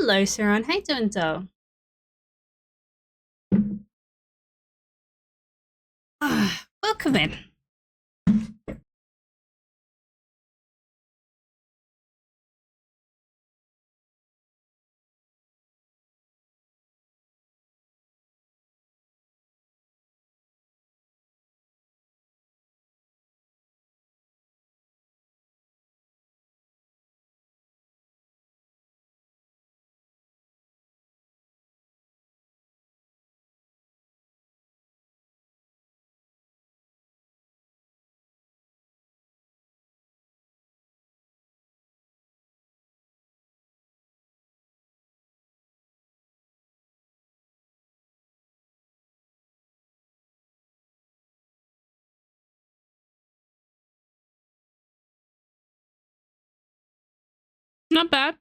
Hello, Saran. How you doing, doll? Welcome in. Not bad.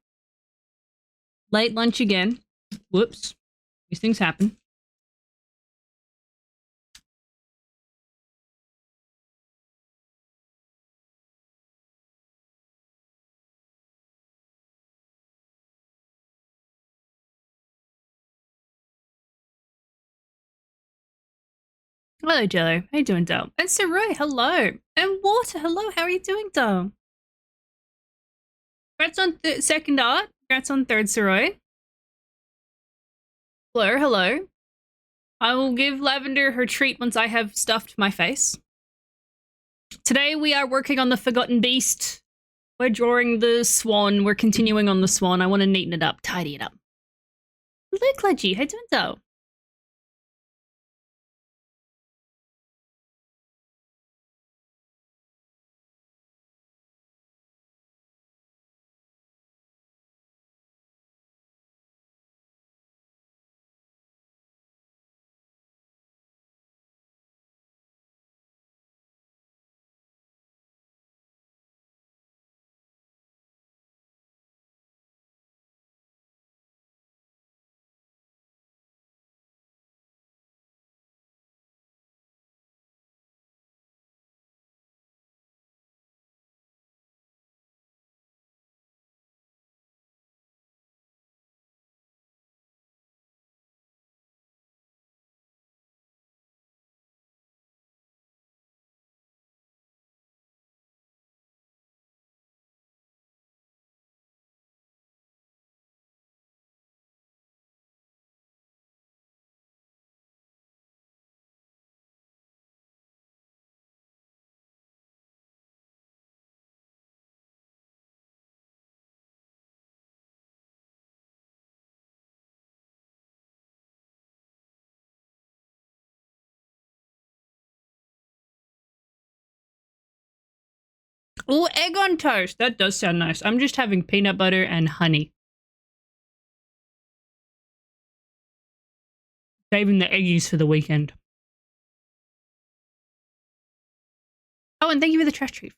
Late lunch again. Whoops. These things happen. Hello, Jello. How you doing, doll? And Saroy, hello. And Water, hello. How are you doing, doll? Congrats on second art. Congrats on third, Saroy. Hello, hello. I will give Lavender her treat once I have stuffed my face. Today we are working on the Forgotten Beast. We're drawing the Swan. We're continuing on the Swan. I want to neaten it up, tidy it up. Hello, Cledgy. How you doing, doll? Oh, egg on toast. That does sound nice. I'm just having peanut butter and honey. Saving the eggies for the weekend. Oh, and thank you for the trash treat.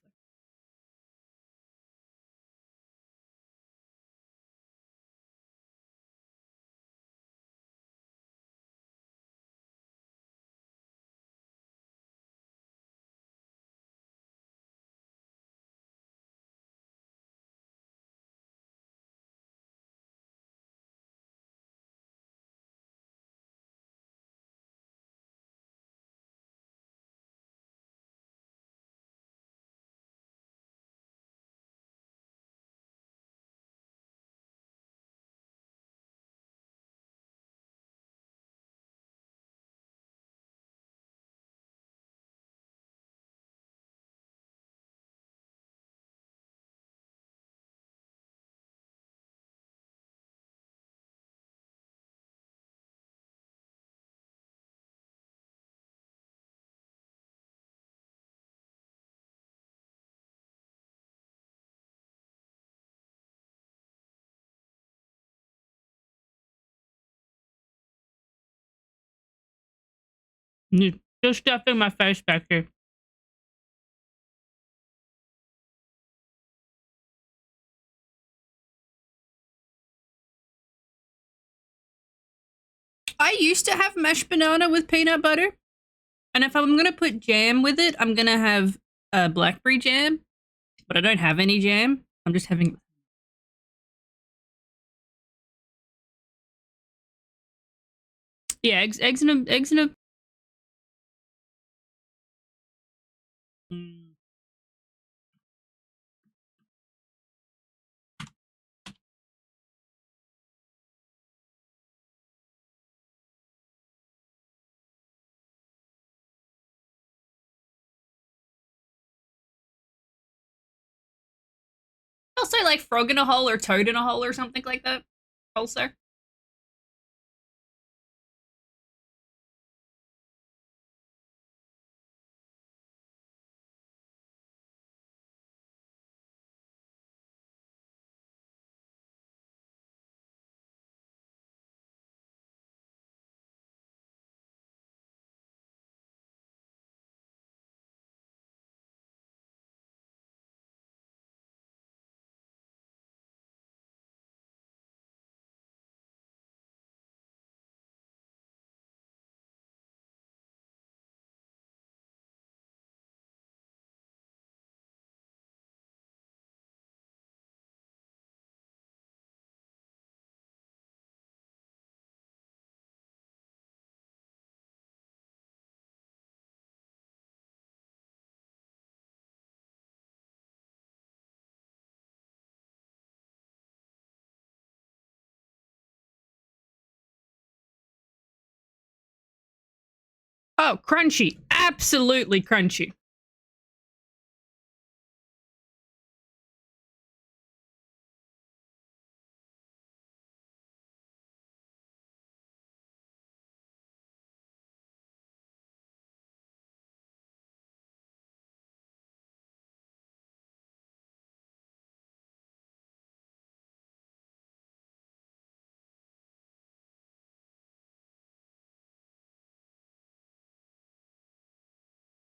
Just stuffing my face back here. I used to have mashed banana with peanut butter. And if I'm going to put jam with it, I'm going to have blackberry jam. But I don't have any jam. I'm just having... Yeah, eggs in a... I'll say like frog in a hole or toad in a hole or something like that. Also. Oh, crunchy. Absolutely crunchy.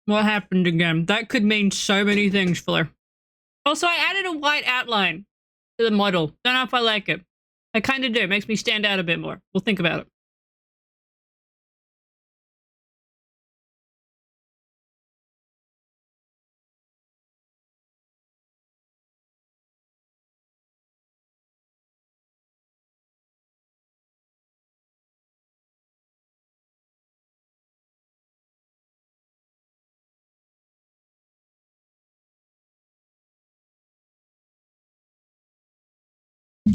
What happened again? That could mean so many things, Fleur. Also, I added a white outline to the model. Don't know if I like it. I kind of do. It makes me stand out a bit more. We'll think about it.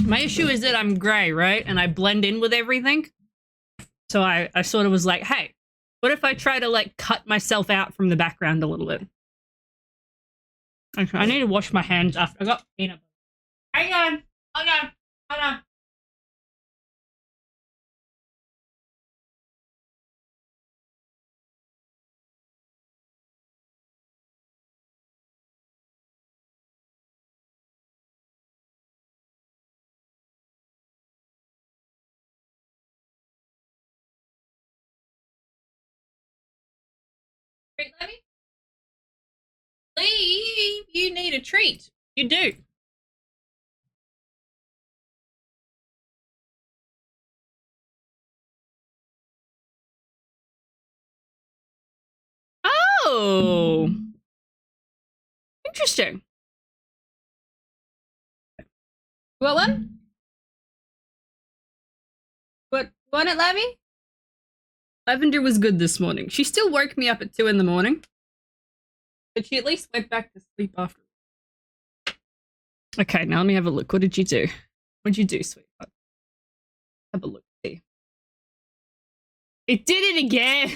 My issue is that I'm gray, right? And I blend in with everything. So I sort of was like, hey, what if I try to like cut myself out from the background a little bit? Okay, I need to wash my hands after I got peanut butter. Hang on. Hold on. Hold on. Treat, Levy? Leave. You need a treat. You do. Oh. Interesting. What one? What one at Levy? Lavender was good this morning. She still woke me up at 2 in the morning. But she at least went back to sleep after. Okay, now let me have a look. What did you do? What'd you do, sweetheart? Have a look. See. It did it again!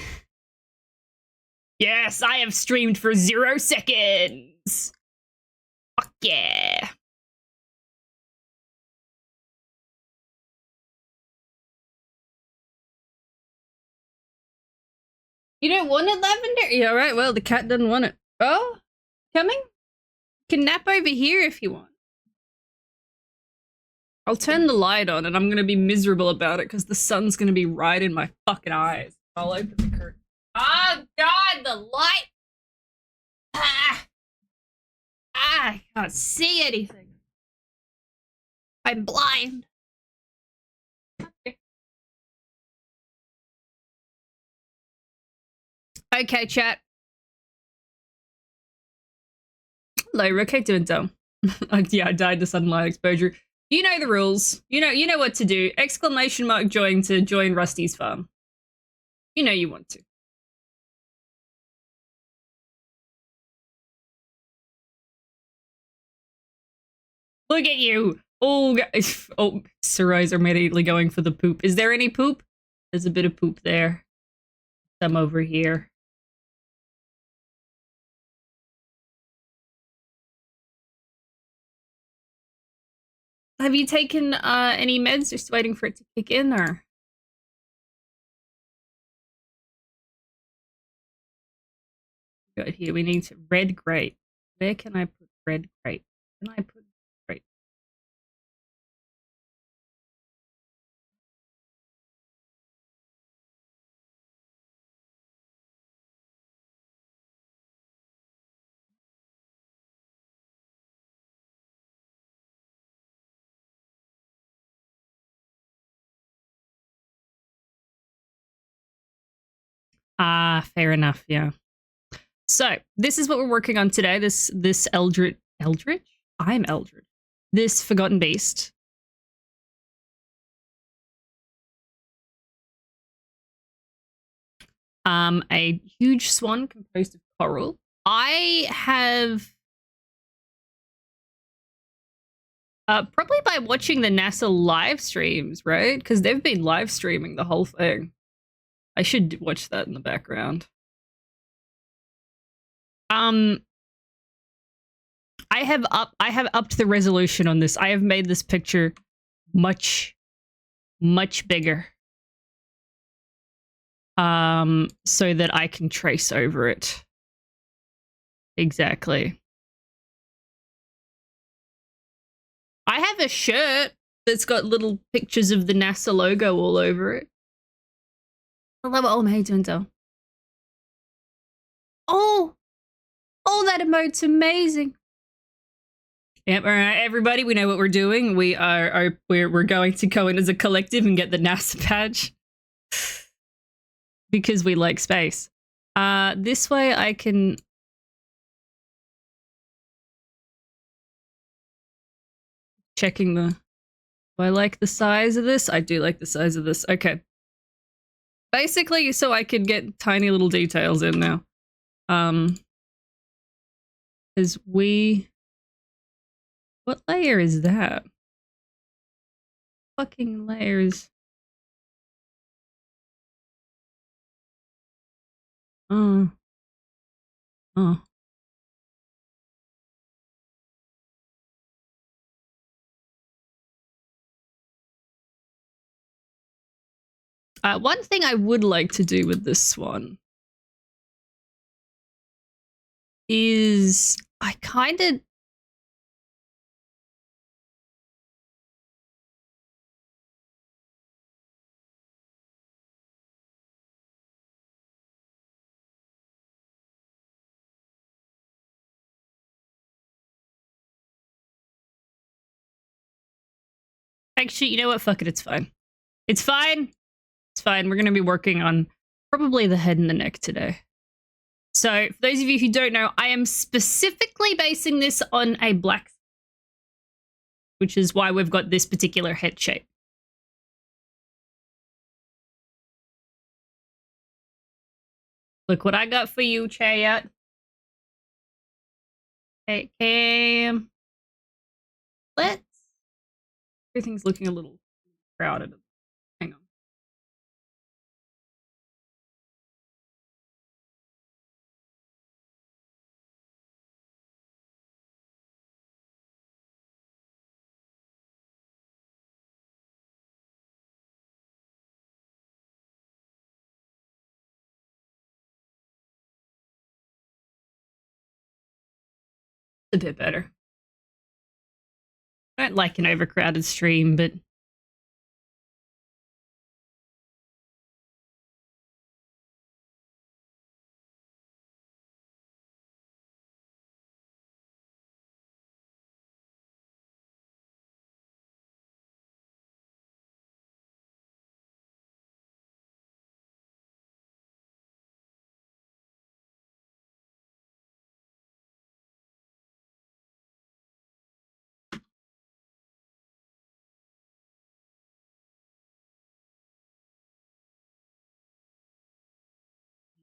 Yes, I have streamed for 0 seconds! Fuck yeah! You don't want it, Lavender? Yeah, alright, well, the cat doesn't want it. Oh? Coming? You can nap over here if you want. I'll turn the light on and I'm gonna be miserable about it because the sun's gonna be right in my fucking eyes. I'll open the curtain. Oh god, the light! I can't see anything. I'm blind. Okay, chat. Hello, okay, doing dumb. Yeah, I died to sunlight exposure. You know the rules. You know what to do. Exclamation mark join to join Rusty's farm. You know you want to. Look at you! Oh, oh, Sarai's immediately going for the poop. Is there any poop? There's a bit of poop there. Some over here. Have you taken any meds? Just waiting for it to kick in, or? Good, here we need red grape. Where can I put red grape? Can I put grape? Ah, fair enough, yeah. So, this is what we're working on today. This Eldritch? I'm Eldritch. This Forgotten Beast. A huge swan composed of coral. I have probably by watching the NASA live streams, right? Because they've been live streaming the whole thing. I should watch that in the background. I have upped the resolution on this. I have made this picture much bigger. So that I can trace over it. Exactly. I have a shirt that's got little pictures of the NASA logo all over it. Hello, oh, how you doing, Del? Oh, that emote's amazing. Yep, all right, everybody, we know what we're doing. We're going to go in as a collective and get the NASA badge because we like space. This way I can. Checking the. Do I like the size of this? I do like the size of this. Okay. Basically, so I could get tiny little details in now. Because what layer is that? Fucking layers. Oh. Oh. One thing I would like to do with this swan is I kind of actually, you know what? Fuck it, it's fine. It's fine. It's fine. We're going to be working on probably the head and the neck today. So, for those of you who don't know, I am specifically basing this on a black, which is why we've got this particular head shape. Look what I got for you, Chayat. Okay. Let's. Everything's looking a little crowded. Hang on. A bit better. I don't like an overcrowded stream, but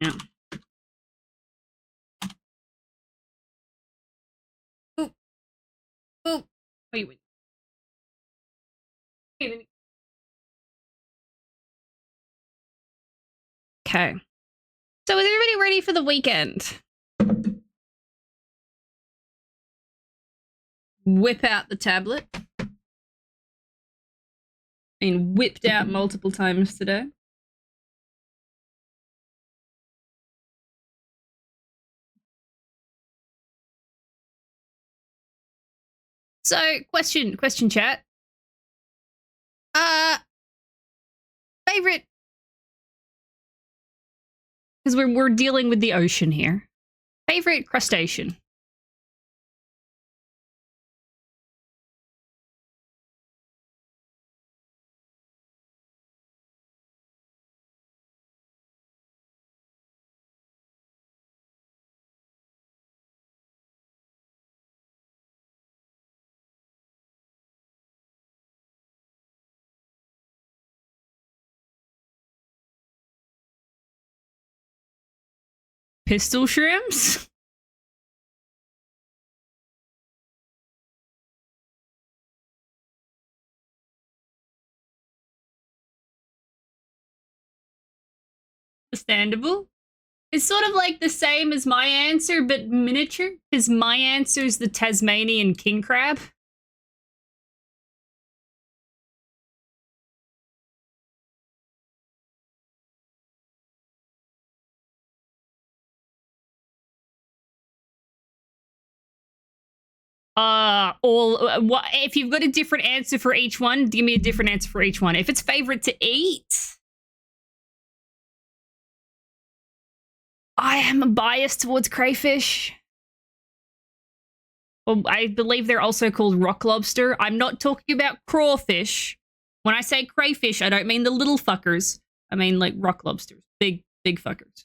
Yeah. Oop. Oop. Wait. Okay. So is everybody ready for the weekend? Whip out the tablet. Been whipped out multiple times today. So, question chat. Favorite, because we're dealing with the ocean here. Favorite crustacean? Pistol shrimps? Understandable. It's sort of like the same as my answer, but miniature, because my answer is the Tasmanian king crab. What if you've got a different answer for each one, give me a different answer for each one. If it's favorite to eat, I am biased towards crayfish. Well, I believe they're also called rock lobster. I'm not talking about crawfish. When I say crayfish, I don't mean the little fuckers. I mean like rock lobsters. Big fuckers.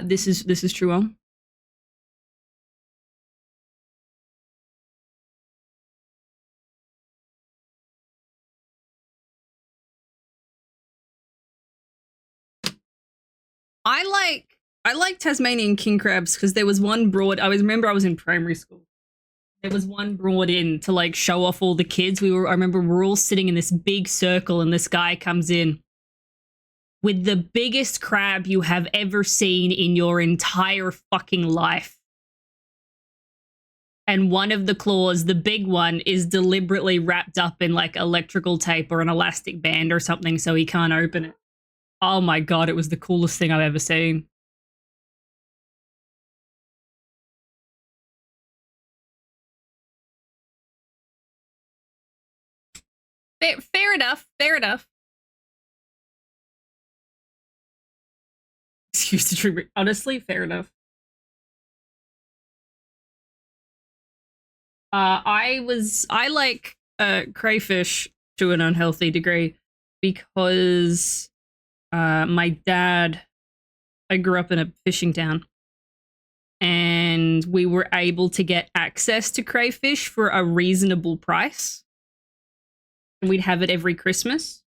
This is true. I like Tasmanian king crabs because there was one brought. I remember I was in primary school. There was one brought in to like show off all the kids. I remember we're all sitting in this big circle, and this guy comes in with the biggest crab you have ever seen in your entire fucking life. And one of the claws, the big one, is deliberately wrapped up in like electrical tape or an elastic band or something so he can't open it. Oh my god, it was the coolest thing I've ever seen. Fair enough. Excuse the trigger. Honestly, fair enough. I like crayfish to an unhealthy degree because my dad, I grew up in a fishing town, and we were able to get access to crayfish for a reasonable price. And we'd have it every Christmas.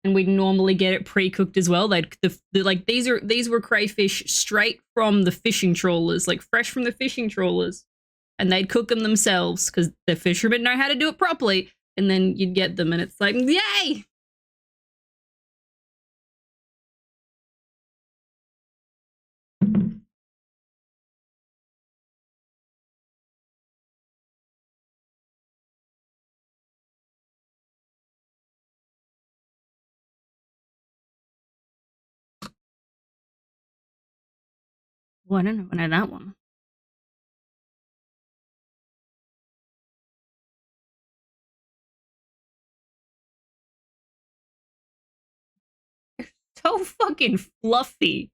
And we'd normally get it pre-cooked as well. These were crayfish straight from the fishing trawlers, like fresh from the fishing trawlers. And they'd cook them themselves because the fishermen know how to do it properly. And then you'd get them, and it's like, yay! Well, I don't know that one. So fucking fluffy.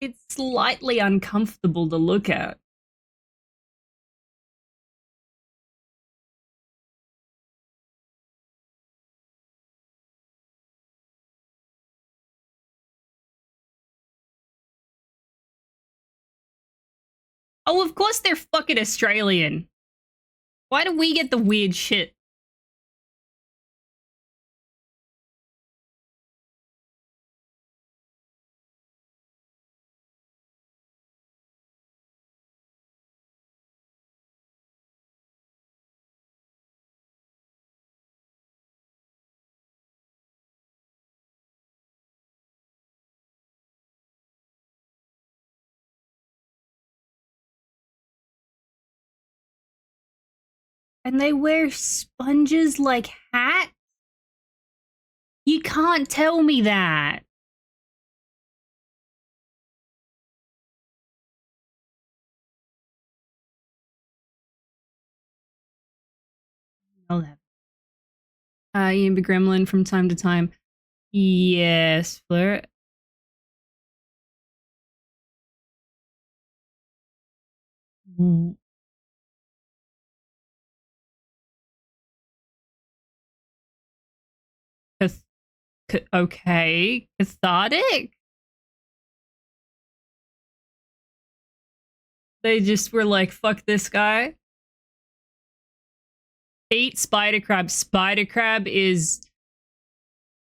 It's slightly uncomfortable to look at. Oh, of course they're fucking Australian. Why do we get the weird shit? And they wear sponges like hats? You can't tell me that. I'll have you be gremlin from time to time. Yes, Fleur. Okay, cathartic. They just were like, fuck this guy. Eat spider crab. Spider crab is...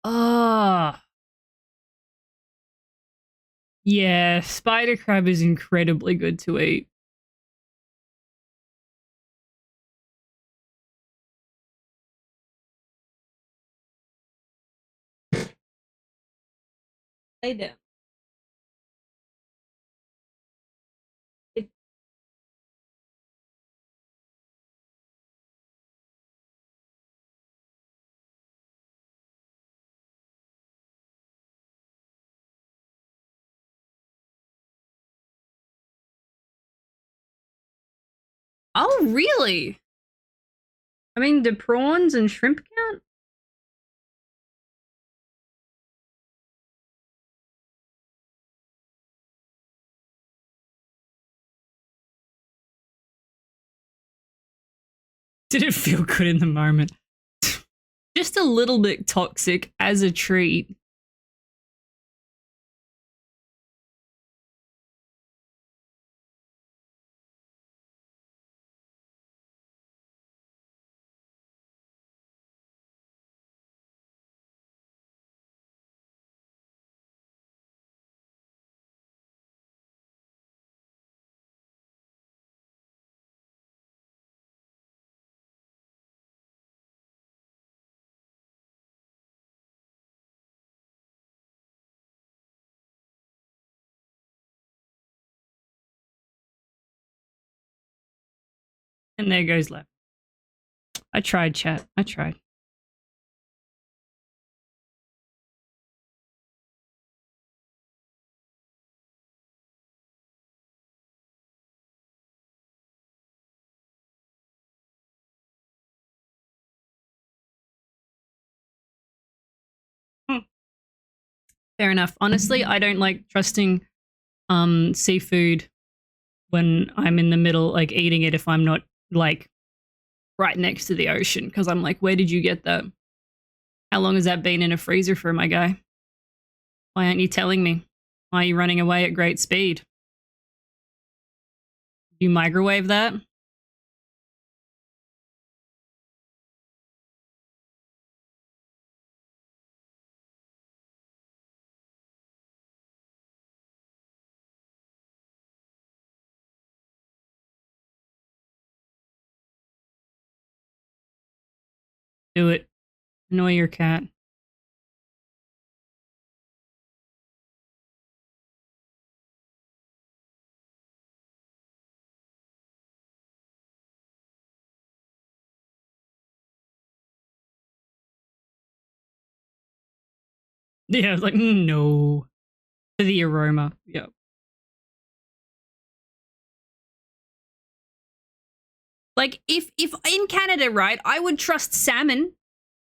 Ah. Yeah, spider crab is incredibly good to eat. Lay down. Oh, really? I mean, do prawns and shrimp count? Did it feel good in the moment? Just a little bit toxic as a treat. And there goes left. I tried, chat. I tried. Fair enough. Honestly, I don't like trusting seafood when I'm in the middle, like eating it if I'm not like right next to the ocean, because I'm like, where did you get that? How long has that been in a freezer for, my guy? Why aren't you telling me? Why are you running away at great speed? You microwave that? Do it. Annoy your cat. Yeah, I was like, no. For the aroma. Yeah. Like, if in Canada, right, I would trust salmon.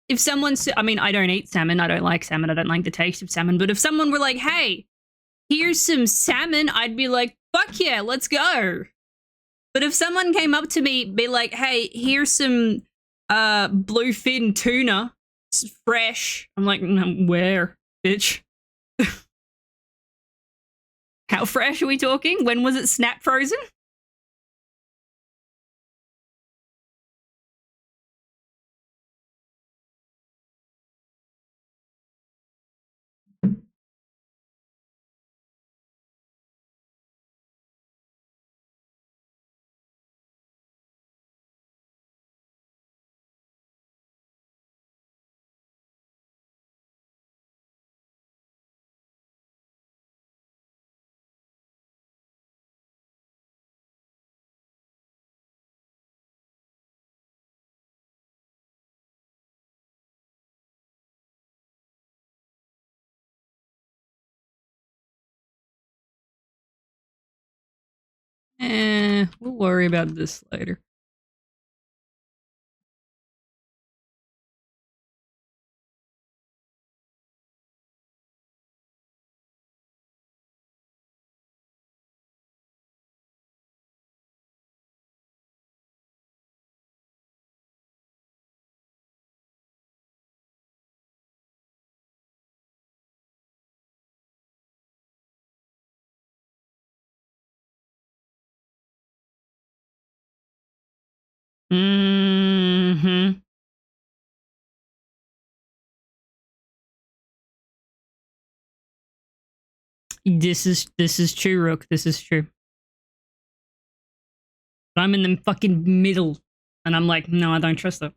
If someone's, I mean, I don't eat salmon. I don't like salmon. I don't like the taste of salmon. But if someone were like, hey, here's some salmon, I'd be like, fuck yeah, let's go. But if someone came up to me, be like, hey, here's some bluefin tuna, it's fresh. I'm like, where, bitch? How fresh are we talking? When was it snap frozen? we'll worry about this later. Mm-hmm. This is true, Rook. This is true. But I'm in the fucking middle, and I'm like, no, I don't trust her.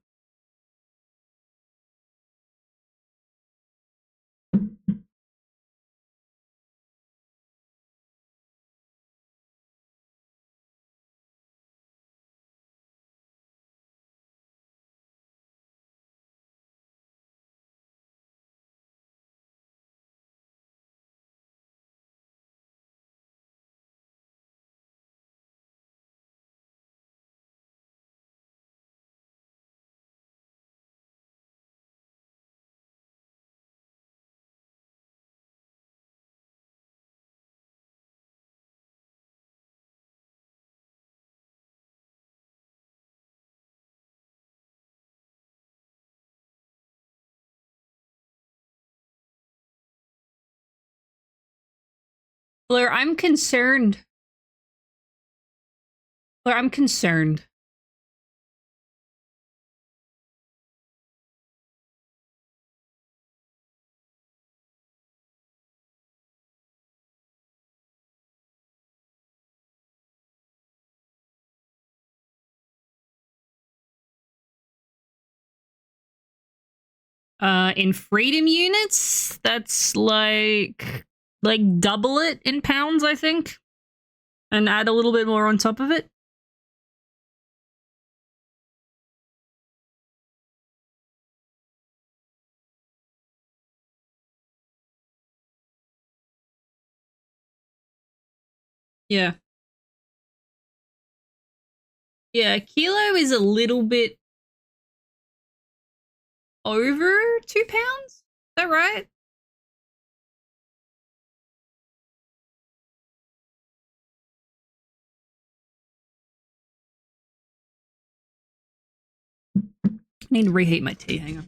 Blair, I'm concerned. Blair, I'm concerned. In freedom units, that's like double it in pounds, I think, and add a little bit more on top of it. Yeah. Yeah, kilo is a little bit over 2 pounds? Is that right? I need to reheat my tea, hang on.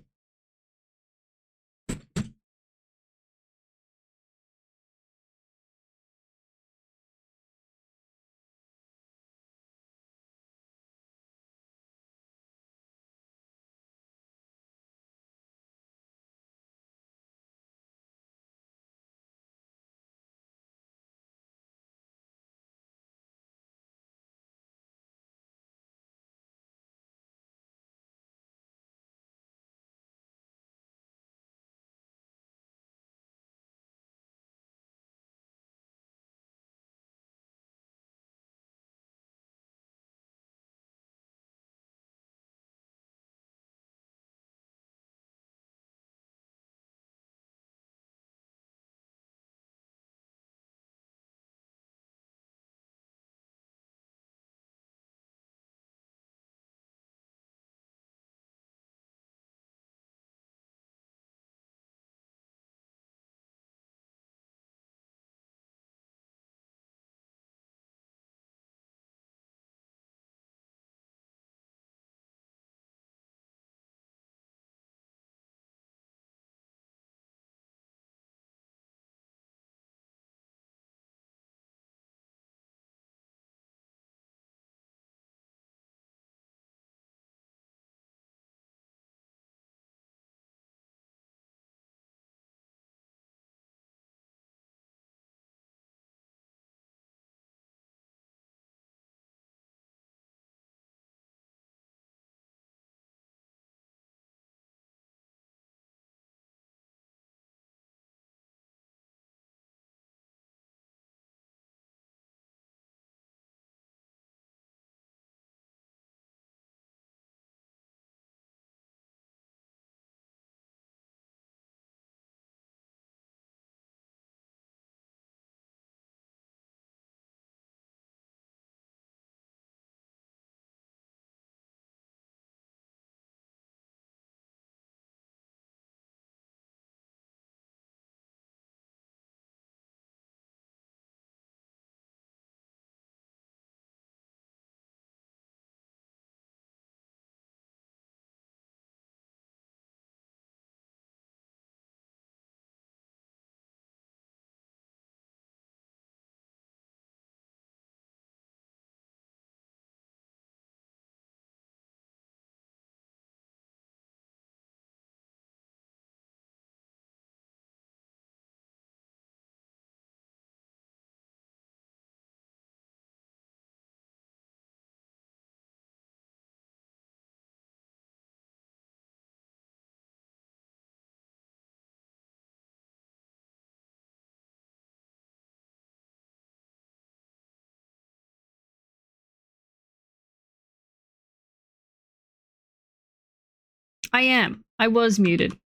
I am. I was muted.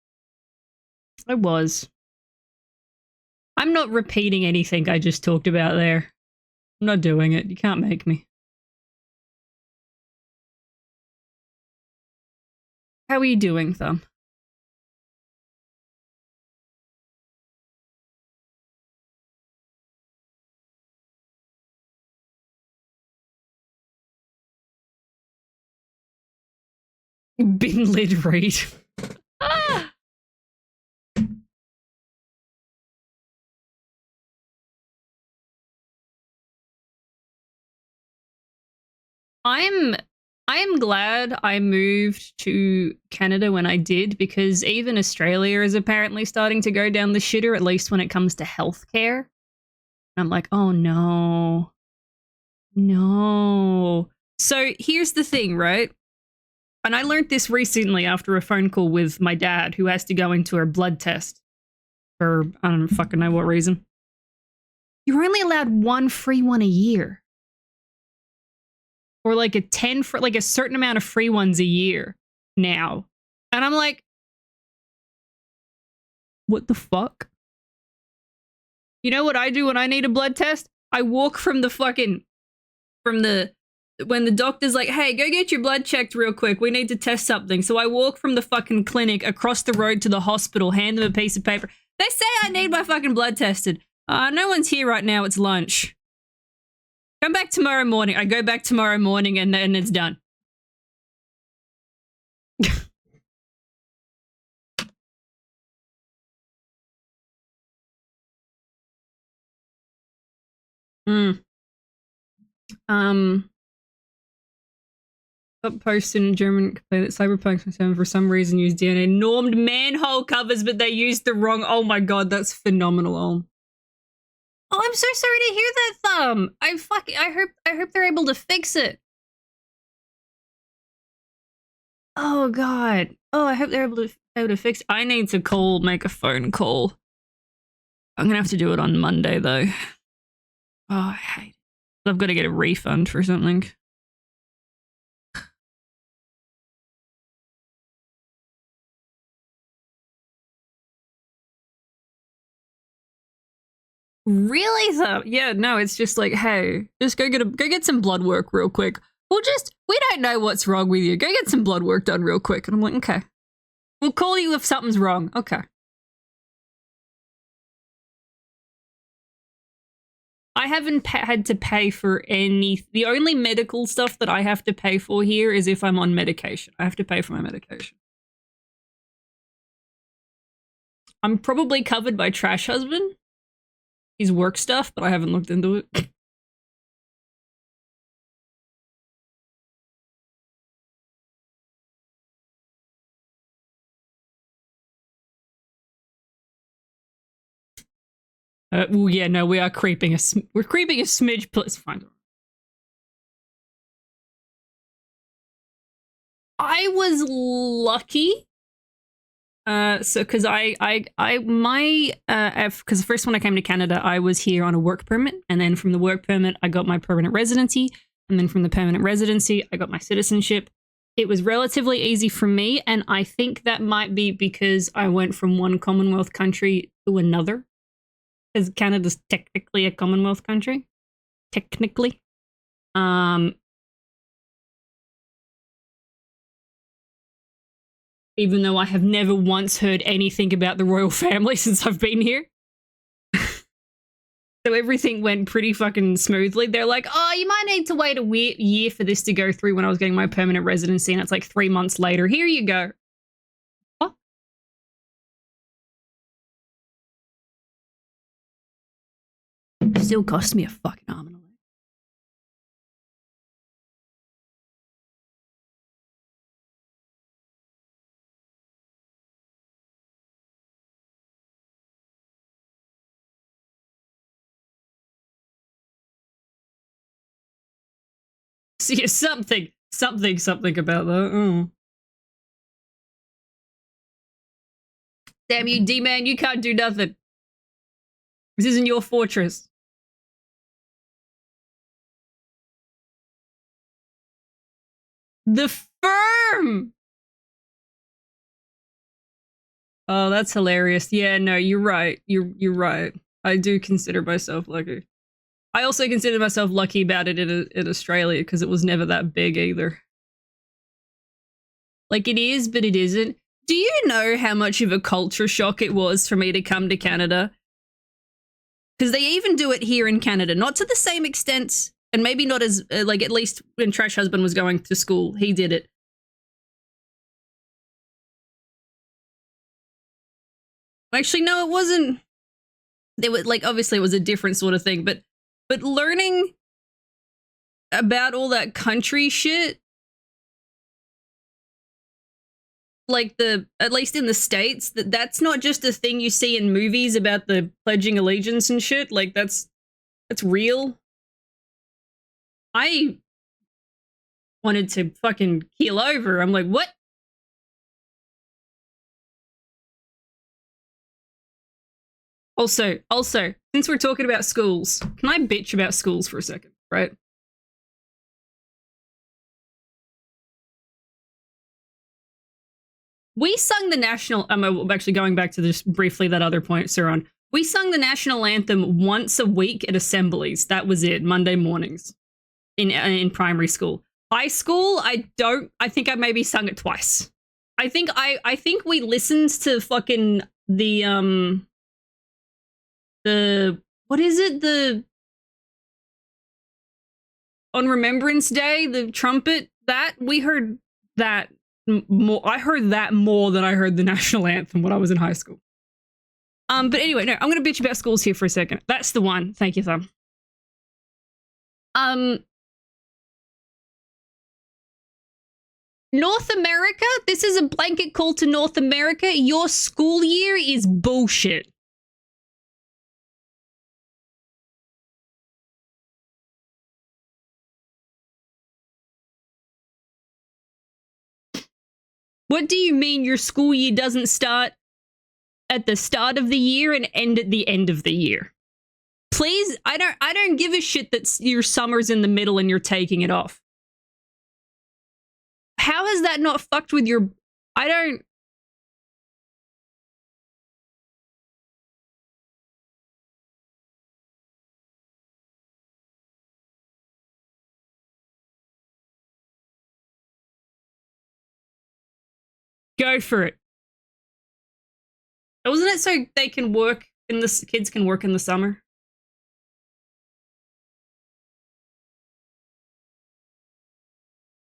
I was. I'm not repeating anything I just talked about there. I'm not doing it. You can't make me. How are you doing, Thumb? Bin lid read. Ah! I'm glad I moved to Canada when I did, because even Australia is apparently starting to go down the shitter, at least when it comes to healthcare. And I'm like, oh no. No. So here's the thing, right? And I learned this recently after a phone call with my dad, who has to go into a blood test for I don't fucking know what reason. You're only allowed one free one a year. Or like like a certain amount of free ones a year now. And I'm like, what the fuck? You know what I do when I need a blood test? I walk from the fucking, when the doctor's like, hey, go get your blood checked real quick. We need to test something. So I walk from the fucking clinic across the road to the hospital, hand them a piece of paper. They say I need my fucking blood tested. No one's here right now. It's lunch. Come back tomorrow morning. I go back tomorrow morning and then it's done. Post in German complained that Cyberpunk 7 for some reason used DNA normed manhole covers, but they used the wrong. Oh my god, that's phenomenal. Oh, I'm so sorry to hear that, Thumb. I hope they're able to fix it. Oh god. Oh, I hope they're able to fix it. I need to make a phone call. I'm gonna have to do it on Monday though. Oh, I hate it. I've got to get a refund for something. Really though? Yeah, no, it's just like, hey, just go get some blood work real quick. We don't know what's wrong with you. Go get some blood work done real quick. And I'm like, okay. We'll call you if something's wrong. Okay. I haven't had to pay for any. The only medical stuff that I have to pay for here is if I'm on medication. I have to pay for my medication. I'm probably covered by Trash Husband. His work stuff, but I haven't looked into it. Well, yeah, no, we are creeping we're creeping a smidge. It's fine. I was lucky. So because because the first when I came to Canada, I was here on a work permit, and then from the work permit, I got my permanent residency, and then from the permanent residency, I got my citizenship. It was relatively easy for me, and I think that might be because I went from one Commonwealth country to another, because Canada's technically a Commonwealth country, technically. Even though I have never once heard anything about the royal family since I've been here. So everything went pretty fucking smoothly. They're like, oh, you might need to wait a year for this to go through when I was getting my permanent residency, and it's like 3 months later. Here you go. What? It still cost me a fucking arm and a leg. See, something about that. Oh. Damn you, D-Man, you can't do nothing. This isn't your fortress. The firm! Oh, that's hilarious. Yeah, no, you're right. You're right. I do consider myself lucky. I also consider myself lucky about it in Australia because it was never that big either. Like it is, but it isn't. Do you know how much of a culture shock it was for me to come to Canada? Because they even do it here in Canada, not to the same extent, and maybe not as like at least when Trash Husband was going to school, he did it. Actually, no, it wasn't. They were like obviously it was a different sort of thing, but learning about all that country shit, like the at least in the States, that's not just a thing you see in movies about the pledging allegiance and shit. Like that's real. I wanted to fucking keel over. I'm like, what? Also, since we're talking about schools, can I bitch about schools for a second, right? We sung the national. I'm actually going back to this briefly. That other point, Suron. We sung the national anthem once a week at assemblies. That was it. Monday mornings in primary school. High school, I don't. I think I maybe sung it twice. I think we listened to fucking the what is it, the on Remembrance Day, the trumpet, that we heard that more. I heard that more than I heard the national anthem when I was in high school. But anyway, no, I'm gonna bitch about schools here for a second. That's the one. Thank you, Thumb. North America, this is a blanket call to North America. Your school year is bullshit. What do you mean your school year doesn't start at the start of the year and end at the end of the year? Please, I don't give a shit that your summer's in the middle and you're taking it off. How has that not fucked with your... I don't... Go for it. Wasn't it so they can work in the... Kids can work in the summer?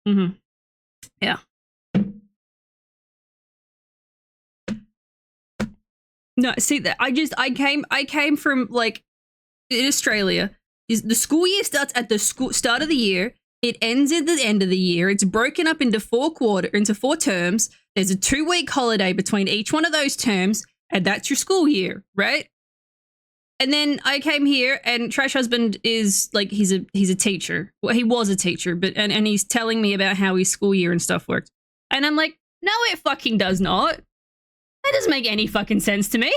Mm-hmm. Yeah. No, see that I came from like in Australia. The school year starts at the start of the year. It ends at the end of the year. It's broken up into four terms. There's a 2-week holiday between each one of those terms, and that's your school year, right? And then I came here, and Trash Husband is like he's a teacher. Well, he was a teacher, but and he's telling me about how his school year and stuff worked. And I'm like, no, it fucking does not. That doesn't make any fucking sense to me.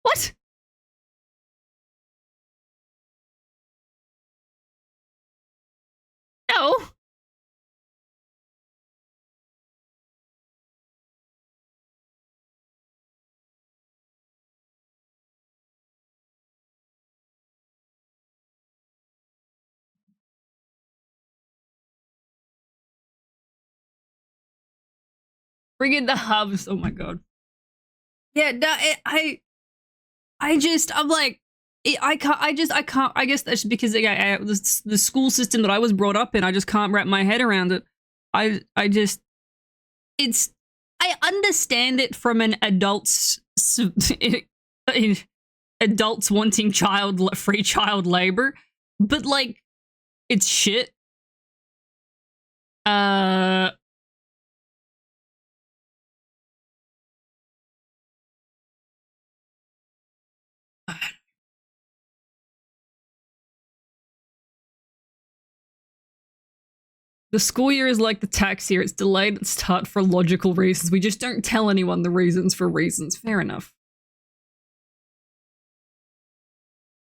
What? No. Bring in the hubs. Oh my god. Yeah, no, I'm like, I can't. I guess that's because the school system that I was brought up in, I just can't wrap my head around it. I just, it's, I understand it from an adult's adults wanting free child labor, but like, it's shit. The school year is like the tax year. It's delayed at start for logical reasons. We just don't tell anyone the reasons for reasons. Fair enough.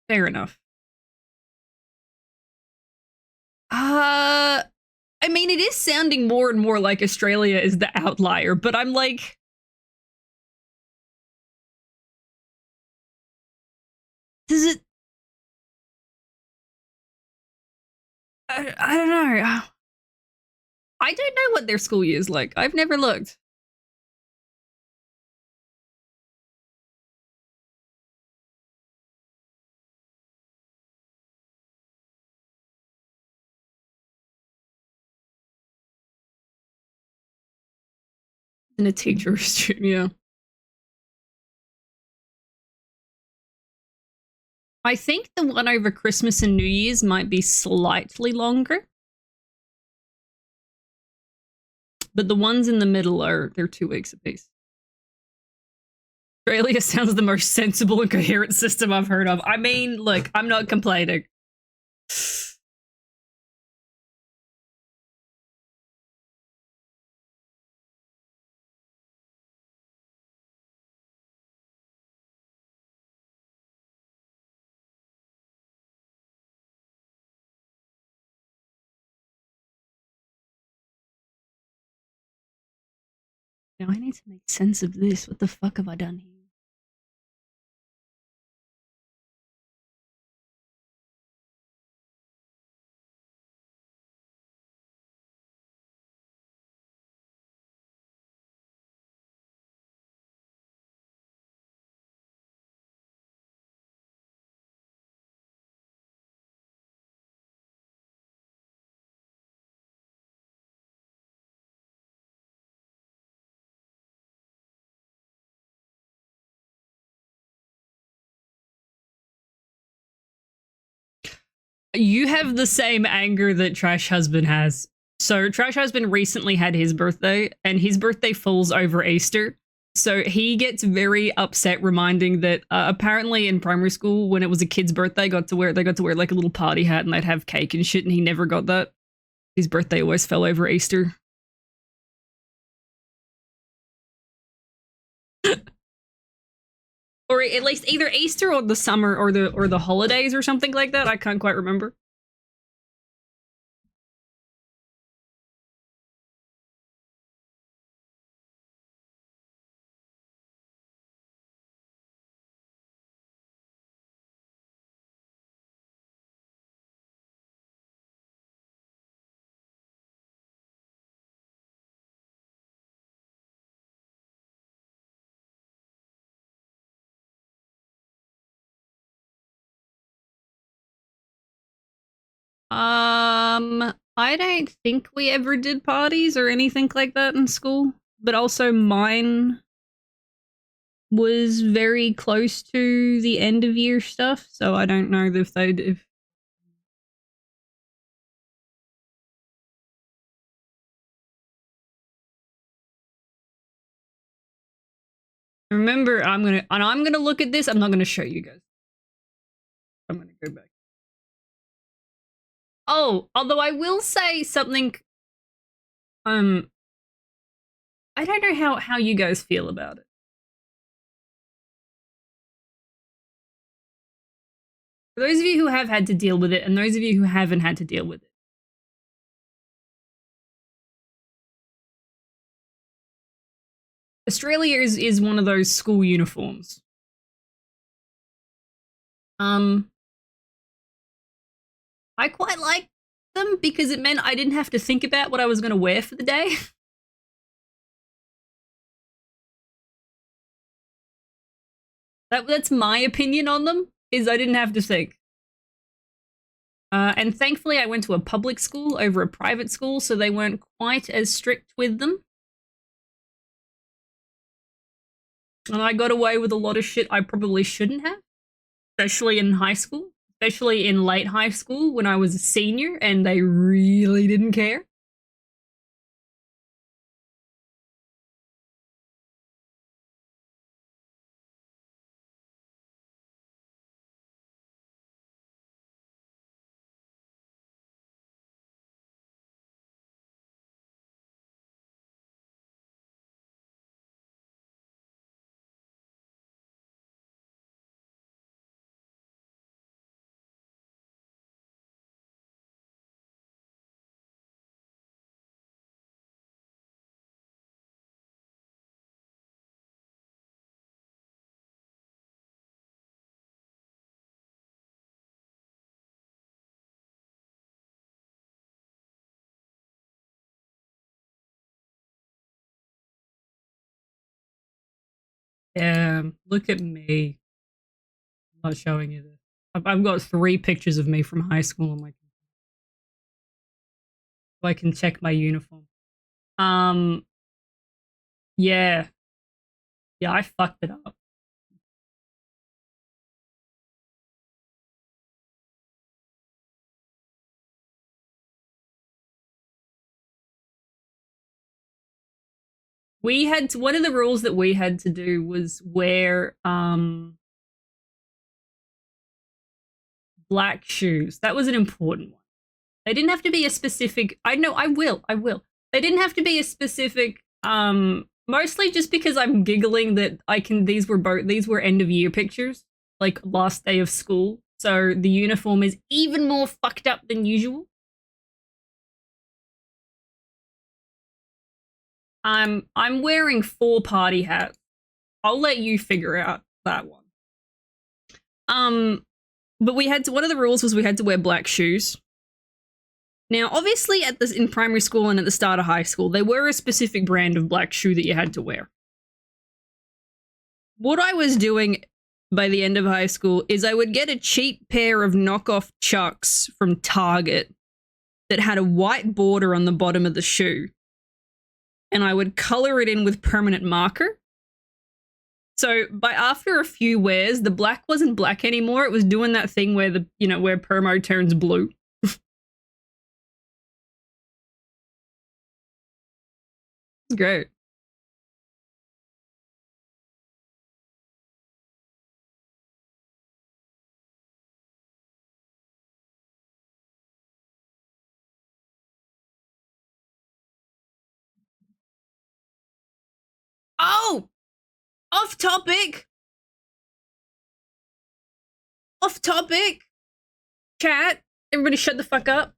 Fair enough. I mean, it is sounding more and more like Australia is the outlier, but I'm like, Does it? I don't know. I don't know what their school year's like. I've never looked. In a teacher student, yeah. I think the one over Christmas and New Year's might be slightly longer. But the ones in the middle they're 2 weeks apiece. Australia sounds the most sensible and coherent system I've heard of. I mean, look, I'm not complaining. Now I need to make sense of this. What the fuck have I done here? You have the same anger that Trash Husband has. So Trash Husband recently had his birthday, and his birthday falls over Easter. So he gets very upset, reminding that apparently in primary school, when it was a kid's birthday, they got to wear like a little party hat and they'd have cake and shit, and he never got that. His birthday always fell over Easter. Or at least either Easter or the summer or the holidays or something like that. I can't quite remember. I don't think we ever did parties or anything like that in school. But also mine was very close to the end of year stuff, so I don't know if they'd if remember I'm gonna look at this. I'm not gonna show you guys. I'm gonna go back. Oh, although I will say something I don't know how you guys feel about it. For those of you who have had to deal with it, and those of you who haven't had to deal with it. Australia is one of those school uniforms. I quite like them because it meant I didn't have to think about what I was going to wear for the day. That's my opinion on them, is I didn't have to think. And thankfully I went to a public school over a private school, so they weren't quite as strict with them. And I got away with a lot of shit I probably shouldn't have, especially in high school, especially in late high school when I was a senior and they really didn't care. Look at me. I'm not showing you this. I've got 3 pictures of me from high school on my computer. So I can check my uniform. Yeah. Yeah, I fucked it up. We had one of the rules that we had to do was wear black shoes. That was an important one. They didn't have to be a specific. I know. I will. They didn't have to be a specific. Mostly just because I'm giggling that I can. These were end of year pictures, like last day of school. So the uniform is even more fucked up than usual. I'm wearing 4 party hats. I'll let you figure out that one. But we had to, one of the rules was we had to wear black shoes. Now, obviously, in primary school and at the start of high school, there were a specific brand of black shoe that you had to wear. What I was doing by the end of high school is I would get a cheap pair of knockoff Chucks from Target that had a white border on the bottom of the shoe, and I would color it in with permanent marker. So after a few wears, the black wasn't black anymore. It was doing that thing where where permo turns blue. It's great. Oh, off topic. Off topic. Chat. Everybody shut the fuck up.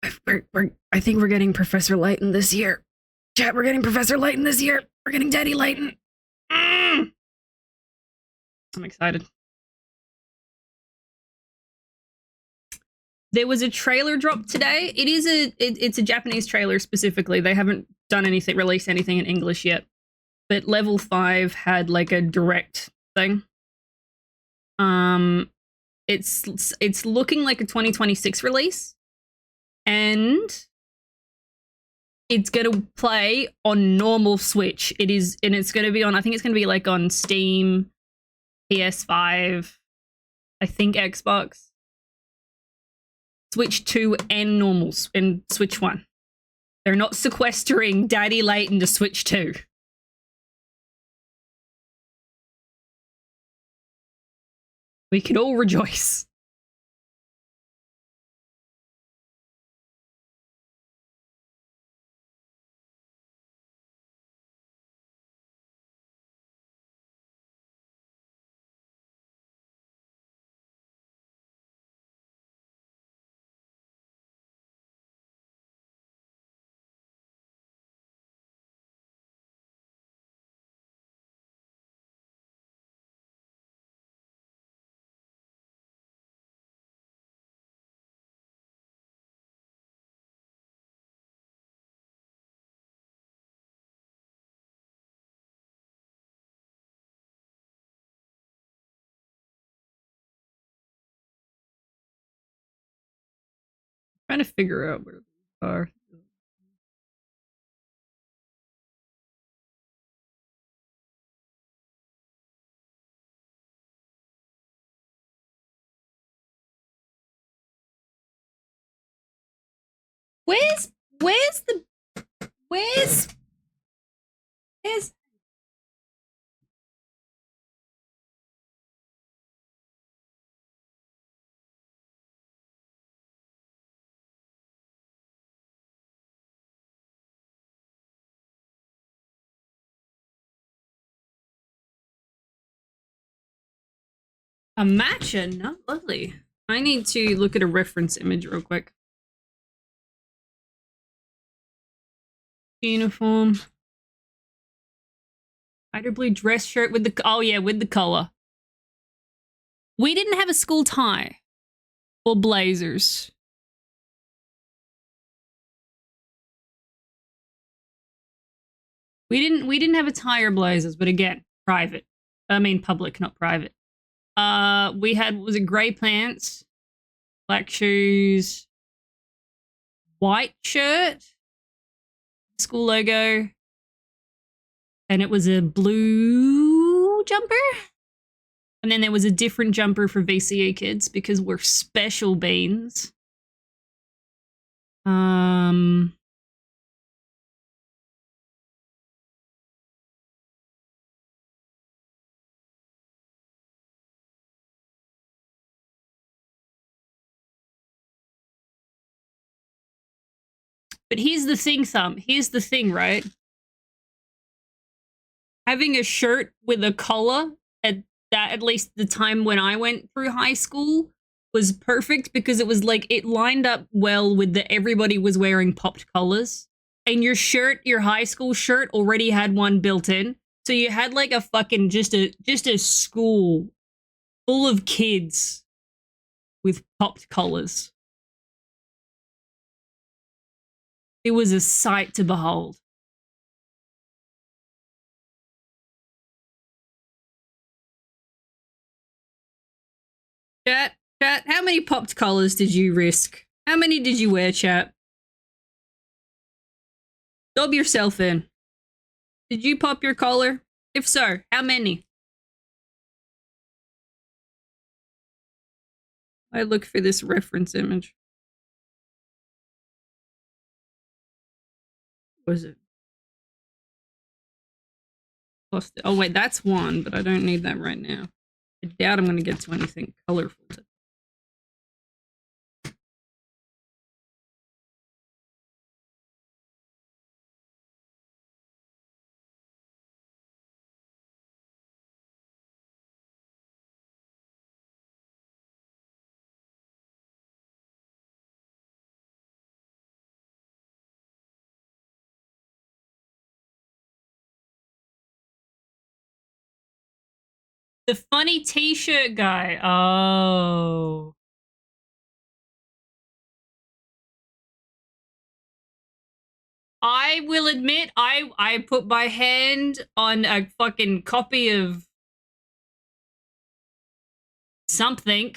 I think we're getting Professor Layton this year. Chat, we're getting Professor Layton this year. We're getting Daddy Layton. I'm excited. There was a trailer drop today. It's a Japanese trailer specifically. They haven't released anything in English yet. But level 5 had like a direct thing. It's looking like a 2026 release, and it's gonna play on normal Switch. It's gonna be on. I think it's gonna be like on Steam, PS5, I think Xbox, Switch 2, and normals, and Switch 1. They're not sequestering Daddy Layton to Switch 2. We can all rejoice. Trying to figure out where they are. Where's a matcha? Not lovely. I need to look at a reference image real quick. Uniform. Lighter blue dress shirt with with the collar. We didn't have a school tie or blazers. We didn't have a tie or blazers, but again, private. I mean public, not private. We had, was it gray pants, black shoes, white shirt, school logo, and it was a blue jumper. And then there was a different jumper for VCE kids because we're special beans. But here's the thing, Thumb. Here's the thing, right? Having a shirt with a collar at least the time when I went through high school was perfect because it was like it lined up well with the everybody was wearing popped collars. And your shirt, your high school shirt already had one built in. So you had like a fucking just a school full of kids with popped collars. It was a sight to behold. Chat, how many popped collars did you risk? How many did you wear, chat? Dob yourself in. Did you pop your collar? If so, how many? I look for this reference image. What was it? Oh wait, that's one, but I don't need that right now. I doubt I'm going to get to anything colorful. The funny t-shirt guy. Oh. I will admit, I put my hand on a fucking copy of something.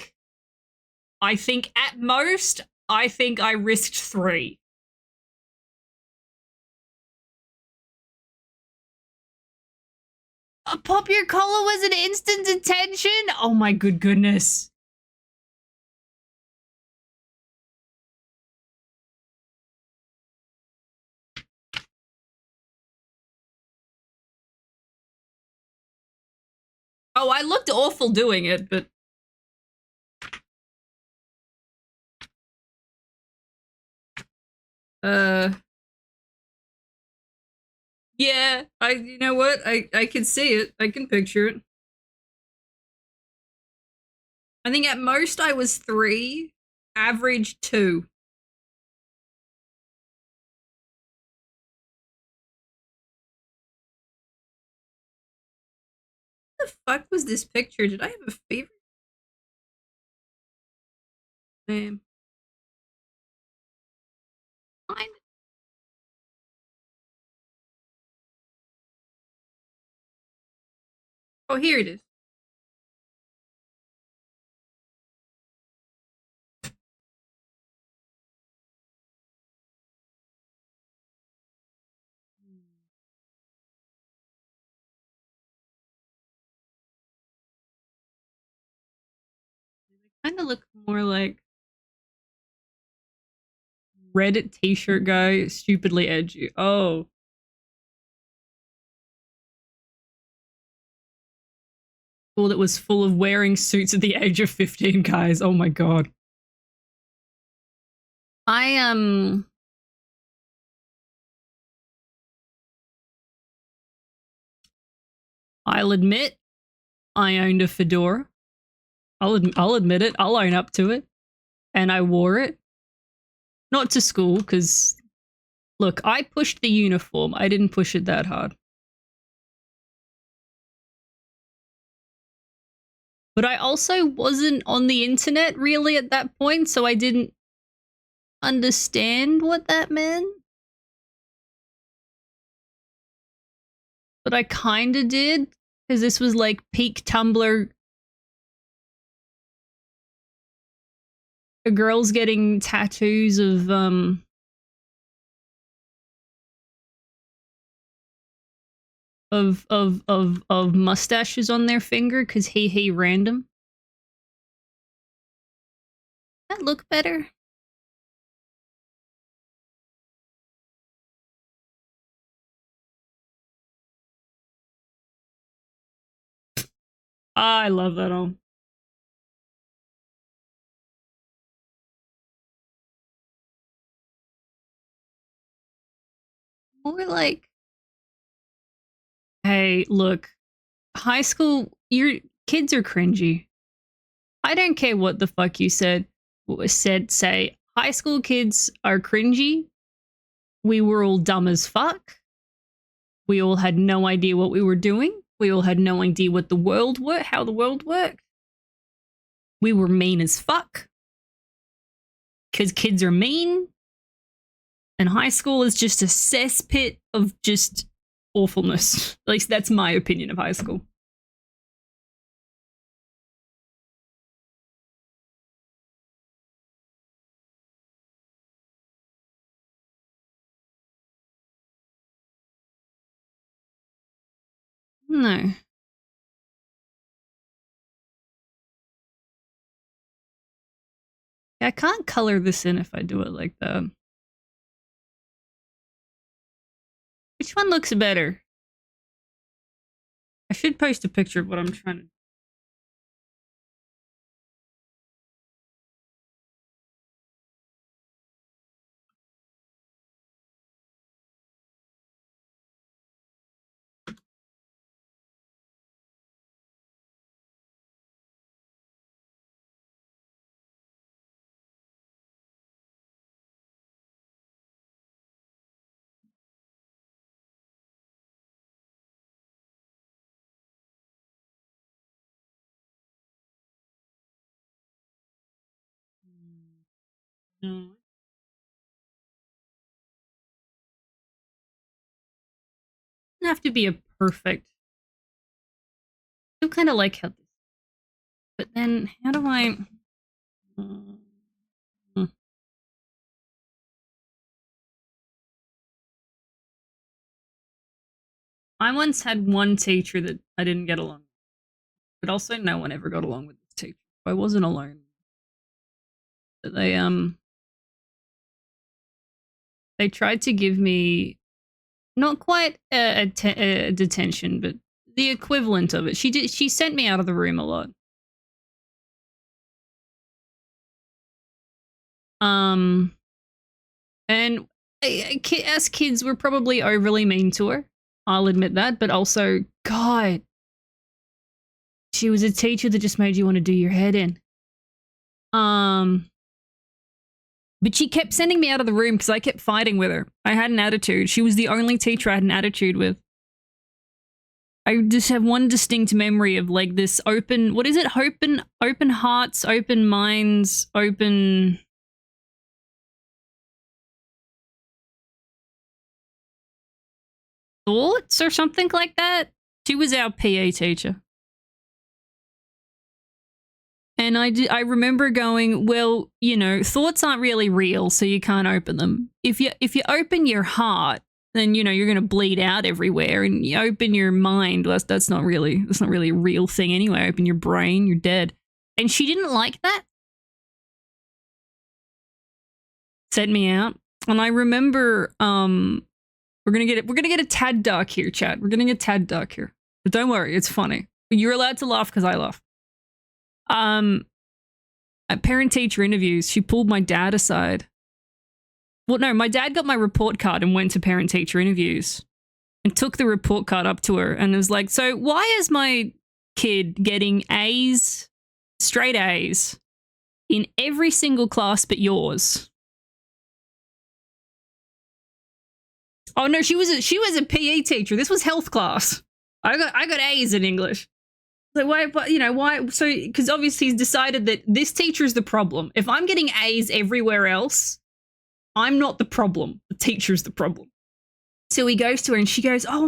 I think at most, I think I risked 3. A pop your collar was an instant detention? Oh my good goodness. Oh, I looked awful doing it, but... Yeah, you know what? I can see it. I can picture it. I think at most I was 3, average 2. What the fuck was this picture? Did I have a favorite? Name. Oh, here it is. They kind of look more like Reddit t-shirt guy, stupidly edgy. Oh. School that was full of wearing suits at the age of 15 guys. Oh my god. I'll admit I owned a fedora. I'll admit it. I'll own up to it. And I wore it. Not to school, because look, I pushed the uniform. I didn't push it that hard. But I also wasn't on the internet really at that point, so I didn't understand what that meant. But I kinda did. Because this was like peak Tumblr. Girls getting tattoos of mustaches on their finger because he random. That look better? I love that all. More like, hey, look, high school, your kids are cringy. I don't care what the fuck you said, say. High school kids are cringy. We were all dumb as fuck. We all had no idea what we were doing. We all had no idea what the world worked, how the world worked. We were mean as fuck. Because kids are mean. And high school is just a cesspit of just awfulness. At least that's my opinion of high school. No. I can't color this in if I do it like that. Which one looks better? I should post a picture of what I'm trying to do. No. Doesn't have to be a perfect. I do kind of like how this. But then, how do I? I once had one teacher that I didn't get along with, but also no one ever got along with this teacher. I wasn't alone. But they tried to give me not quite a detention, but the equivalent of it. She sent me out of the room a lot. And as kids, we're probably overly mean to her. I'll admit that, but also, God, she was a teacher that just made you want to do your head in. But she kept sending me out of the room because I kept fighting with her. I had an attitude. She was the only teacher I had an attitude with. I just have one distinct memory of like this open, what is it? Open hearts, open minds, open... thoughts or something like that. She was our PA teacher. And I remember going, well, you know, thoughts aren't really real, so you can't open them. If you open your heart, then you know you're going to bleed out everywhere. And you open your mind, that's not really a real thing anyway. Open your brain, you're dead. And she didn't like that. Sent me out. And I remember we're gonna get a tad dark here, chat. We're gonna get tad dark here. But don't worry, it's funny. You're allowed to laugh because I laugh. At parent-teacher interviews, she pulled my dad aside. Well, no, my dad got my report card and went to parent-teacher interviews and took the report card up to her and was like, so why is my kid getting A's, straight A's, in every single class but yours? Oh, no, she was a PE teacher. This was health class. I got A's in English. So why, so, because obviously he's decided that this teacher is the problem. If I'm getting A's everywhere else, I'm not the problem. The teacher's the problem. So he goes to her and she goes, oh,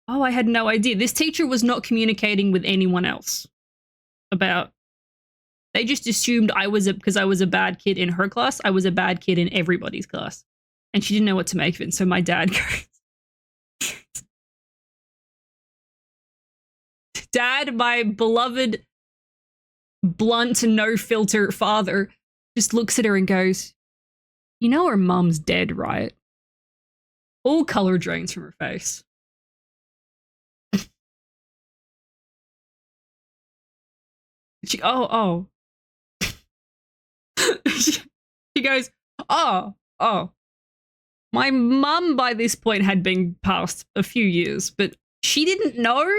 Oh, I had no idea. This teacher was not communicating with anyone else about. They just assumed because I was a bad kid in her class, I was a bad kid in everybody's class. And she didn't know what to make of it. And so my dad goes, Dad, my beloved, blunt, no filter father, just looks at her and goes, you know her mum's dead, right? All color drains from her face. Oh. She goes, oh. My mum by this point had been past a few years, but she didn't know.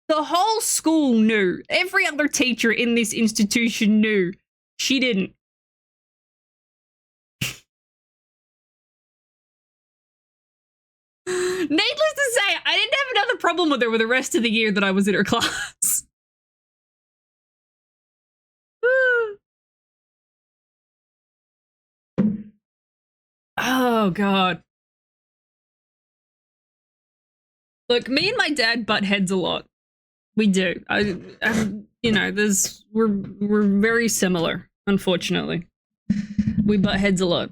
The whole school knew. Every other teacher in this institution knew. She didn't. Needless to say, I didn't have another problem with her with the rest of the year that I was in her class. Oh, God. Look, me and my dad butt heads a lot. We do. You know, we're very similar, unfortunately. We butt heads a lot.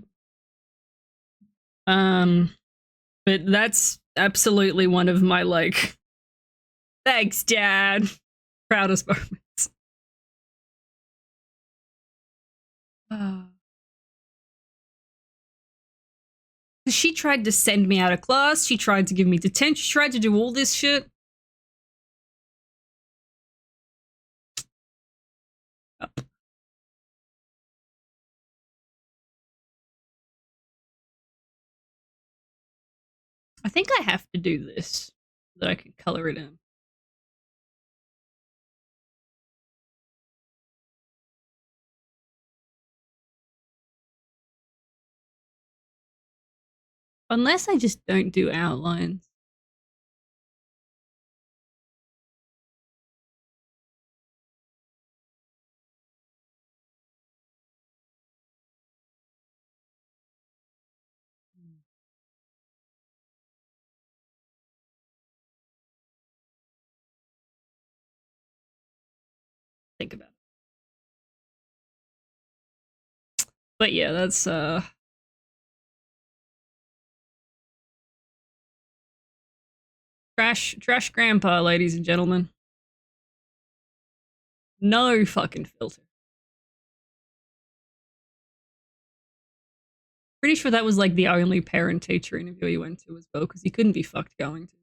But that's absolutely one of my, like, thanks, Dad, proudest moments. She tried to send me out of class. She tried to give me detention. She tried to do all this shit. I think I have to do this so that I can color it in. Unless I just don't do outlines. Think about it. But yeah, that's trash grandpa, ladies and gentlemen. No fucking filter. Pretty sure that was like the only parent teacher interview he went to as well, because he couldn't be fucked going to.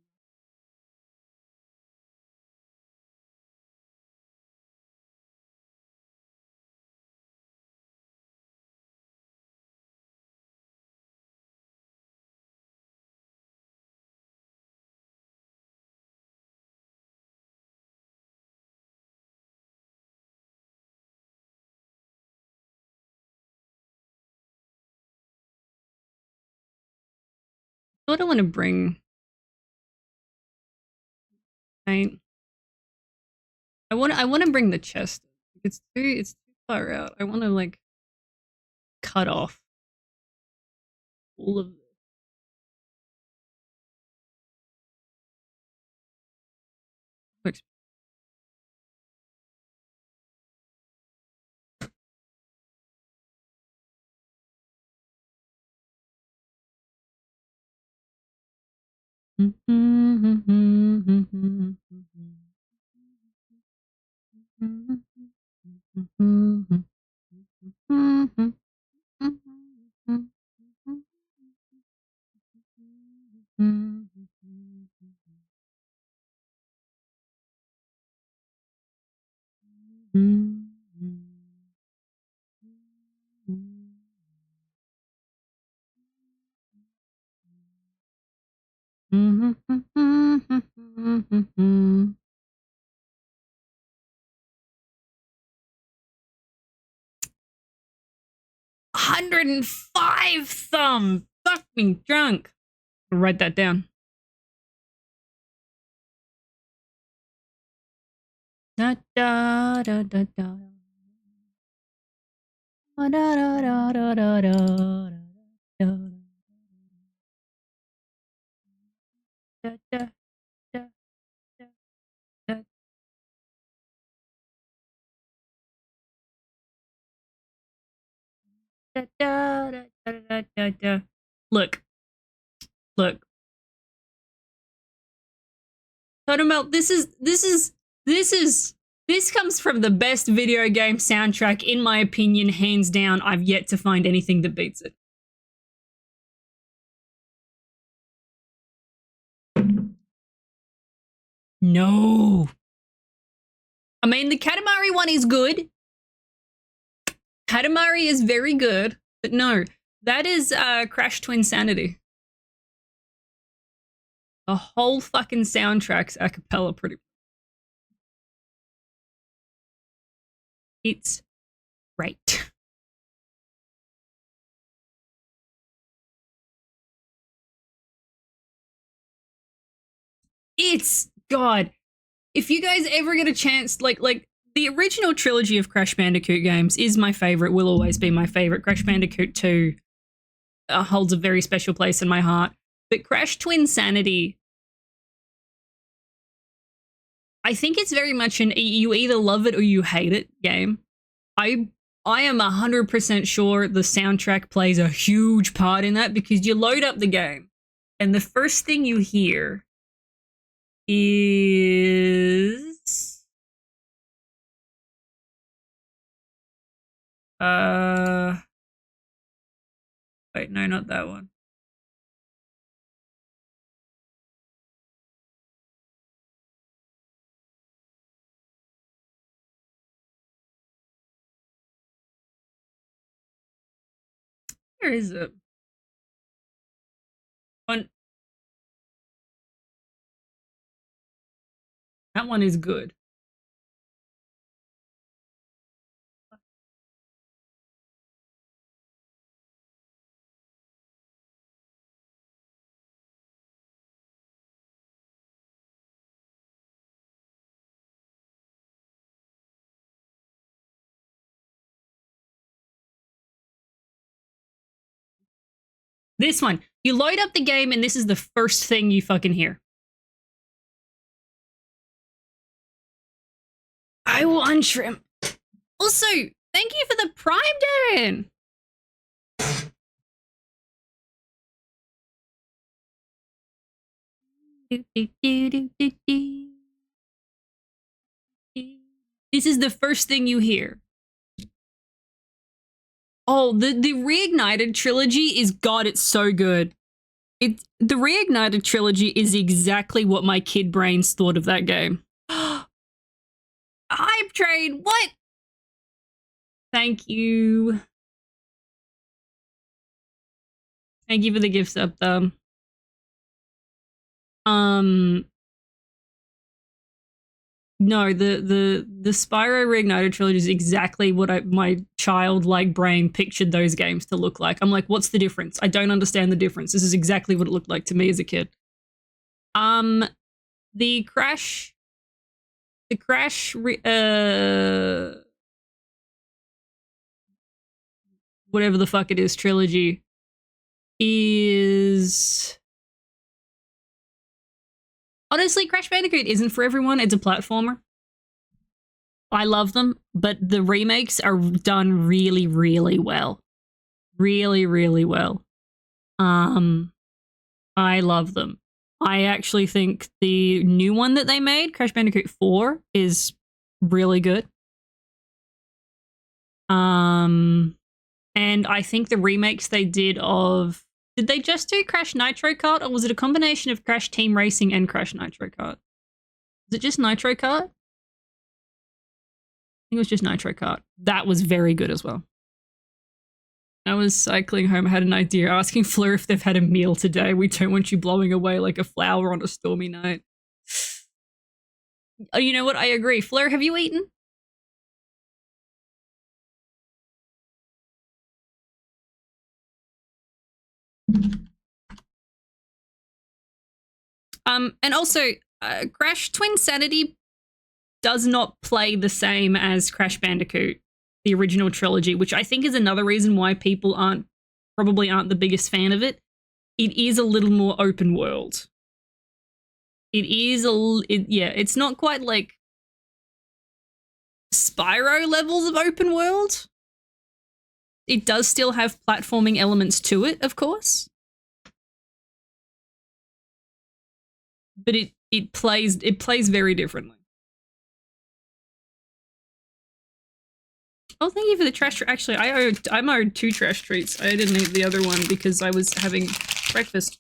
I don't want to bring paint. I want to bring the chest. It's too far out. I want to like cut off all of this. $105 thumb. Fuck me drunk. I'll write that down. Da da da da da. Da da da da da da da da da. Look. Look. Totemel, this comes from the best video game soundtrack, in my opinion, hands down. I've yet to find anything that beats it. No. I mean, the Katamari one is good. Katamari is very good, but no. That is Crash Twinsanity. The whole fucking soundtrack's a cappella pretty. It's great. It's God. If you guys ever get a chance, like the original trilogy of Crash Bandicoot games is my favorite, will always be my favorite. Crash Bandicoot 2 holds a very special place in my heart. But Crash Twinsanity, I think it's very much an you either love it or you hate it game. I am 100% sure the soundtrack plays a huge part in that, because you load up the game and the first thing you hear is wait, no, not that one. Where is it? One. That one is good. This one. You load up the game and this is the first thing you fucking hear. I will untrim. Also, thank you for the Prime, Darren. This is the first thing you hear. Oh, the Reignited trilogy is, God, it's so good. The Reignited trilogy is exactly what my kid brains thought of that game. Hype train, what? Thank you. Thank you for the gift sub, though. No, the Spyro Reignited trilogy is exactly what my childlike brain pictured those games to look like. I'm like, what's the difference? I don't understand the difference. This is exactly what it looked like to me as a kid. The Crash, whatever the fuck it is, trilogy is... Honestly, Crash Bandicoot isn't for everyone. It's a platformer. I love them, but the remakes are done really, really well. Really, really well. I love them. I actually think the new one that they made, Crash Bandicoot 4, is really good. And I think the remakes they did of... Did they just do Crash Nitro Kart, or was it a combination of Crash Team Racing and Crash Nitro Kart? Was it just Nitro Kart? I think it was just Nitro Kart. That was very good as well. I was cycling home, I had an idea, asking Fleur if they've had a meal today. We don't want you blowing away like a flower on a stormy night. Oh, you know what? I agree. Fleur, have you eaten? And also, Crash Twinsanity does not play the same as Crash Bandicoot, the original trilogy, which I think is another reason why people probably aren't the biggest fan of it. It is a little more open world. It is yeah, it's not quite like Spyro levels of open world, it does still have platforming elements to it, of course. But it plays very differently. Oh, thank you for the trash. Actually, I'm owed 2 trash treats. I didn't eat the other one because I was having breakfast.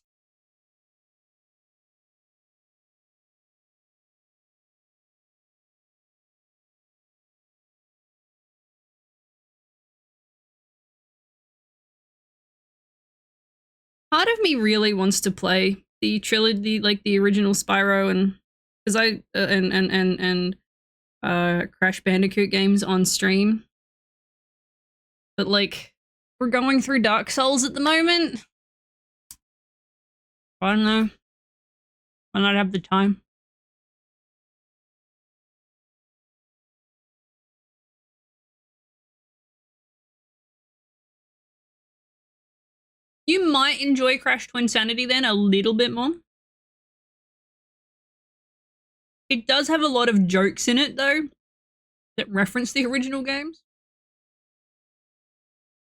Part of me really wants to play the trilogy, like the original Spyro, and because Crash Bandicoot games on stream. But like, we're going through Dark Souls at the moment. I don't know. I not have the time. You might enjoy Crash Twinsanity then a little bit more. It does have a lot of jokes in it though that reference the original games.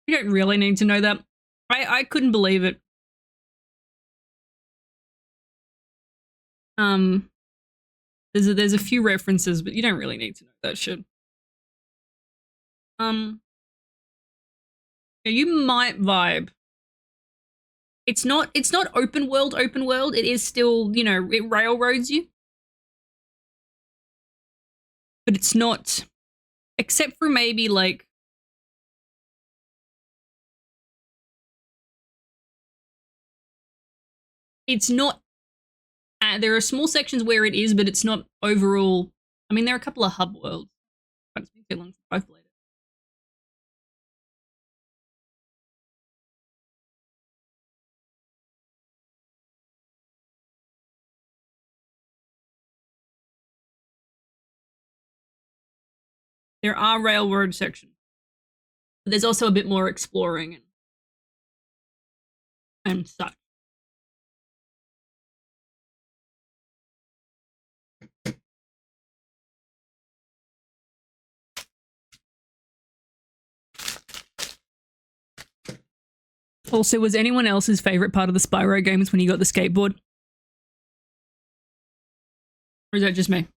You don't really need to know that. I couldn't believe it. There's a few references, but you don't really need to know that shit. You might vibe. It's not open world. It is still, you know, it railroads you. But it's not, except for maybe like it's not, there are small sections where it is, but it's not overall. I mean, there are a couple of hub worlds, but it's been too long since I've played it. There are railroad sections. But there's also a bit more exploring and such. Also, was anyone else's favorite part of the Spyro games when you got the skateboard? Or is that just me?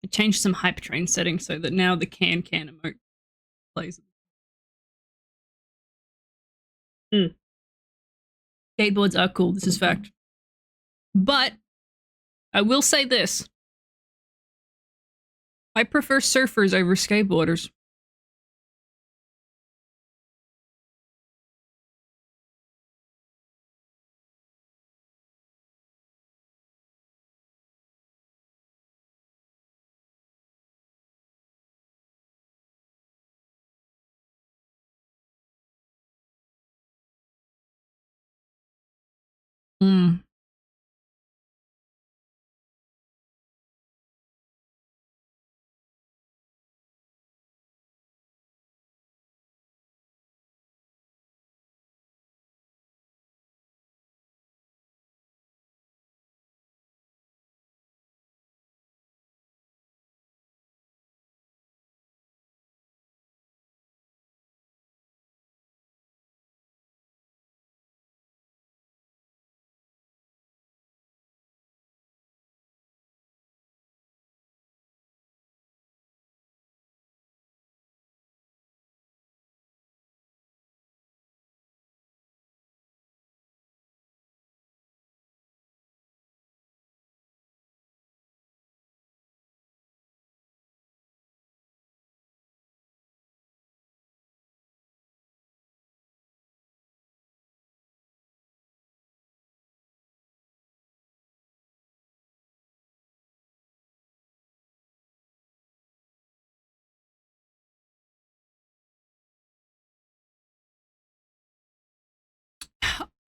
I changed some hype train settings so that now the can emote plays. Skateboards are cool, this is fact. But I will say this. I prefer surfers over skateboarders.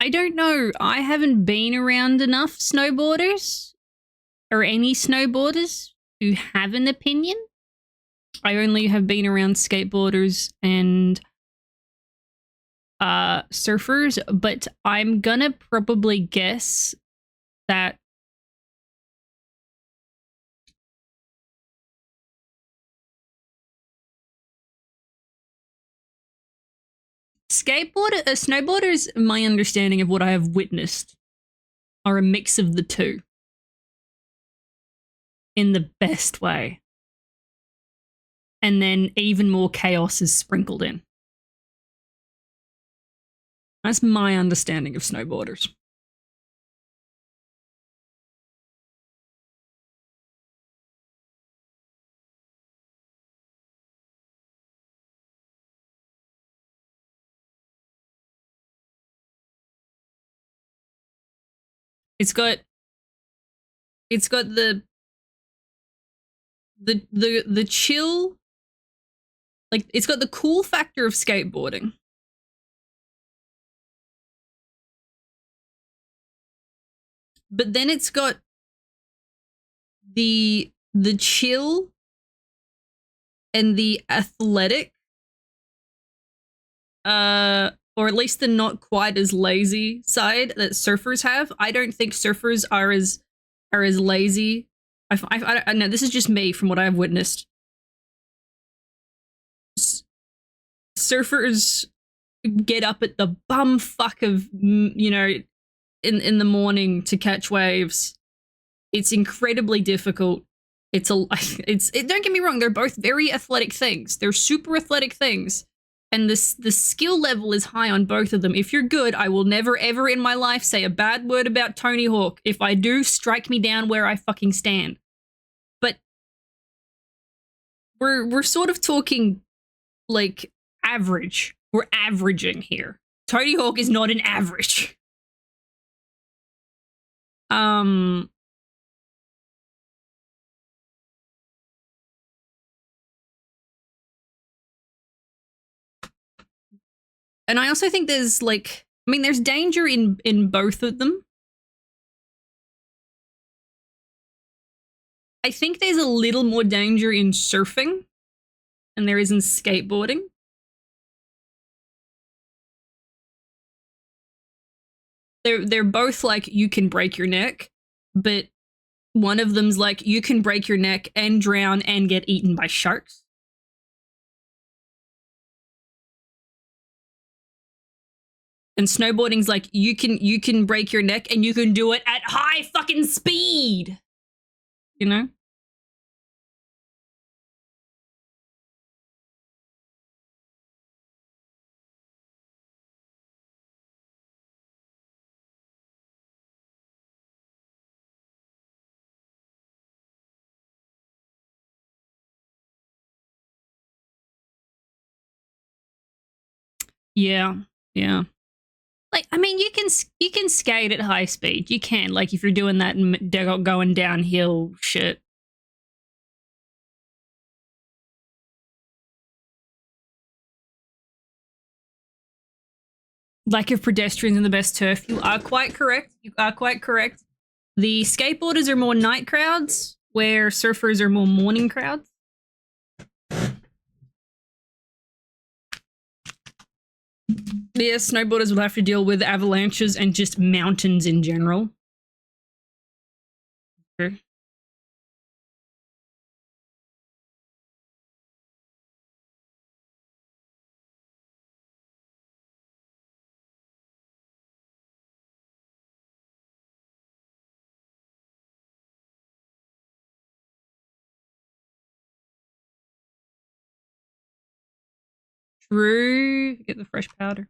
I don't know. I haven't been around enough snowboarders or any snowboarders to have an opinion. I only have been around skateboarders and surfers, but I'm gonna probably guess that snowboarders, my understanding of what I have witnessed, are a mix of the two in the best way. And then even more chaos is sprinkled in. That's my understanding of snowboarders. It's got the chill, like it's got the cool factor of skateboarding. But then it's got the chill and the athletic, or at least the not quite as lazy side that surfers have. I don't think surfers are as lazy. I know this is just me from what I've witnessed. Surfers get up at the bumfuck of, you know, in the morning to catch waves. It's incredibly difficult. Don't get me wrong, they're both very athletic things. They're super athletic things. And the skill level is high on both of them. If you're good, I will never ever in my life say a bad word about Tony Hawk. If I do, strike me down where I fucking stand. But we're sort of talking like average. We're averaging here. Tony Hawk is not an average. And I also think there's like, I mean, there's danger in both of them. I think there's a little more danger in surfing than there is in skateboarding. They're both like, you can break your neck, but one of them's like, you can break your neck and drown and get eaten by sharks. And snowboarding's like, you can break your neck and you can do it at high fucking speed. You know? Yeah. Yeah. Like, I mean, you can skate at high speed. You can, like, if you're doing that and going downhill shit. Lack of pedestrians in the best turf. You are quite correct. You are quite correct. The skateboarders are more night crowds, where surfers are more morning crowds. Yeah, snowboarders will have to deal with avalanches and just mountains in general. Sure. True. Get the fresh powder.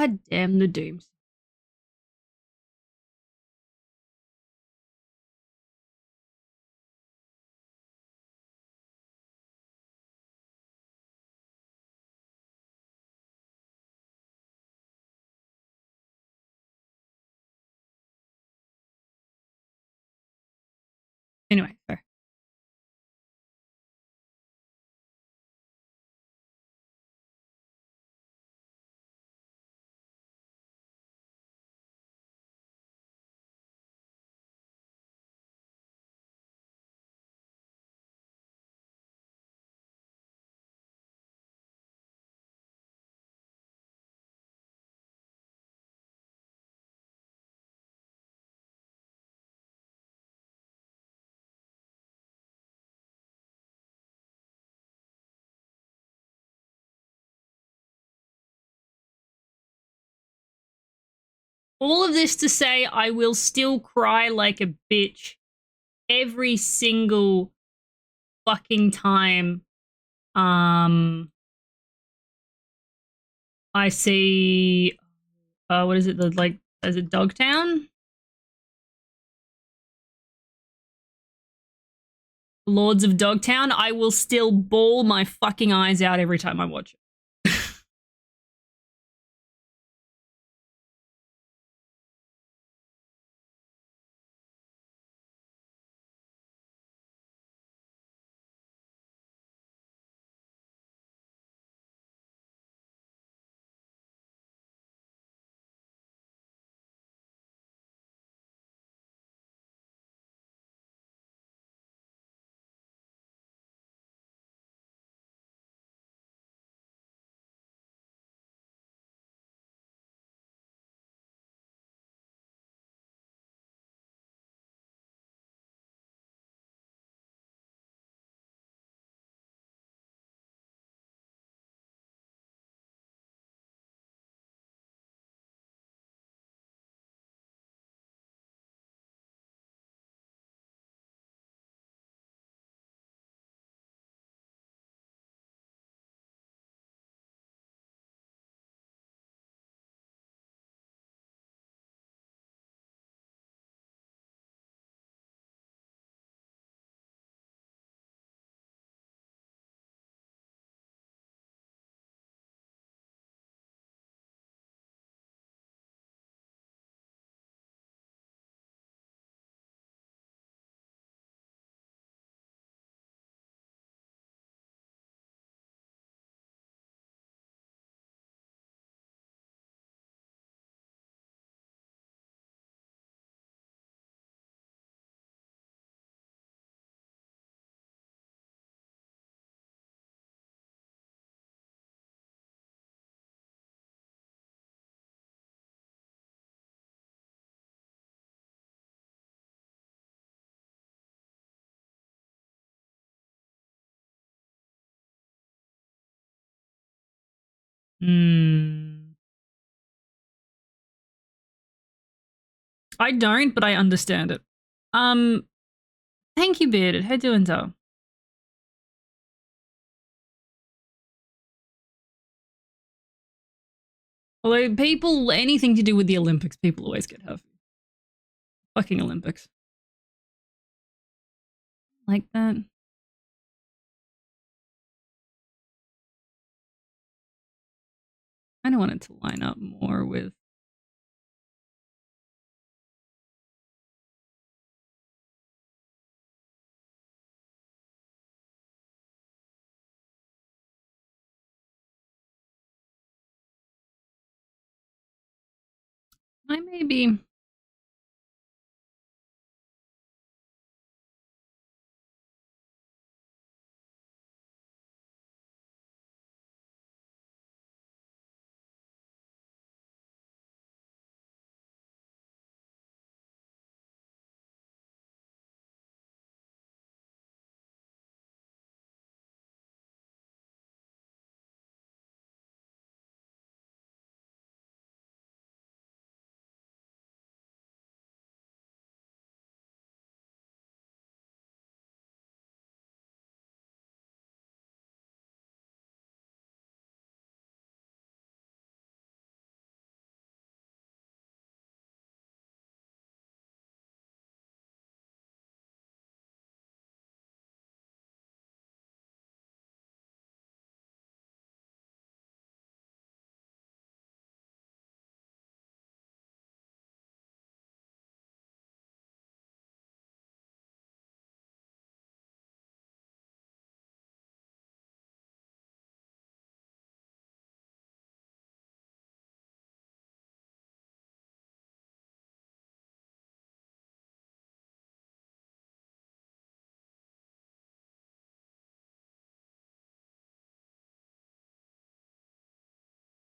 God damn the dooms. Anyway, fair. All of this to say, I will still cry like a bitch every single fucking time I see what is it, the like, is it Dogtown? Lords of Dogtown. I will still bawl my fucking eyes out every time I watch it. I don't, but I understand it. Thank you, Bearded. How doing, so? Although people, anything to do with the Olympics, people always get huffy. Fucking Olympics. Like that. I don't want it to line up more with. I may be.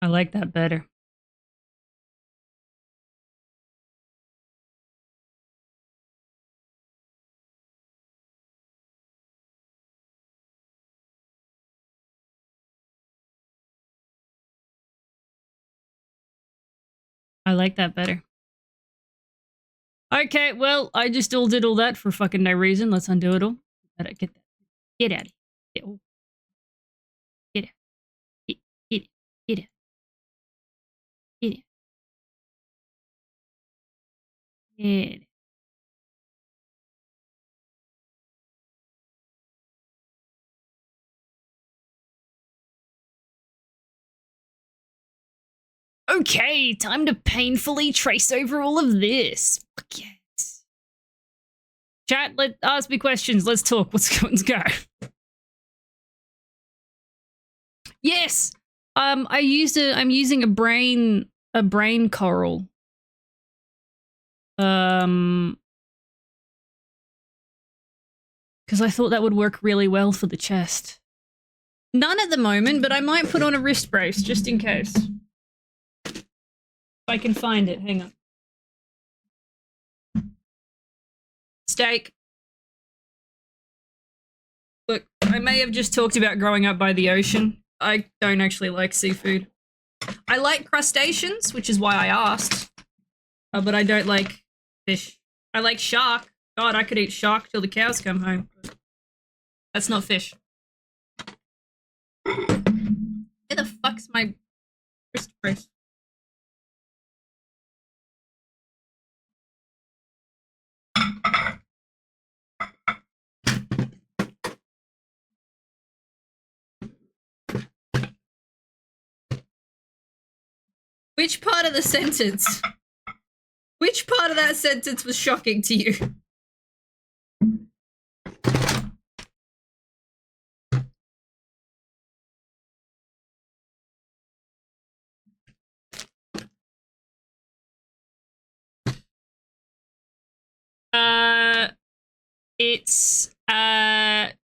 I like that better. I like that better. Okay, well, I just all did all that for fucking no reason. Let's undo it all. Get that. Get out of here. Get out. Get out. Get out. Get out. Get out. Okay, time to painfully trace over all of this. Fuck yes. Chat, ask me questions. Let's talk. Let's go. Yes. I'm using a brain coral. Because I thought that would work really well for the chest. None at the moment, but I might put on a wrist brace just in case. If I can find it, hang on. Steak. Look, I may have just talked about growing up by the ocean. I don't actually like seafood. I like crustaceans, which is why I asked. But I don't like fish. I like shark. God, I could eat shark till the cows come home. That's not fish. Where the fuck's my wrist brace? Which part of the sentence? Which part of that sentence was shocking to you? It's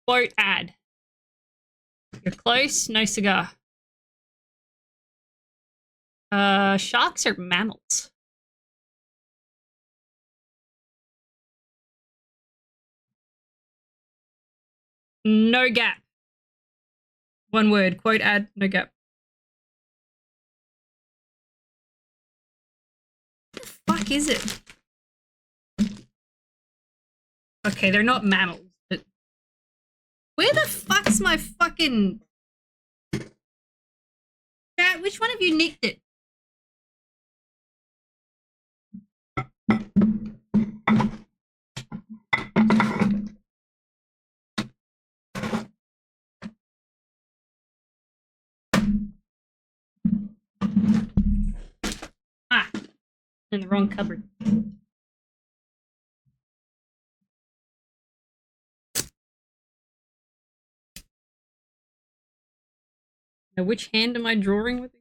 quote ad. You're close, no cigar. Sharks are mammals. No gap. One word. Quote ad, no gap. What the fuck is it? Okay, they're not mammals, but where the fuck's my fucking chat? Which one of you nicked it? Ah, in the wrong cupboard. Now, which hand am I drawing with?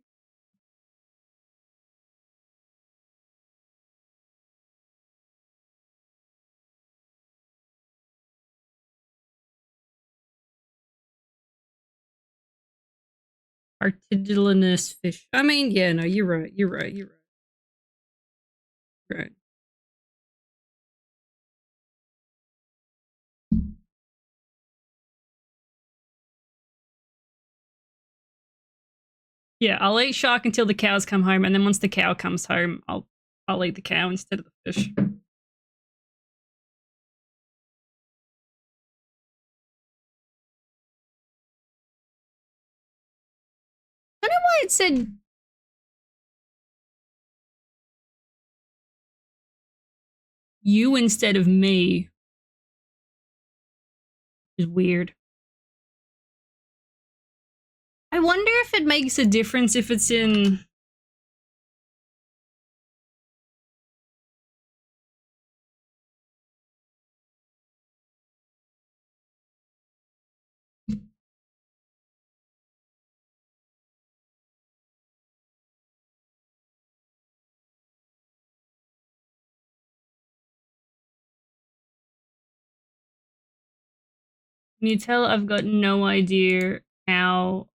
Cartilaginous fish. I mean, yeah, no, you're right. You're right. You're right. Right. Yeah, I'll eat shark until the cows come home, and then once the cow comes home, I'll eat the cow instead of the fish. I don't know why it said you instead of me. Is weird. I wonder if it makes a difference if it's in... Can you tell I've got no idea how,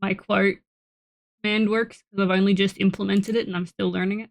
my quote command works because I've only just implemented it and I'm still learning it.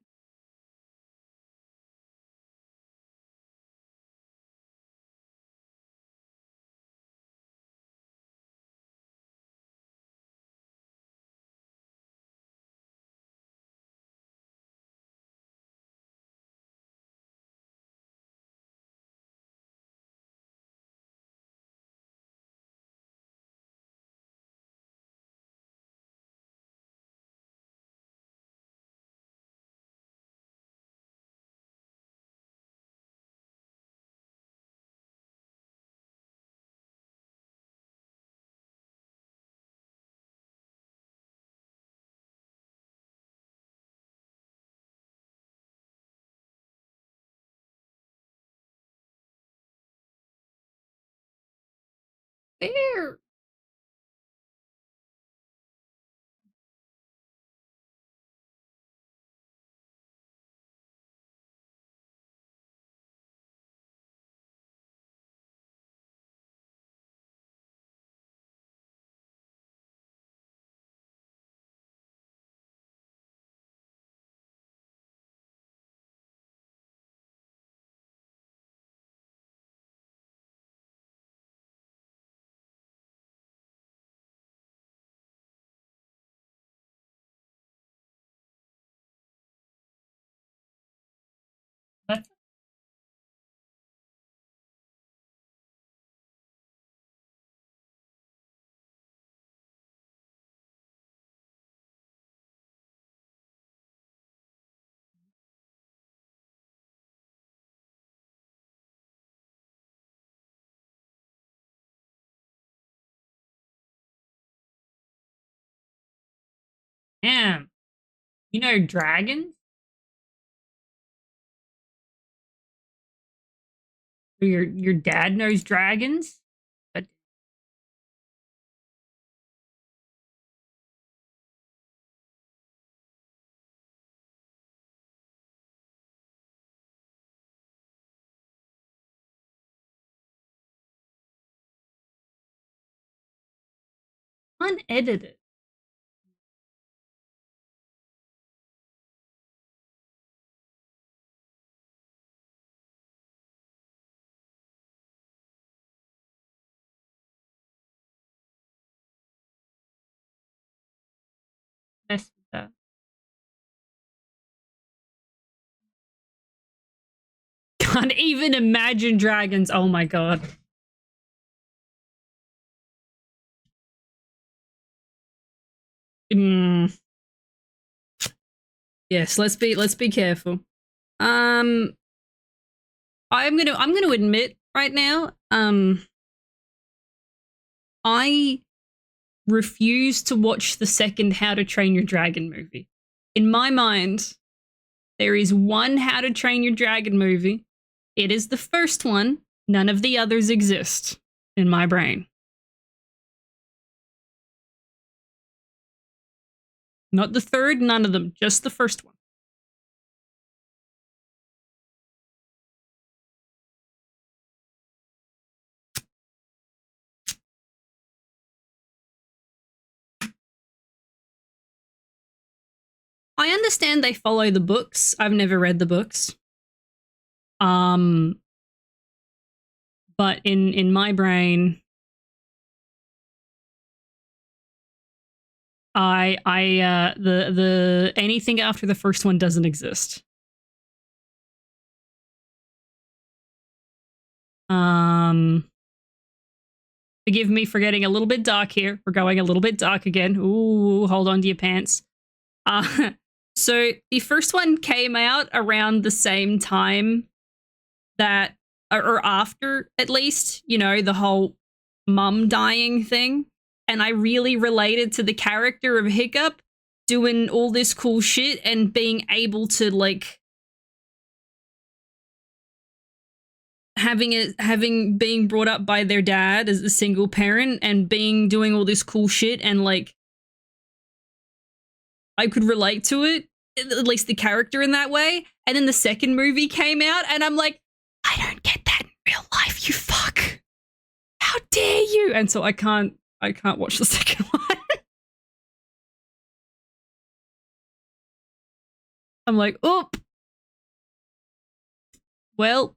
There. That's damn. You know dragons? Your dad knows dragons? But unedited. Mess with that. Can't even imagine dragons. Oh my god. Mm. Yes, let's be careful. I'm gonna admit right now, I refuse to watch the second How to Train Your Dragon movie. In my mind, there is one How to Train Your Dragon movie. It is the first one. None of the others exist in my brain. Not the third, none of them, just the first one. I understand they follow the books. I've never read the books. But in my brain, the anything after the first one doesn't exist. Forgive me for getting a little bit dark here. We're going a little bit dark again. Ooh, hold on to your pants. So the first one came out around the same time that, or after at least, you know, the whole mum dying thing. And I really related to the character of Hiccup doing all this cool shit and being able to, like, being brought up by their dad as a single parent and doing all this cool shit, and like I could relate to it, at least the character in that way. And then the second movie came out and I'm like, I don't get that in real life, you fuck. How dare you? And so I can't watch the second one. I'm like, oop. Well.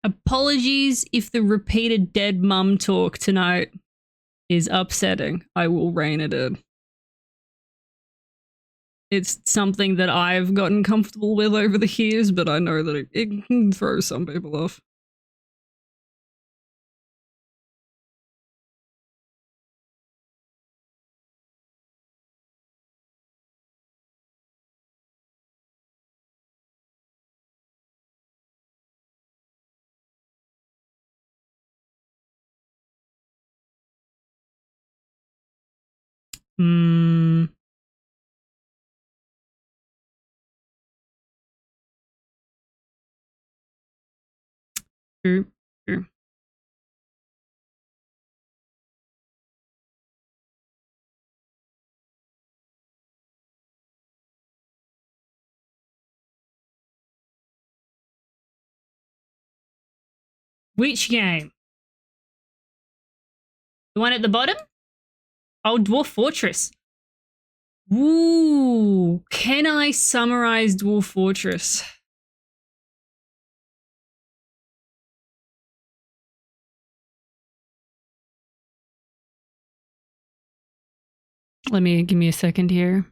Apologies if the repeated dead mum talk tonight is upsetting. I will rein it in. It's something that I've gotten comfortable with over the years, but I know that it can throw some people off. Hmm. True. True. Which game? The one at the bottom? Oh, Dwarf Fortress. Ooh. Can I summarize Dwarf Fortress? Give me a second here.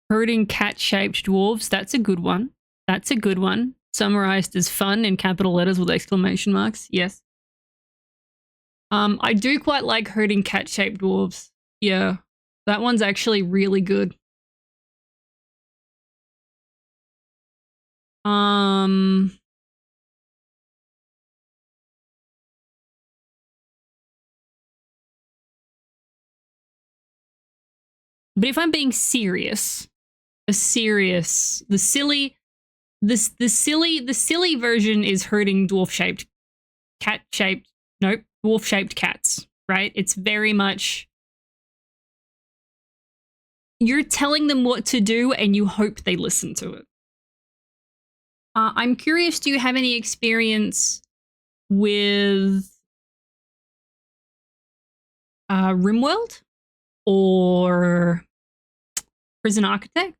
Herding cat-shaped dwarves. That's a good one. That's a good one. Summarized as fun in capital letters with exclamation marks. Yes. I do quite like herding cat-shaped dwarves. Yeah. That one's actually really good. But if I'm being serious, the silly version is herding dwarf-shaped, cat-shaped, nope, dwarf-shaped cats, right? It's very much you're telling them what to do and you hope they listen to it. I'm curious, do you have any experience with RimWorld or Prison Architect?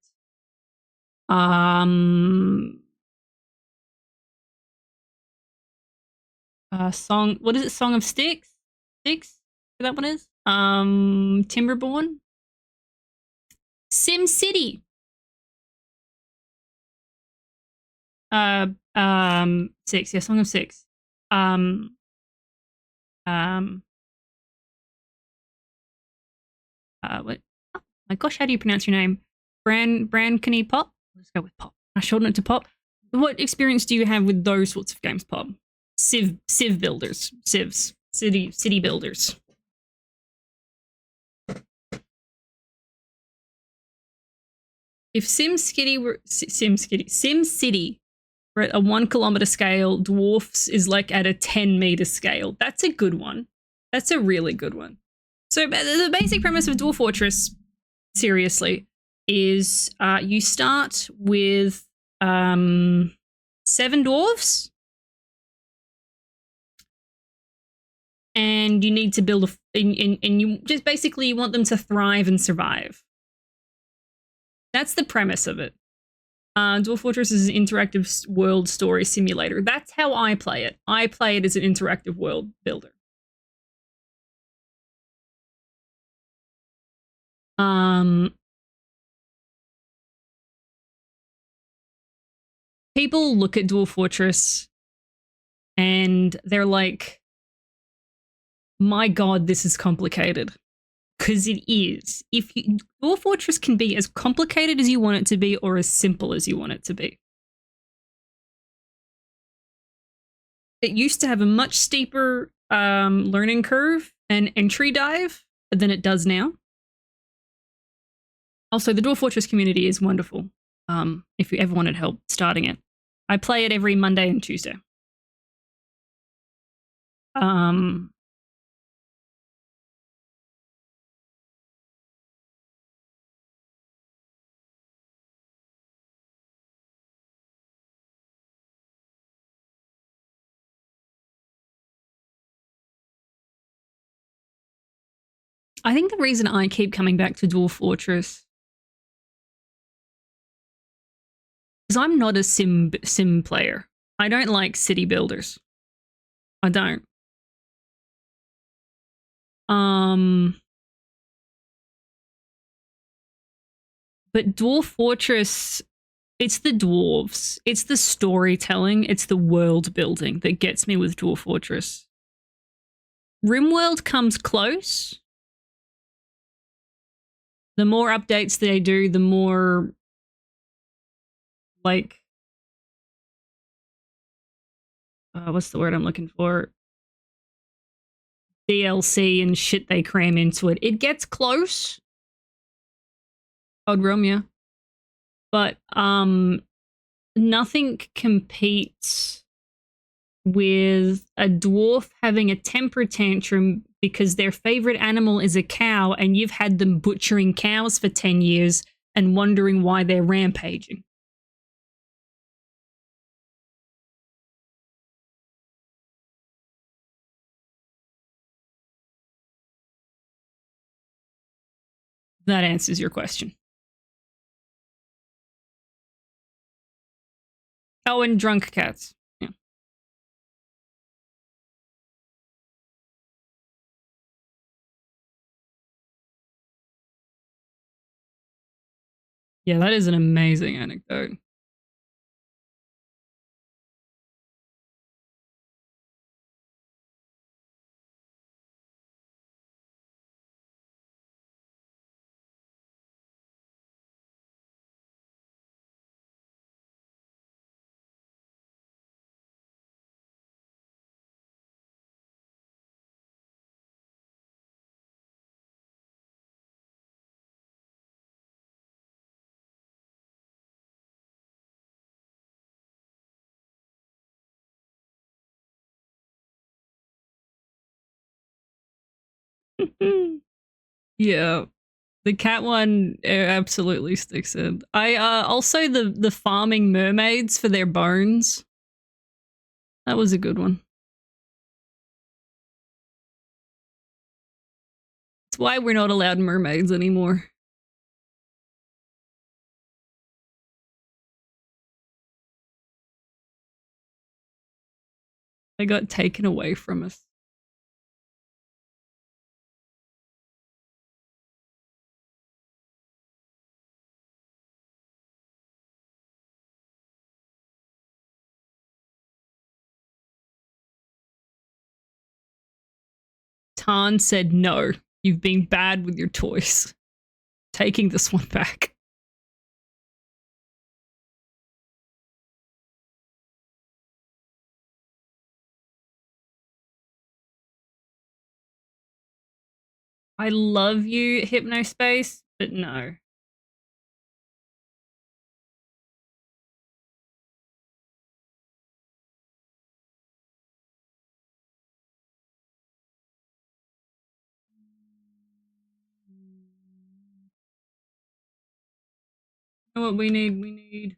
Song, what is it? Song of Sticks? Sticks? That one is? Timberborn? Sim City. Six, yeah, Song of Six. My what? Oh my gosh, how do you pronounce your name? Can Pop? Let's go with Pop. I shorten it to Pop. What experience do you have with those sorts of games, Pop? Civ builders, civs, city builders. If SimCity We're at a 1 kilometer scale. Dwarfs is like at a 10-meter scale. That's a good one. That's a really good one. So the basic premise of Dwarf Fortress, seriously, is you start with 7 dwarves, and you need to build and you just basically you want them to thrive and survive. That's the premise of it. Dwarf Fortress is an interactive world story simulator. That's how I play it. I play it as an interactive world builder. People look at Dwarf Fortress and they're like, my God, this is complicated. Because it is. Dwarf Fortress can be as complicated as you want it to be or as simple as you want it to be. It used to have a much steeper learning curve and entry dive than it does now. Also, the Dwarf Fortress community is wonderful. If you ever wanted help starting it. I play it every Monday and Tuesday. I think the reason I keep coming back to Dwarf Fortress is I'm not a sim player. I don't like city builders. I don't. But Dwarf Fortress, it's the dwarves. It's the storytelling. It's the world building that gets me with Dwarf Fortress. RimWorld comes close. The more updates they do, the more like what's the word I'm looking for? DLC and shit they cram into it. It gets close. Odd Romeo. But nothing competes with a dwarf having a temper tantrum because their favorite animal is a cow and you've had them butchering cows for 10 years and wondering why they're rampaging. That answers your question. Oh, and drunk cats. Yeah. Yeah, that is an amazing anecdote. Yeah. The cat one absolutely sticks in. I also the farming mermaids for their bones. That was a good one. That's why we're not allowed mermaids anymore. They got taken away from us. Tan said, no, you've been bad with your toys. Taking this one back. I love you, Hypnospace, but no. You know what we need? We need...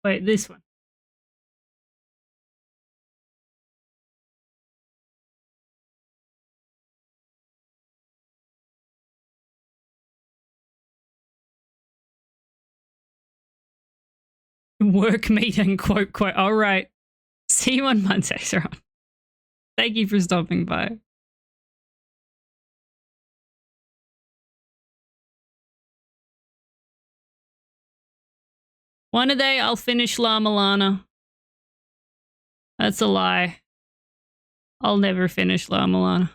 Wait, this one. Work meeting, quote, quote. All right. See you on Monday, Swan. Thank you for stopping by. One a day I'll finish La Milana. That's a lie. I'll never finish La Milana.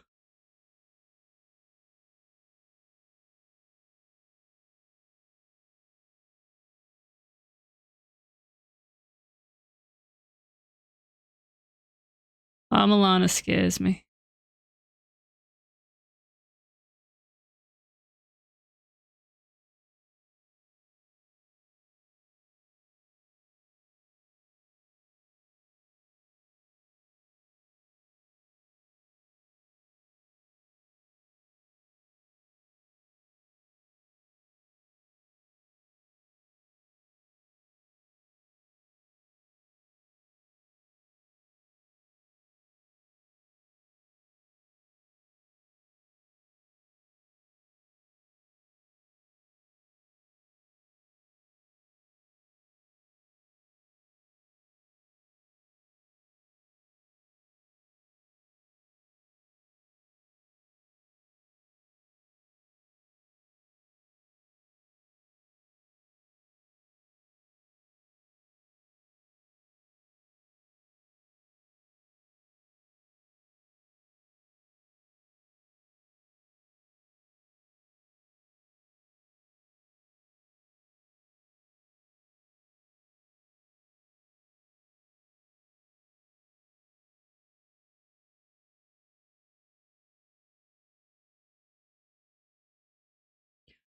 La Milana scares me.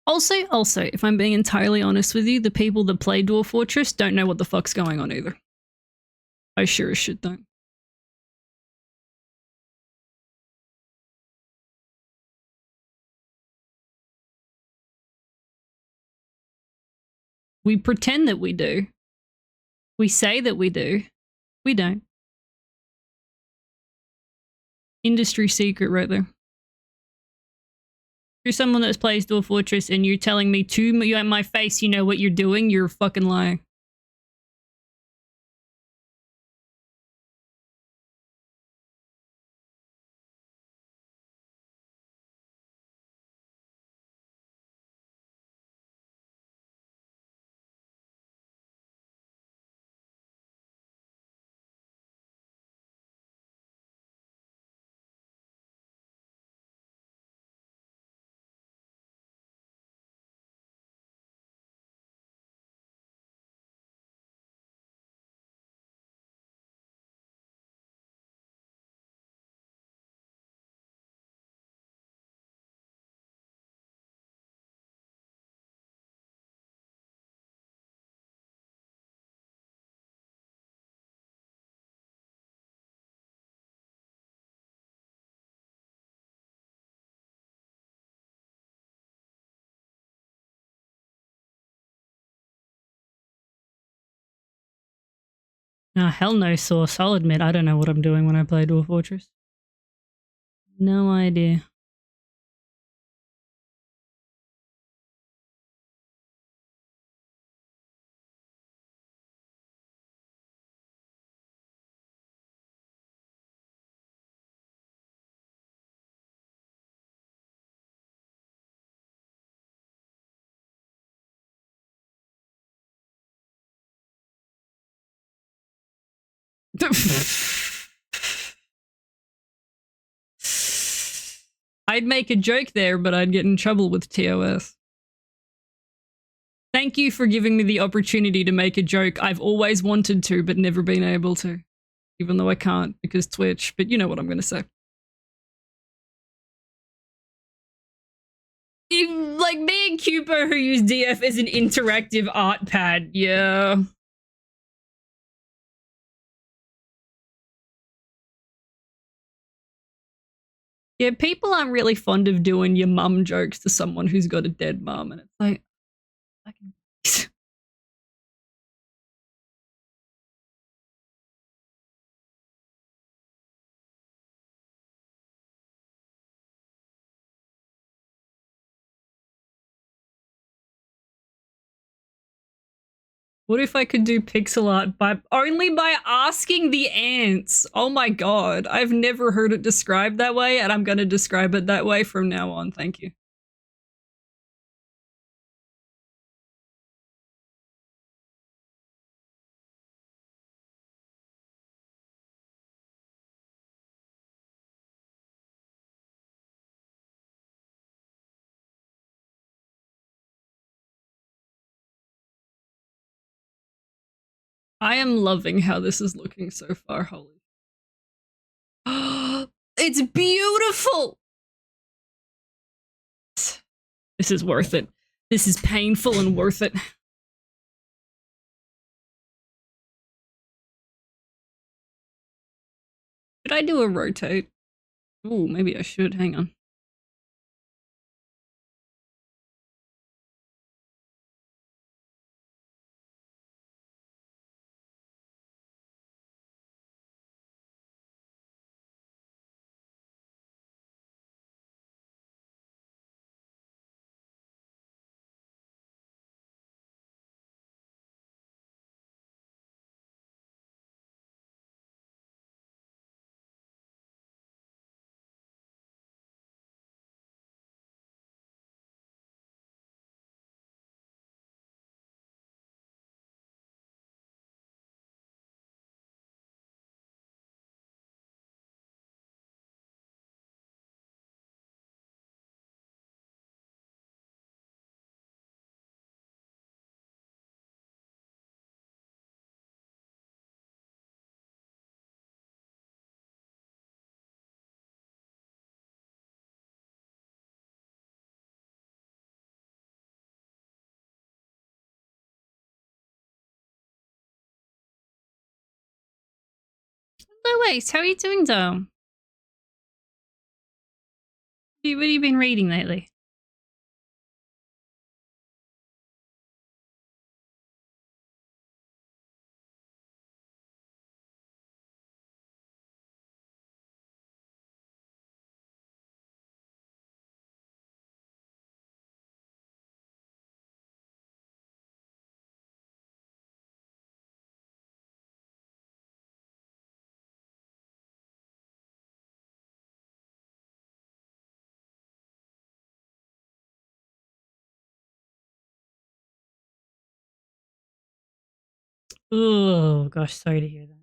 Also, if I'm being entirely honest with you, the people that play Dwarf Fortress don't know what the fuck's going on either. I sure as shit don't. We pretend that we do. We say that we do. We don't. Industry secret right there. You're someone that plays Dwarf Fortress and you're telling me to my face you know what you're doing, you're fucking lying. Oh, hell no, Source. I'll admit I don't know what I'm doing when I play Dwarf Fortress. No idea. I'd make a joke there, but I'd get in trouble with TOS. Thank you for giving me the opportunity to make a joke I've always wanted to, but never been able to. Even though I can't because Twitch, but you know what I'm going to say. like me and Cupo who use DF as an interactive art pad. Yeah. Yeah, people aren't really fond of doing your mum jokes to someone who's got a dead mum, and it's like, what if I could do pixel art by only by asking the ants? Oh my god, I've never heard it described that way, and I'm going to describe it that way from now on. Thank you. I am loving how this is looking so far. Holy. It's beautiful! This is worth it. This is painful and worth it. Should I do a rotate? Oh, maybe I should. Hang on. Louise, how are you doing, though? What have you been reading lately? Oh, gosh, sorry to hear that.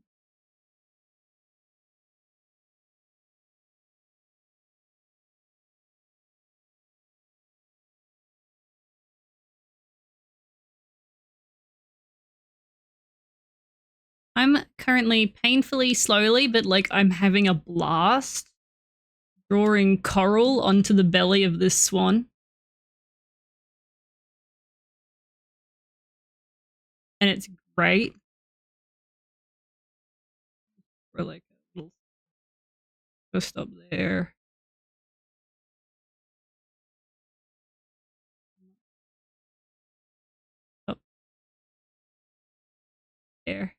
I'm currently painfully slowly, but like I'm having a blast drawing coral onto the belly of this swan. And it's great. For like a little just up there. Up there.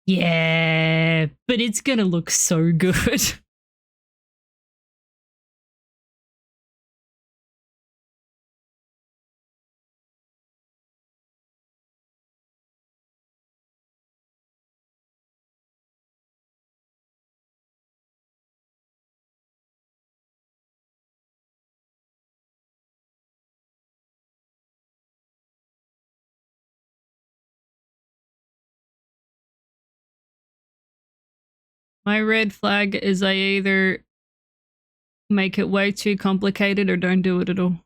Yeah, but it's gonna look so good. My red flag is I either make it way too complicated or don't do it at all.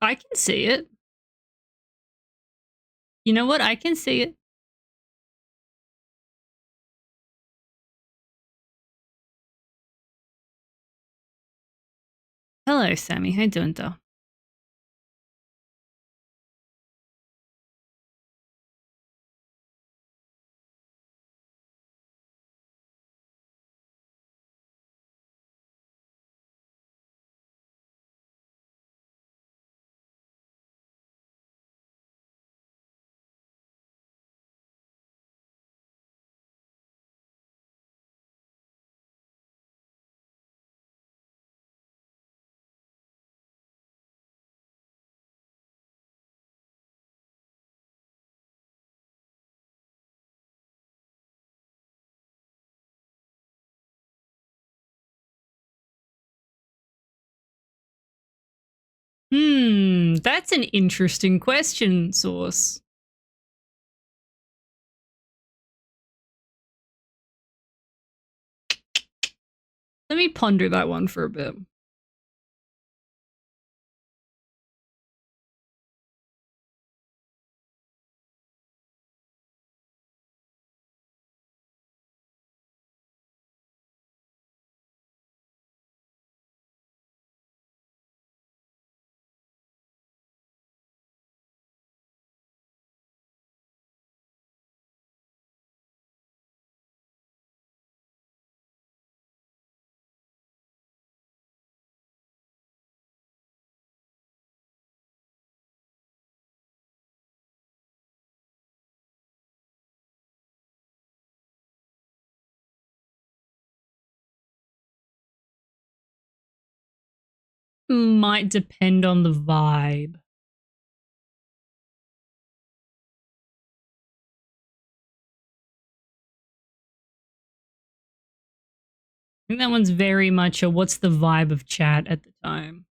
I can see it. You know what? I can see it. Hello, Sammy. How you doing, though? That's an interesting question, Source. Let me ponder that one for a bit. Might depend on the vibe. I think that one's very much a what's the vibe of chat at the time.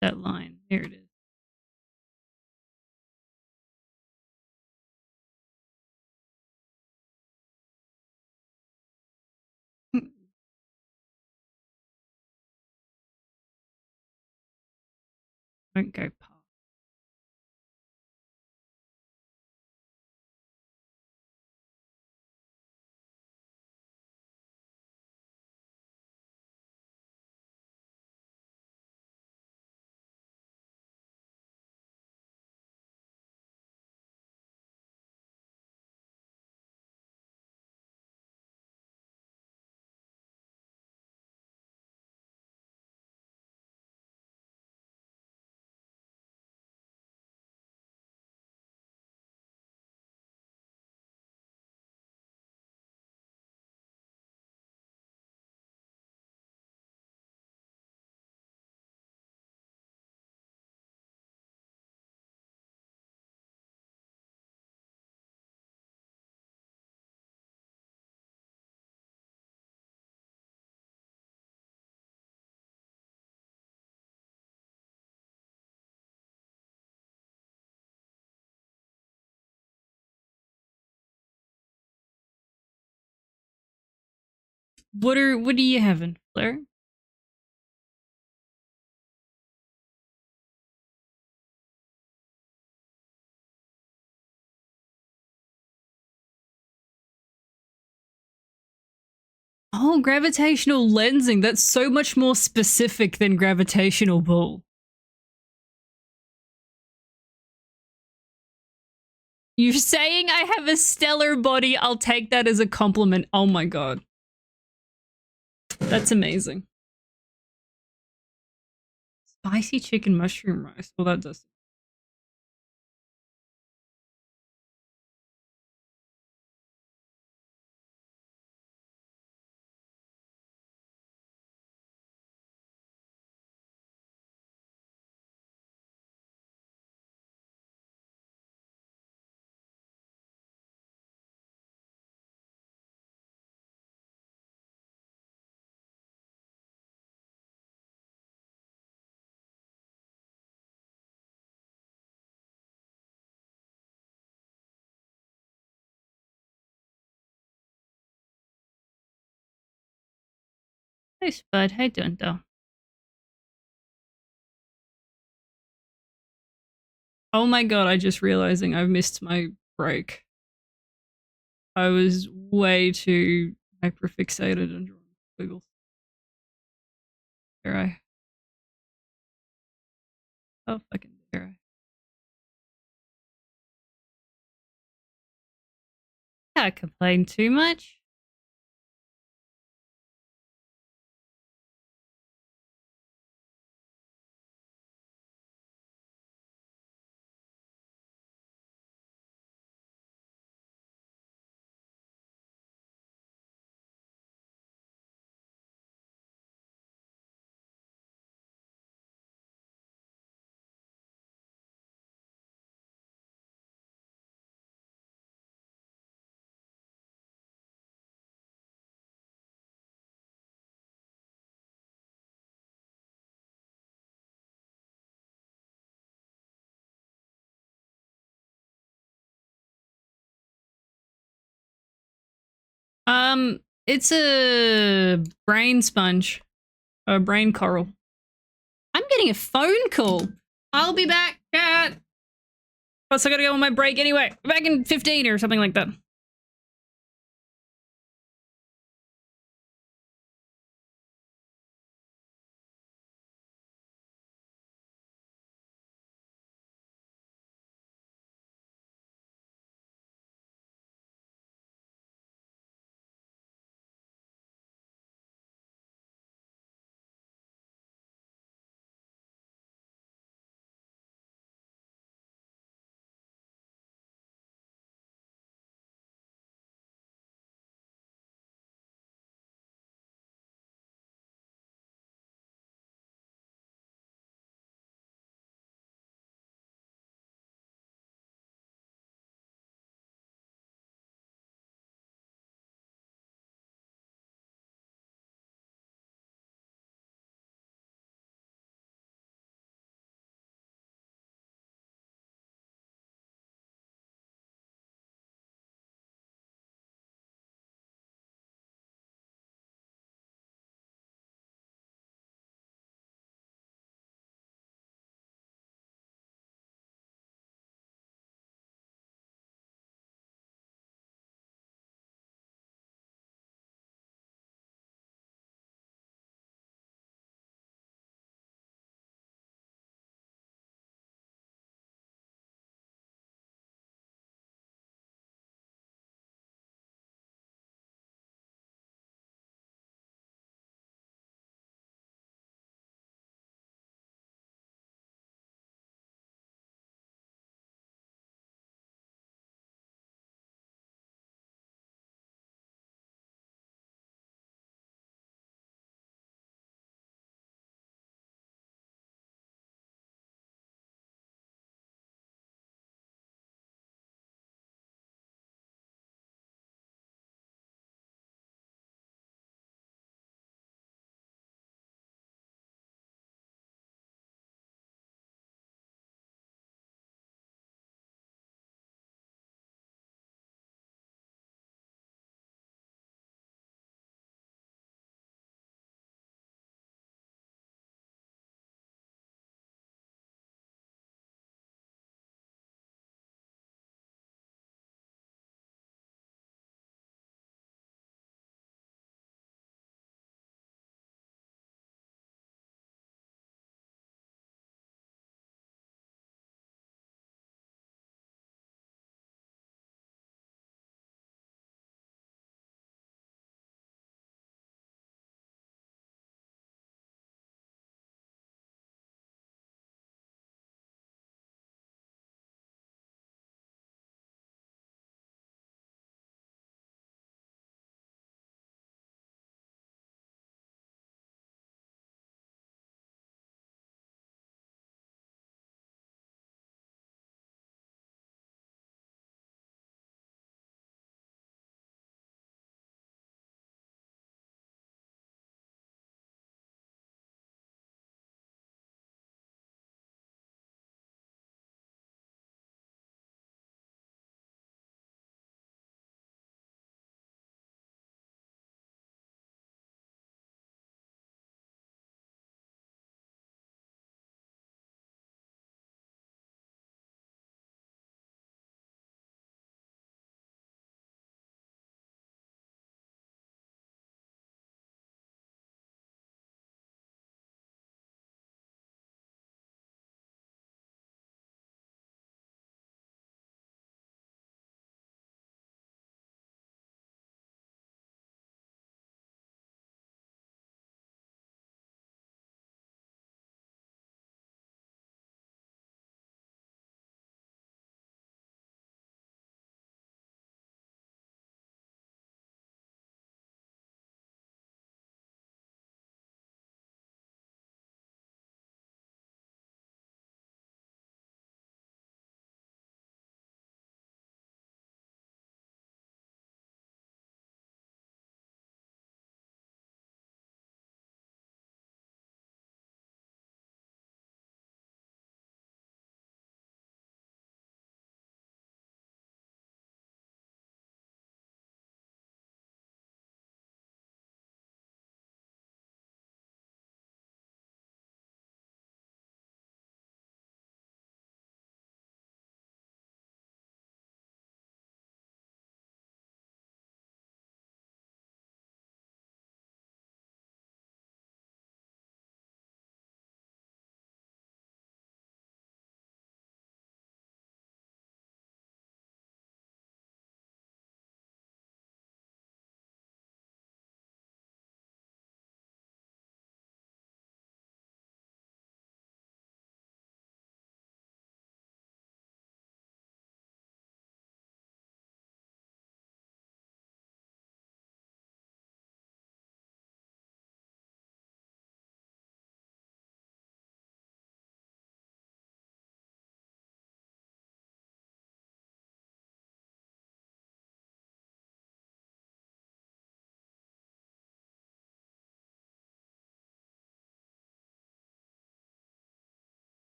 That line. There it is. Don't go past. What are you having, Blair? Oh, gravitational lensing. That's so much more specific than gravitational pull. You're saying I have a stellar body. I'll take that as a compliment. Oh my god. That's amazing. Spicy chicken mushroom rice. Well, that does. Hey, Spud. How you doing, though? Oh my god, I just realizing I've missed my break. I was way too hyperfixated on drawing squiggles. Dare I? Oh, fucking dare I? Can't complain too much. It's a brain sponge. A brain coral. I'm getting a phone call. I'll be back, chat. Plus, I gotta go on my break anyway. Back in 15 or something like that.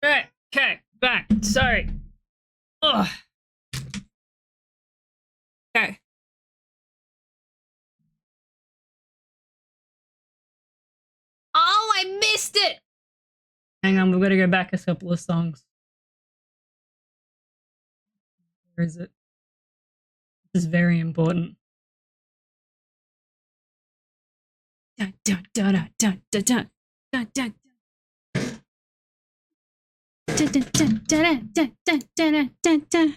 Alright, okay, back. Sorry. Ugh. Okay. Oh, I missed it! Hang on, we've got to go back a couple of songs. Where is it? This is very important. Dun, dun, dun, dun, dun, dun, dun, dun, dun. Dun, dun, dun, dun, dun, dun, dun, dun, dun.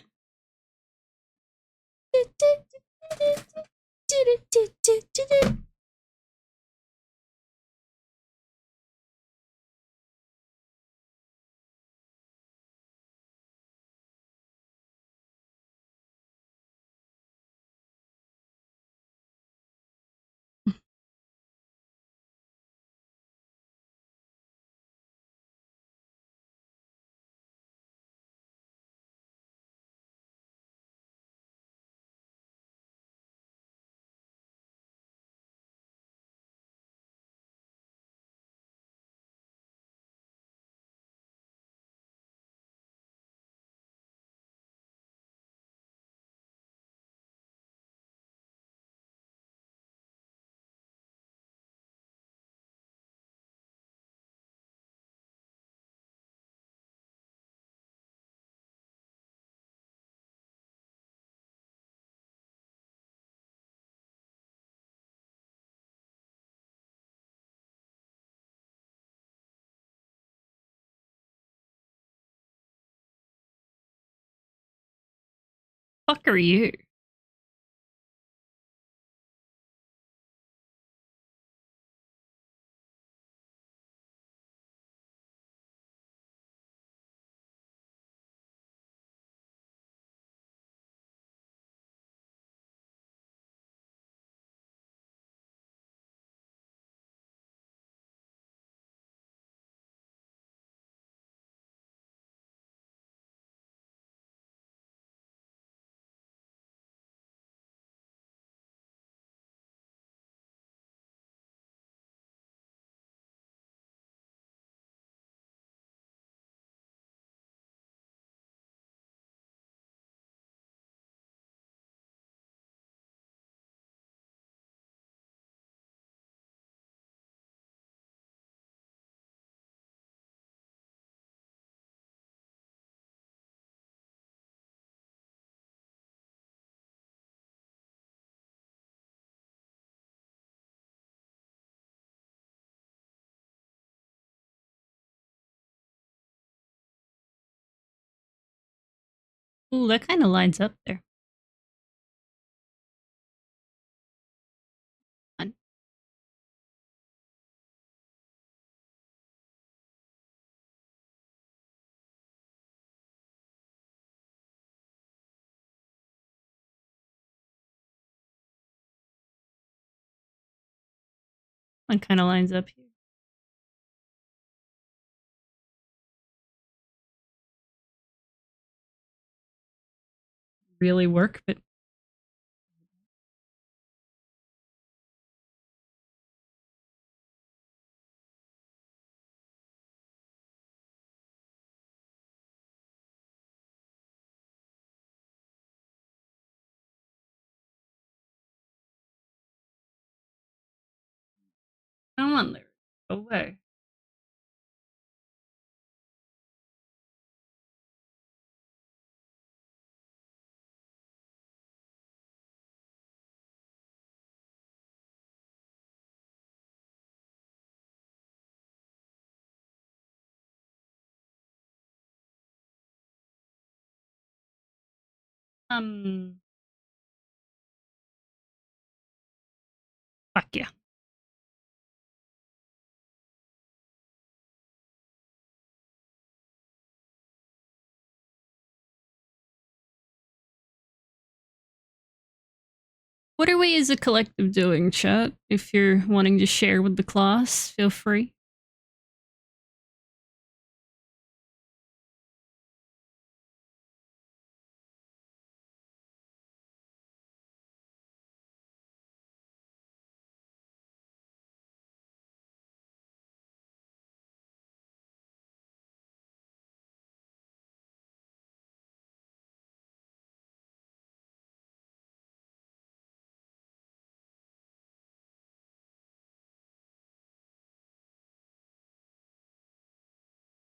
Fuck are you? Ooh, that kind of lines up there. Fun. One kind of lines up here. Really work, but come on, Larry. Go away. Fuck yeah. What are we as a collective doing, chat? If you're wanting to share with the class, feel free.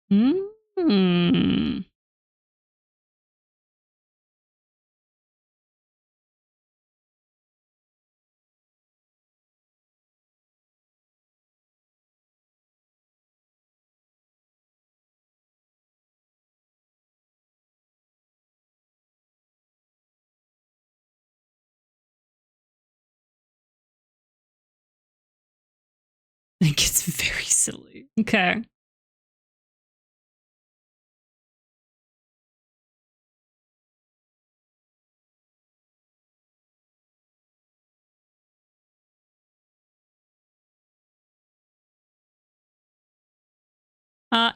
Hmm. I think it's very silly. Okay.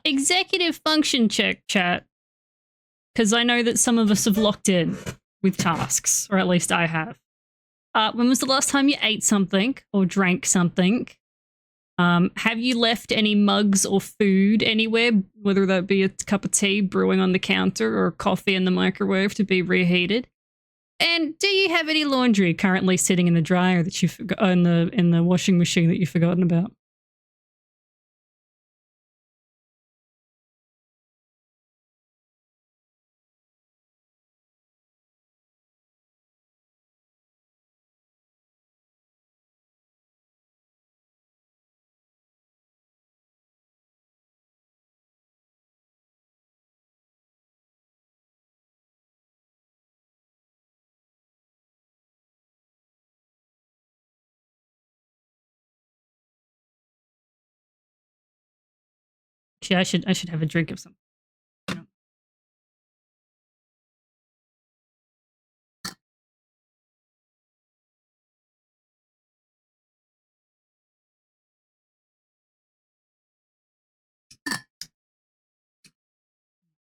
Executive function check, chat. Because I know that some of us have locked in with tasks, or at least I have. When was the last time you ate something or drank something? Have you left any mugs or food anywhere, whether that be a cup of tea brewing on the counter or coffee in the microwave to be reheated? And do you have any laundry currently sitting in the dryer that you forgot in the washing machine that you've forgotten about? Actually, I should have a drink of something.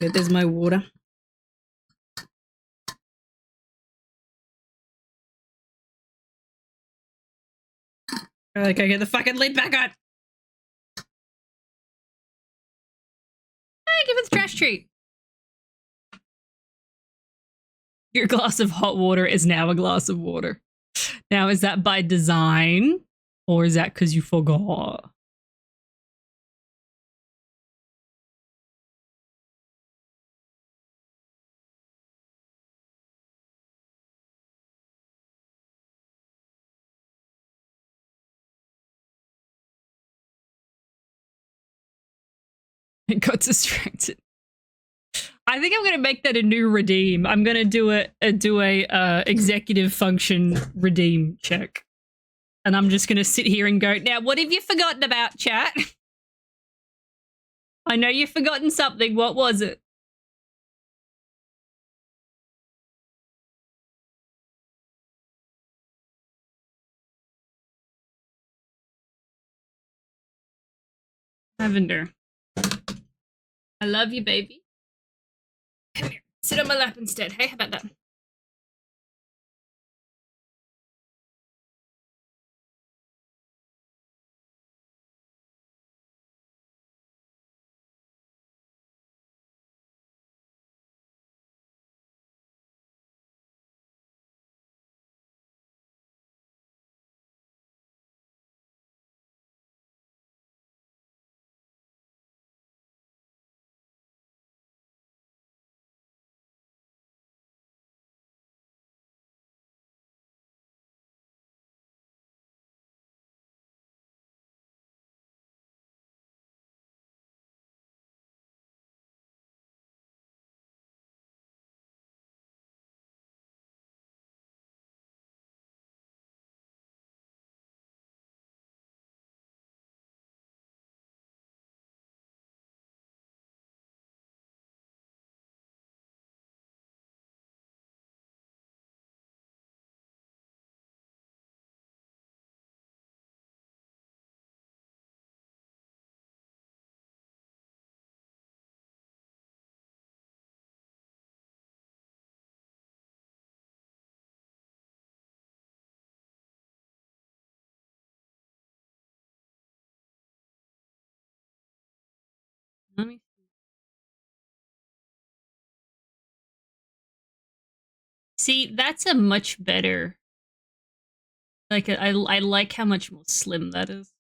Good, there's my water. Okay, get the fucking lid back on. Hey, give it the trash treat. Your glass of hot water is now a glass of water. Now, is that by design or is that because you forgot? It got distracted. I think I'm gonna make that a new redeem. I'm gonna do a executive function redeem check, and I'm just gonna sit here and go. Now, what have you forgotten about, chat? I know you've forgotten something. What was it? Lavender. I love you, baby. Come here. Sit on my lap instead. Hey, how about that? Let me. See, that's a much better. Like, I like how much more slim that is.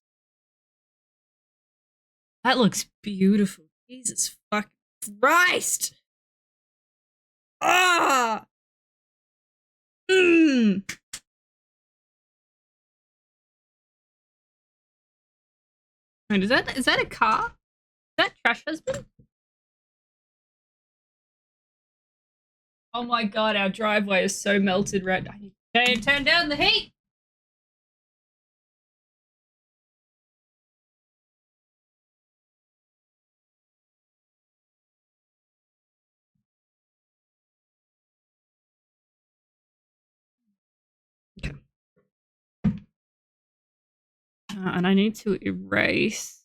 That looks beautiful. Jesus fuck Christ! Ah! Mmm! Wait, is that a car? Is that Trash Husband? Oh my god, our driveway is so melted red. I need to turn down the heat! Okay. And I need to erase.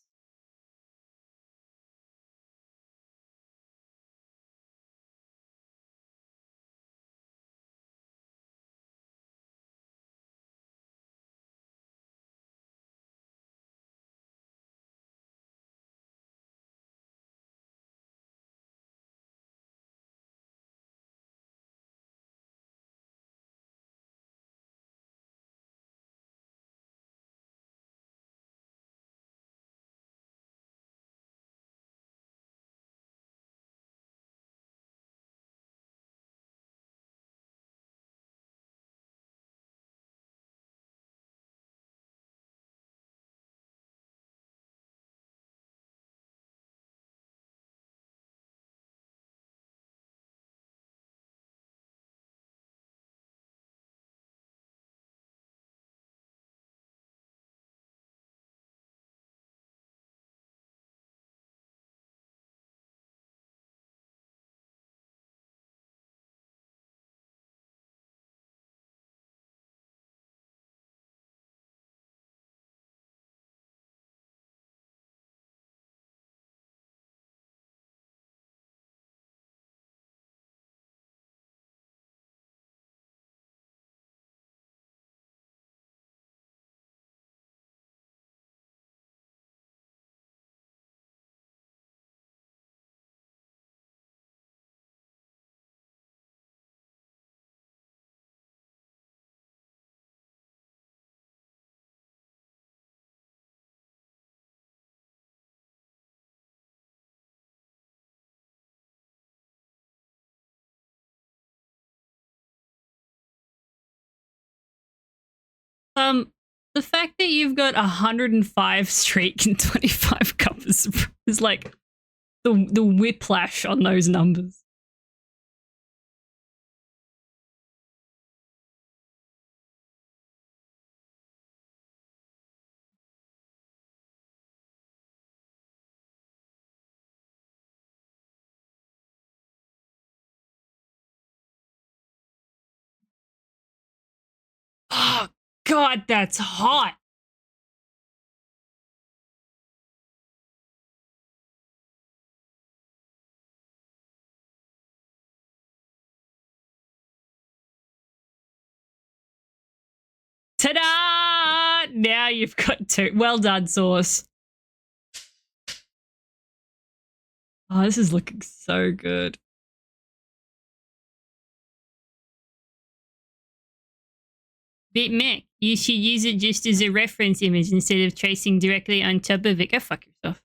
The fact that you've got 105 streak and 25 covers is like the whiplash on those numbers. Oh god, that's hot. Ta-da! Now you've got two. Well done, Sauce. Oh, this is looking so good. Bit meh. You should use it just as a reference image instead of tracing directly on top of it. Go fuck yourself.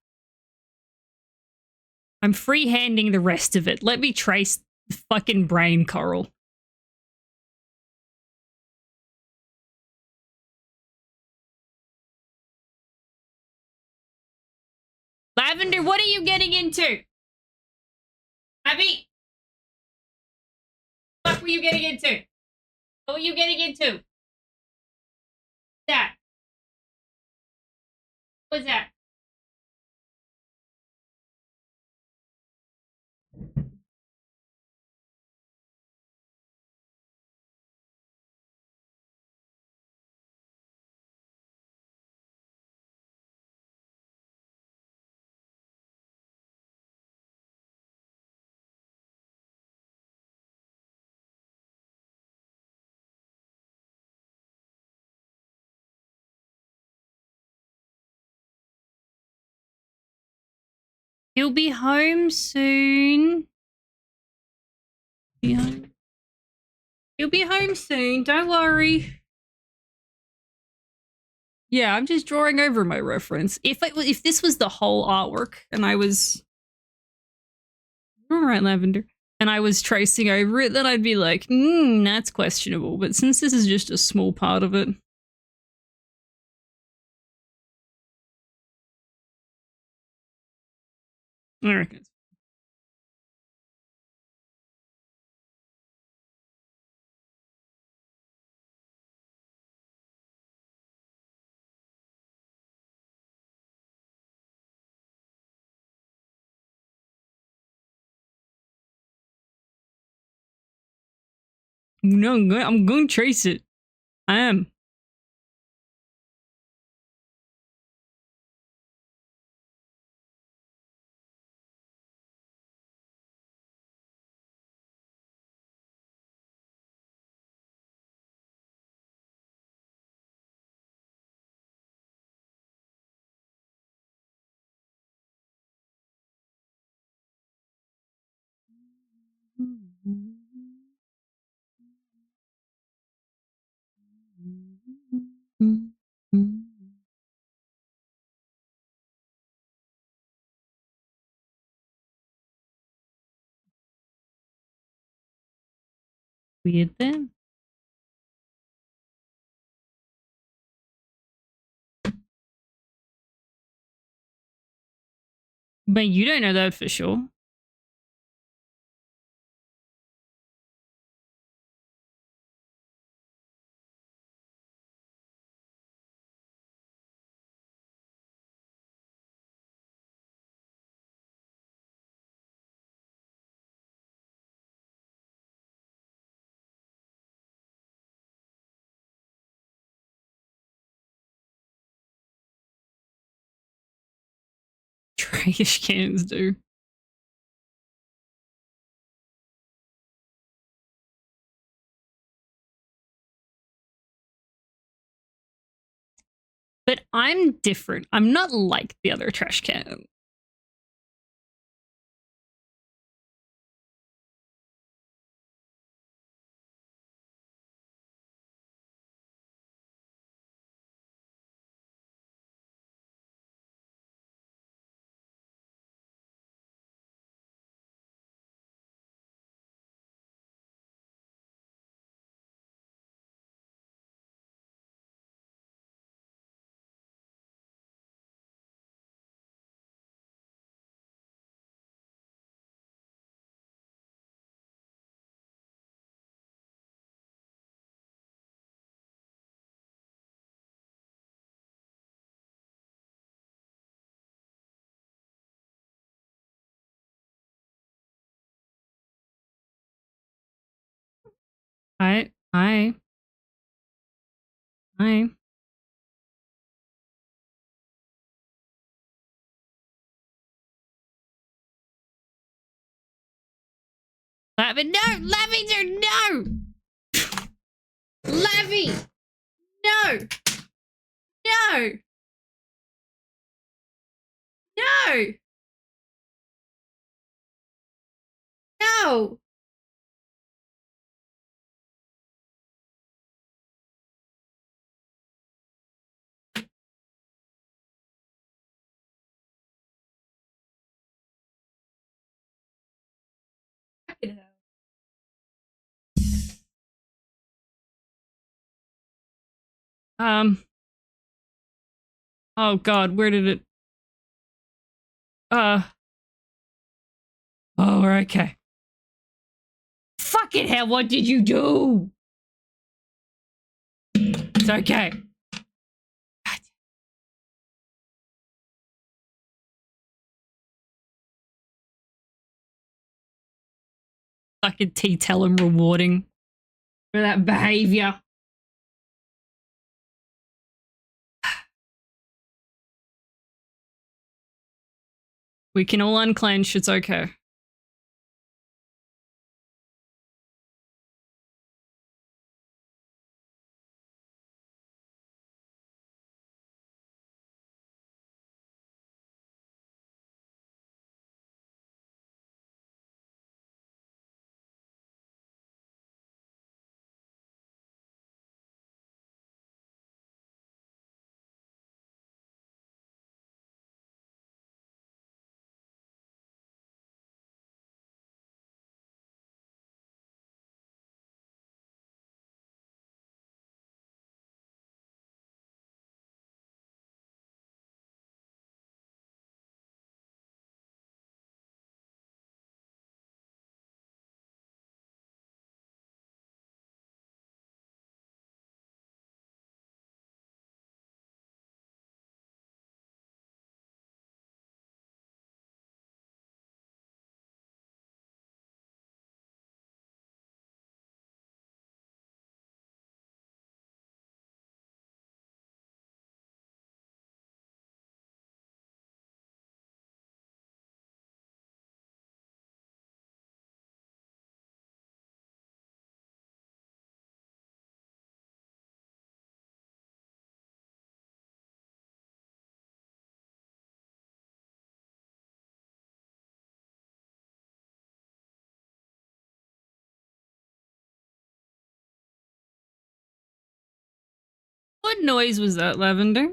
I'm freehanding the rest of it. Let me trace the fucking brain coral. Lavender, what are you getting into? Abby? What were you getting into? What were you getting into? That? What was that? He'll be home soon. He'll be home soon. Don't worry. Yeah, I'm just drawing over my reference. If this was the whole artwork and I was All right, Lavender. And I was tracing over it, then I'd be like, that's questionable. But since this is just a small part of it. I reckon it's no, I'm going to trace it. I am. Weird then. But you don't know that for sure. Trash cans do. But I'm different. I'm not like the other trash can. I. Lavender, no! Lavy! No! No! No! No! Um. Oh God, where did it? Oh, okay. Fucking hell! What did you do? It's okay. Fucking tell him rewarding for that behavior. We can all unclench. It's okay. What noise was that, Lavender?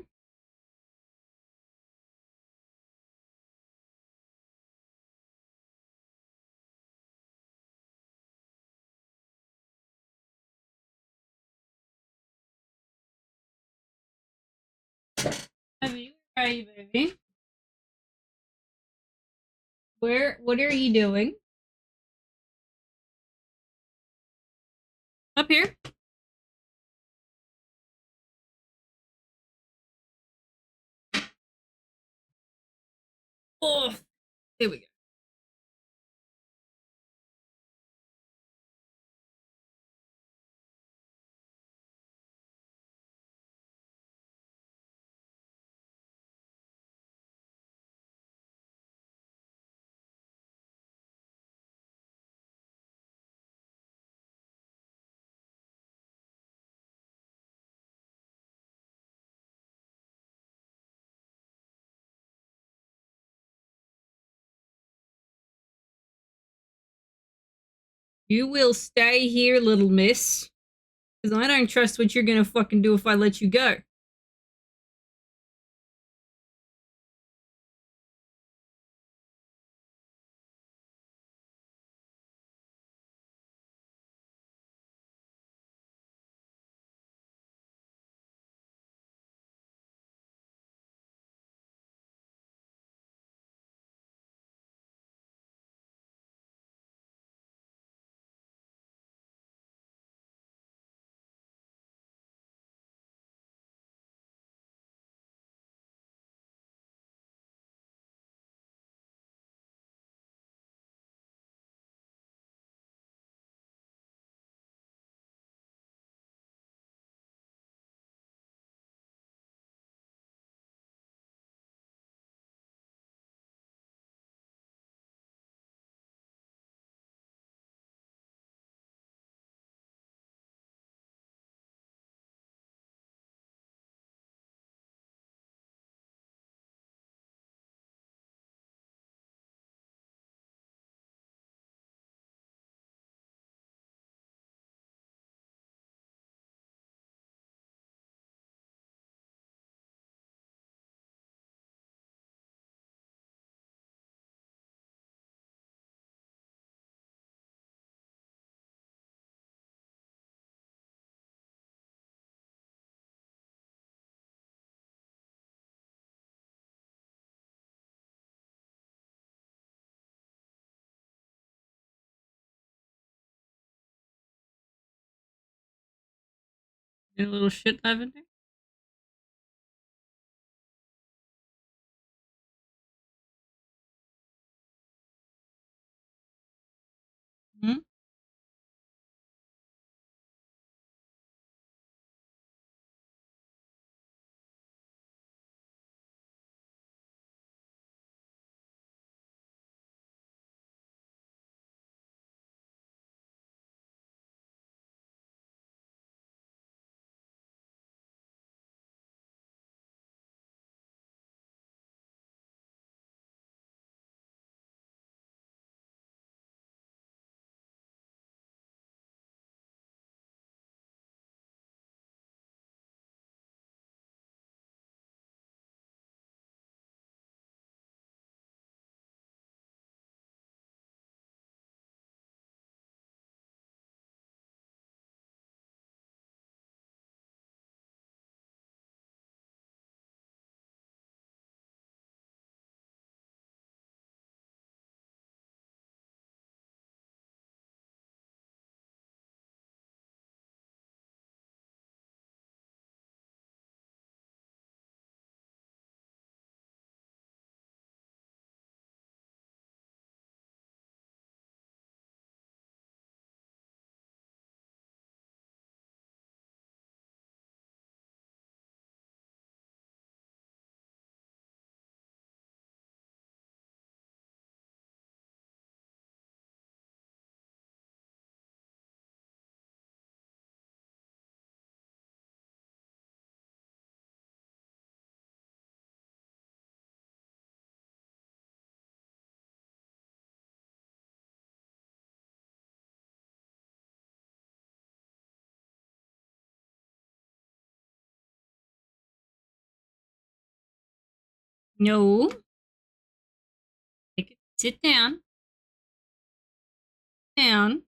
Abby, where are you, baby? What are you doing? Up here? Oh, there we go. You will stay here, little miss. Because I don't trust what you're gonna fucking do if I let you go. You little shit, Lavender. Hmm? No. Take it. Sit down. Down.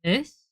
This.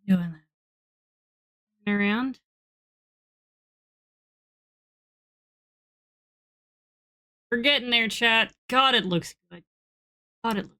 Doing that. Around. We're getting there, chat. God, it looks good. God, it looks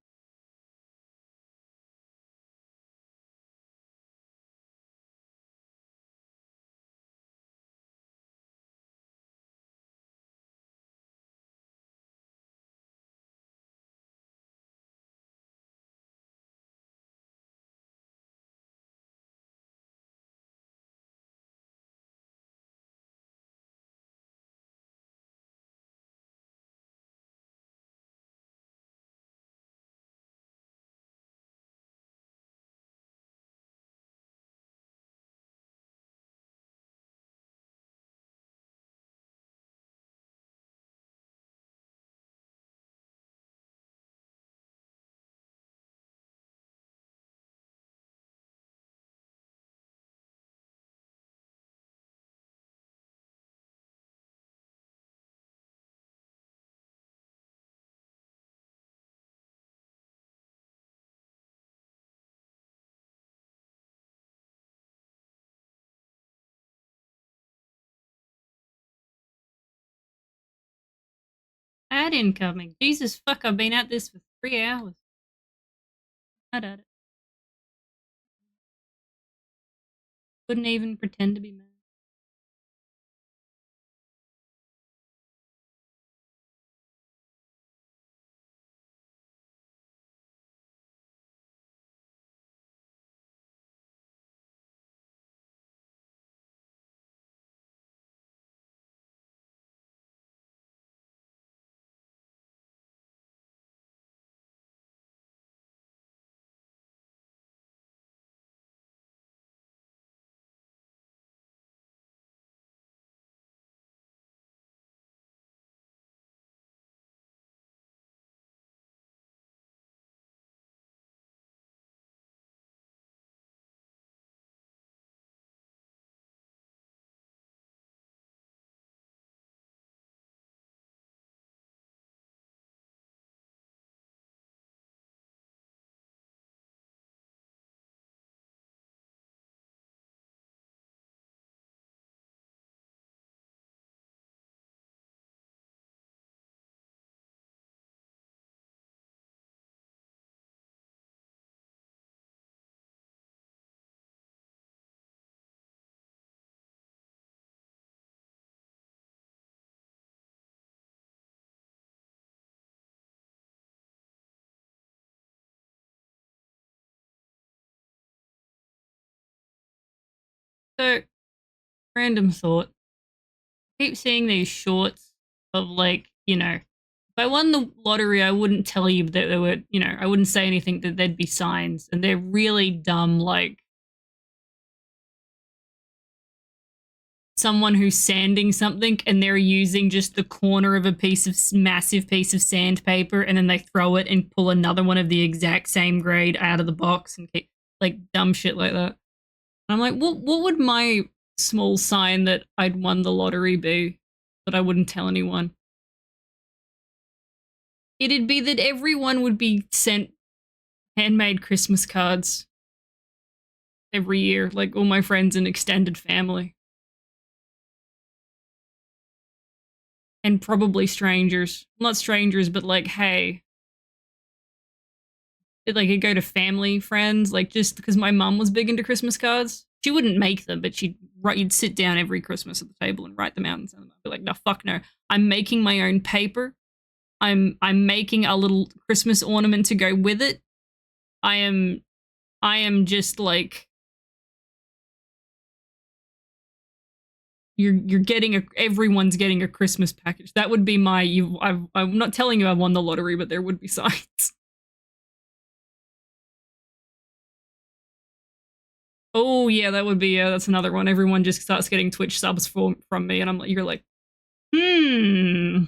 ad incoming. Jesus fuck, I've been at this for 3 hours. Not at it. Couldn't even pretend to be mad. So, random thought. I keep seeing these shorts of like, if I won the lottery, I wouldn't tell you that there were, I wouldn't say anything that there'd be signs. And they're really dumb, like someone who's sanding something and they're using just the corner of a massive piece of sandpaper and then they throw it and pull another one of the exact same grade out of the box and keep like dumb shit like that. And I'm like, what would my small sign that I'd won the lottery be that I wouldn't tell anyone? It'd be that everyone would be sent handmade Christmas cards every year, like all my friends and extended family. And probably strangers. Not strangers, but like, hey. It'd go to family, friends, like just because my mum was big into Christmas cards. She wouldn't make them, but you'd sit down every Christmas at the table and write them out and send them. I'd be like, no, fuck no. I'm making my own paper. I'm making a little Christmas ornament to go with it. I am just like you're getting everyone's getting a Christmas package. That would be my I'm not telling you I won the lottery, but there would be signs. Oh yeah, that would be that's another one. Everyone just starts getting Twitch subs from me, and you're like, hmm.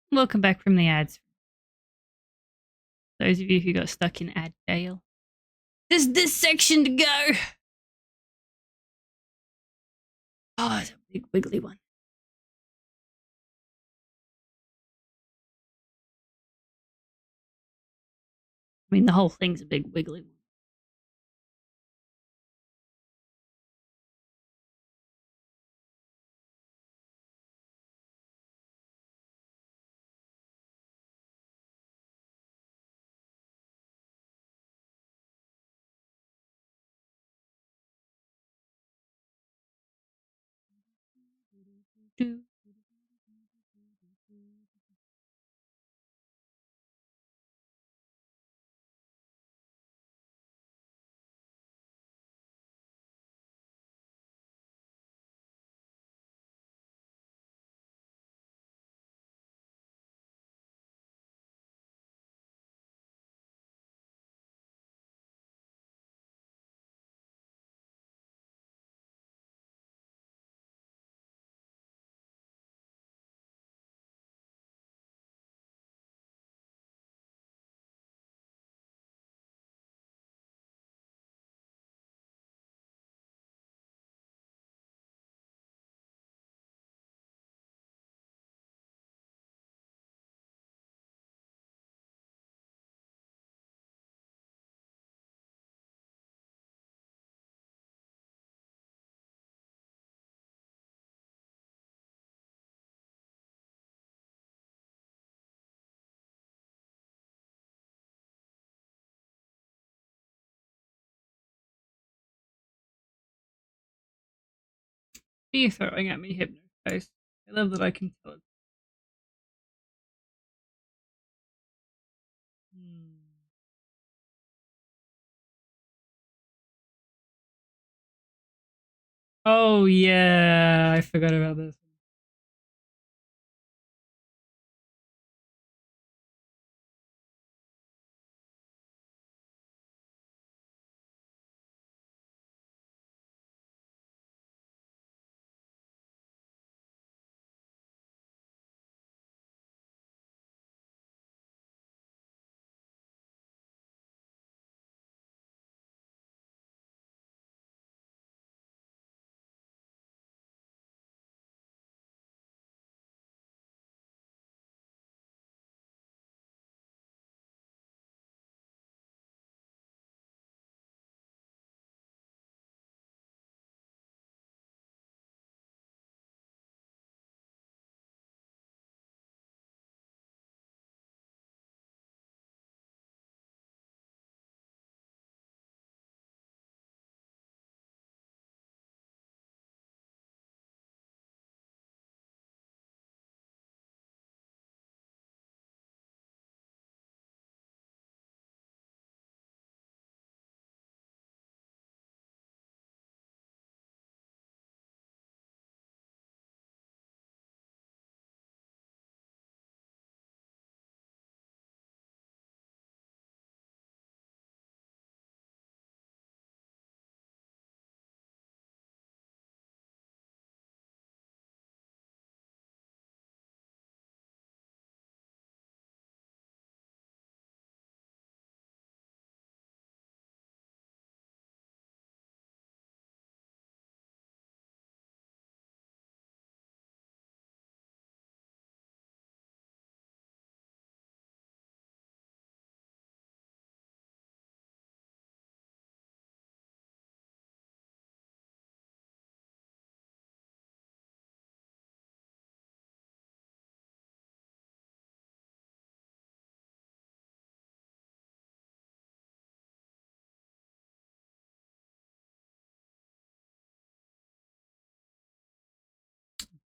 Welcome back from the ads. Those of you who got stuck in ad jail. There's this section to go. Oh, it's a big wiggly one. I mean, the whole thing's a big wiggly one. What are you throwing at me, Hypnoface? I love that I can tell it. Oh yeah, I forgot about this.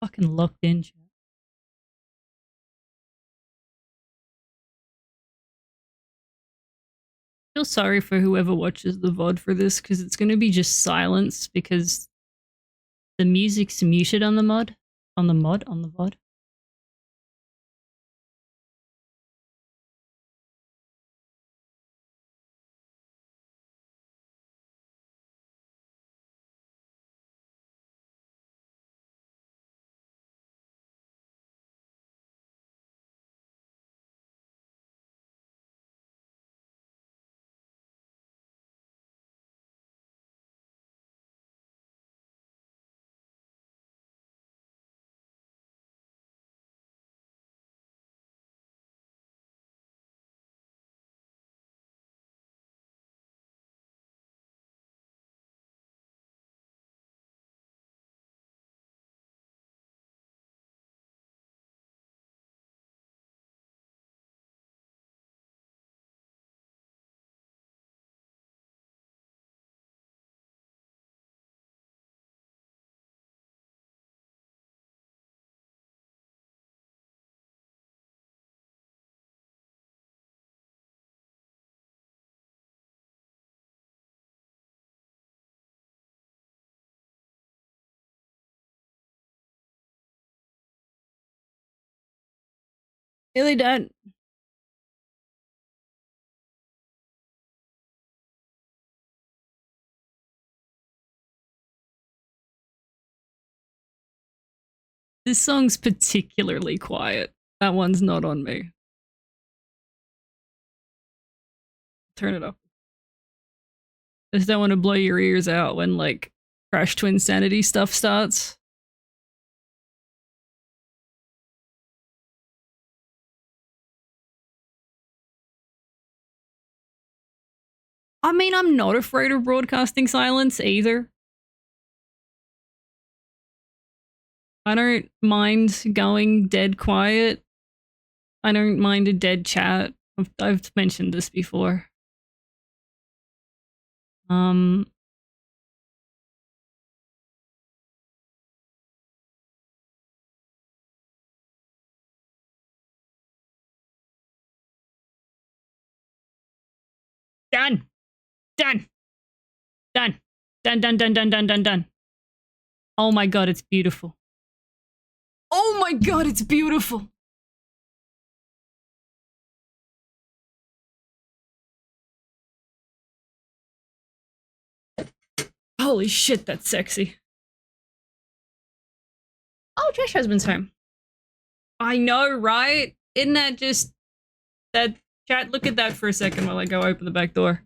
Fucking locked in. Feel sorry for whoever watches the VOD for this because it's going to be just silence because the music's muted on the on the VOD. Really don't. This song's particularly quiet. That one's not on me. Turn it up. I just don't want to blow your ears out when, like, Crash Twin Sanity stuff starts. I mean, I'm not afraid of broadcasting silence either. I don't mind going dead quiet. I don't mind a dead chat. I've mentioned this before. Done. Done. Done. Done. Done, done, done, done, done, done, done. Oh my god, it's beautiful. Oh my god, it's beautiful. Holy shit, that's sexy. Oh, Trash Husband's home. I know, right? Isn't that just that chat? Look at that for a second while I go open the back door.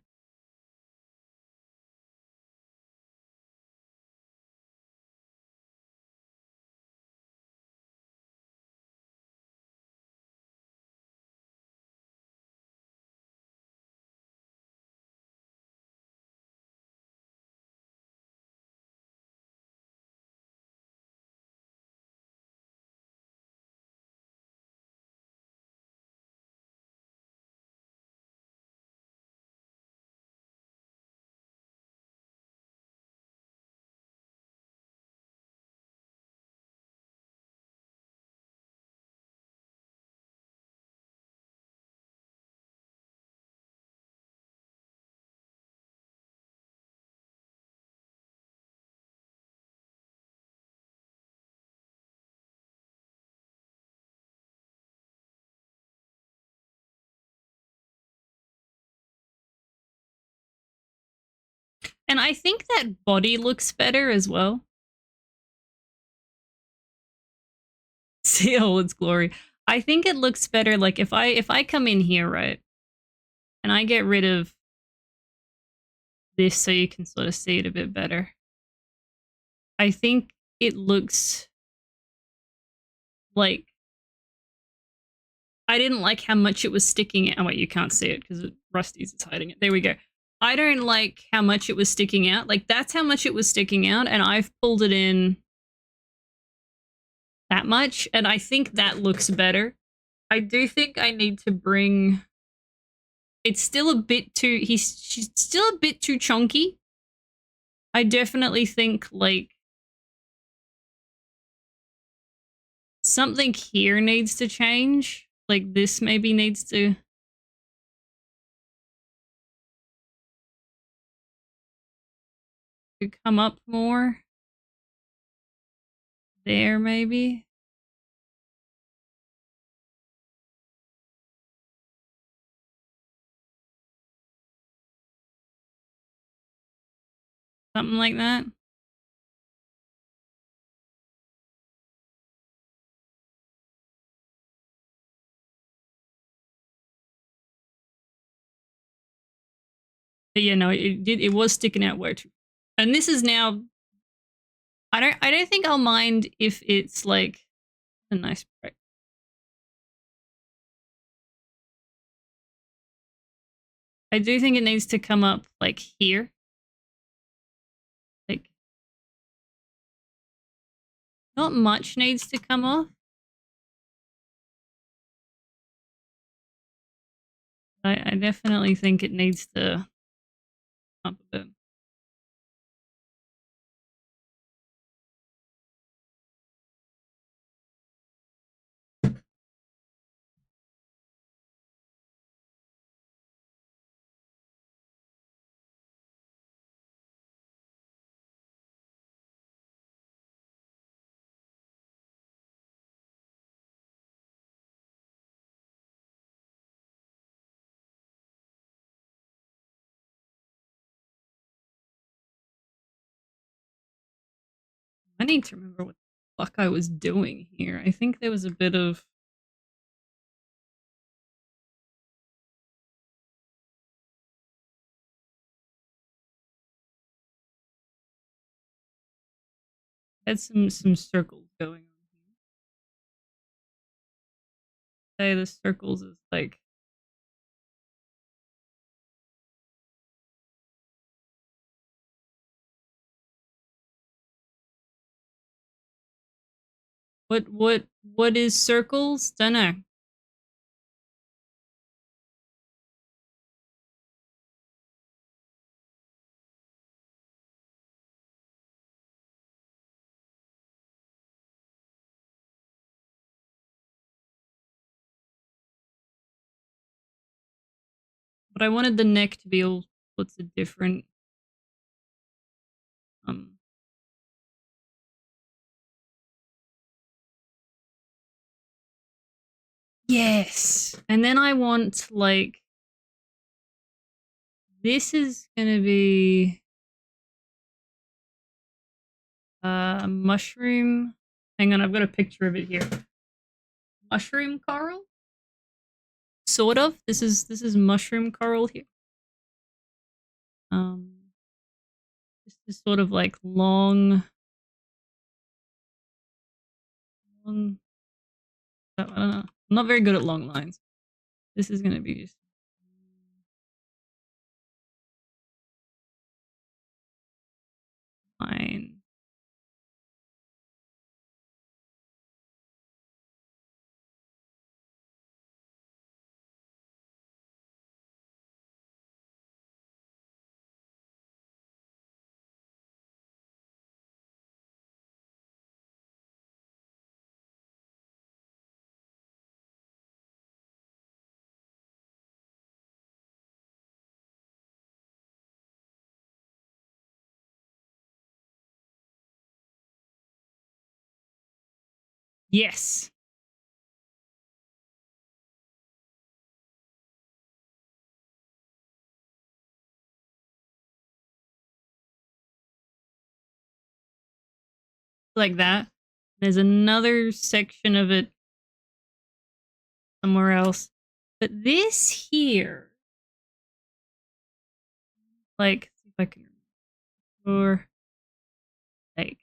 And I think that body looks better as well. See all its glory. I think it looks better, like, if I come in here, right, and I get rid of this so you can sort of see it a bit better. I think it looks like I didn't like how much it was sticking out. Oh wait, you can't see it because Rusty's is hiding it. There we go. I don't like how much it was sticking out. Like, that's how much it was sticking out, and I've pulled it in that much, and I think that looks better. I do think I need to bring... It's still a bit too... She's still a bit too chunky. I definitely think, like, something here needs to change. Like, this maybe needs to come up more. There, maybe. Something like that. But yeah, no, it was sticking out way too. And this is now... I don't think I'll mind if it's like a nice break. I do think it needs to come up like here. Like, not much needs to come off. I definitely think it needs to up a bit. I need to remember what the fuck I was doing here. I think there was a bit of... had some circles going on here. Say the circles is like... What is circles? Dunno. But I wanted the neck to be all sorts of different. Yes. And then I want like... This is gonna be... mushroom. Hang on, I've got a picture of it here. Mushroom coral? Sort of. This is mushroom coral here. This is sort of like long. I don't know. I'm not very good at long lines. This is gonna be just line. Yes. Like that. There's another section of it somewhere else. But this here, like, see if I can remember. Or like,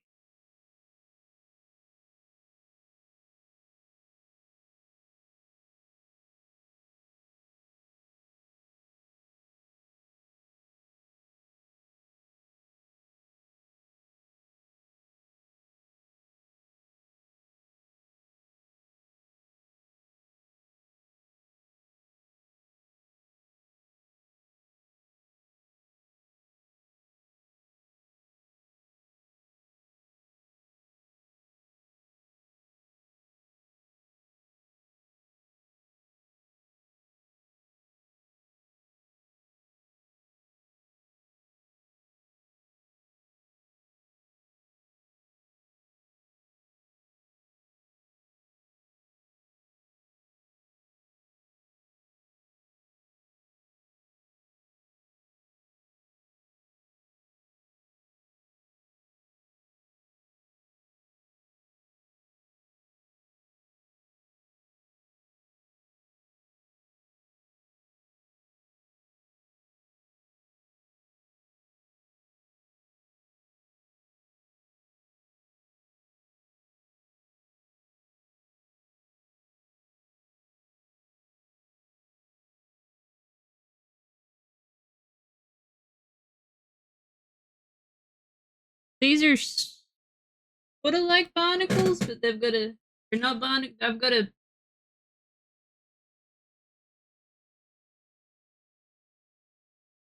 these are sort of like barnacles, but they've got a... They're not barnacles. I've got to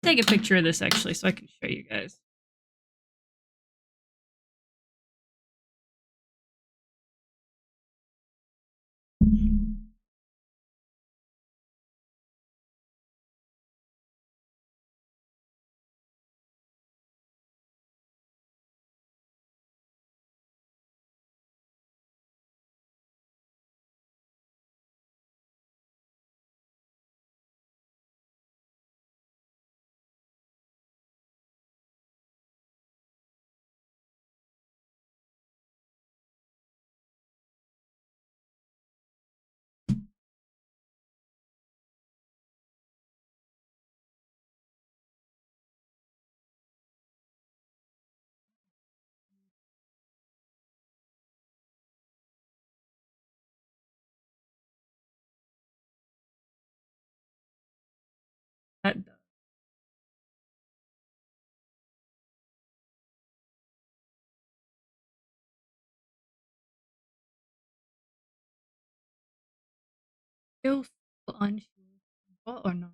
take a picture of this actually so I can show you guys. Still so unsure. What or not?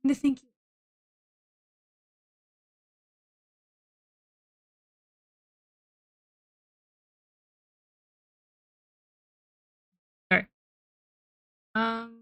I'm thinking. Sorry. Um.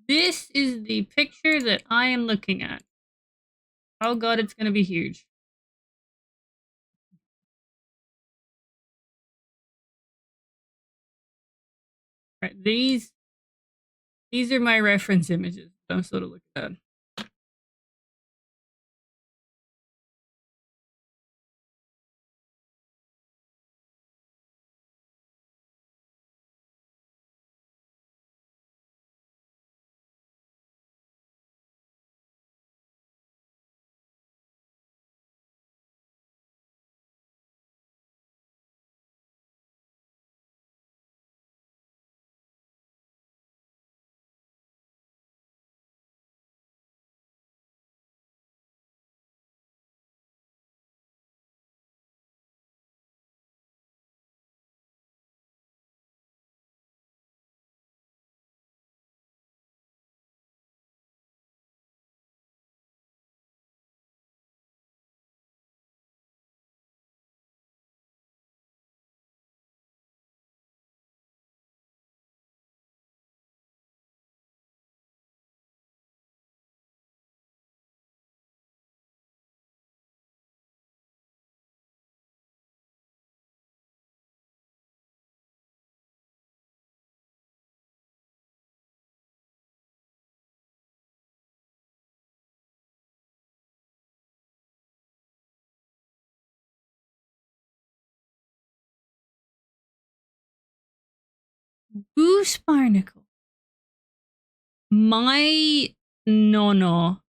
This is the picture that I am looking at. Oh god, it's gonna be huge. Right, these are my reference images that I'm sort of looking at. Goose barnacle. My nono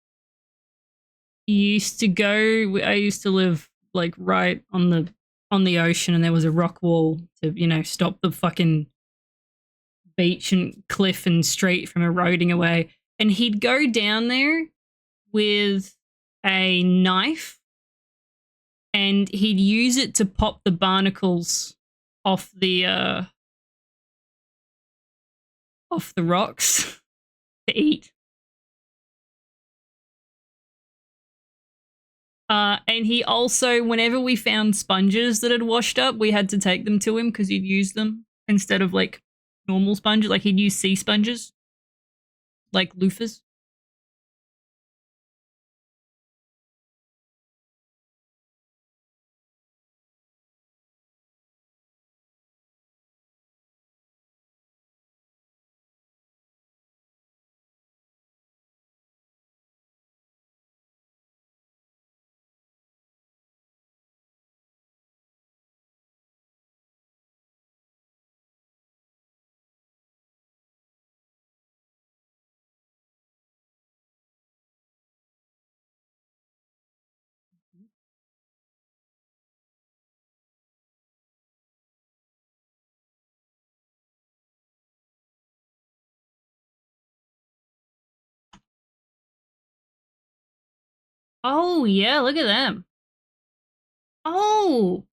used to go. I used to live like right on the ocean, and there was a rock wall to stop the fucking beach and cliff and street from eroding away. And he'd go down there with a knife, and he'd use it to pop the barnacles off the rocks to eat. And he also, whenever we found sponges that had washed up, we had to take them to him because he'd use them instead of like normal sponges. Like he'd use sea sponges, like loofahs. Oh yeah, look at them. Oh,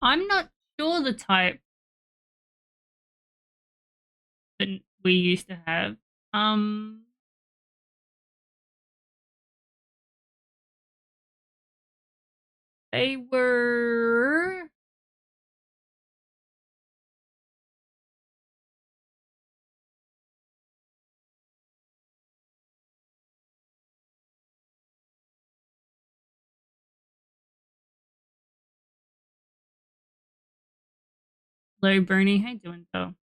I'm not sure the type that we used to have. Um, they were. Hello, Bernie. How you doing, though?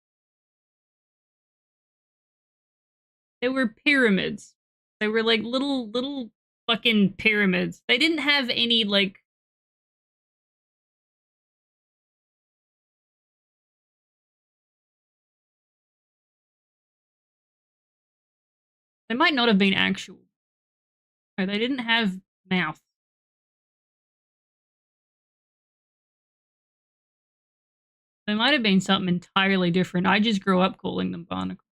They were pyramids. They were like little fucking pyramids. They didn't have any like. They might not have been actual. No, they didn't have mouth. They might have been something entirely different. I just grew up calling them barnacles.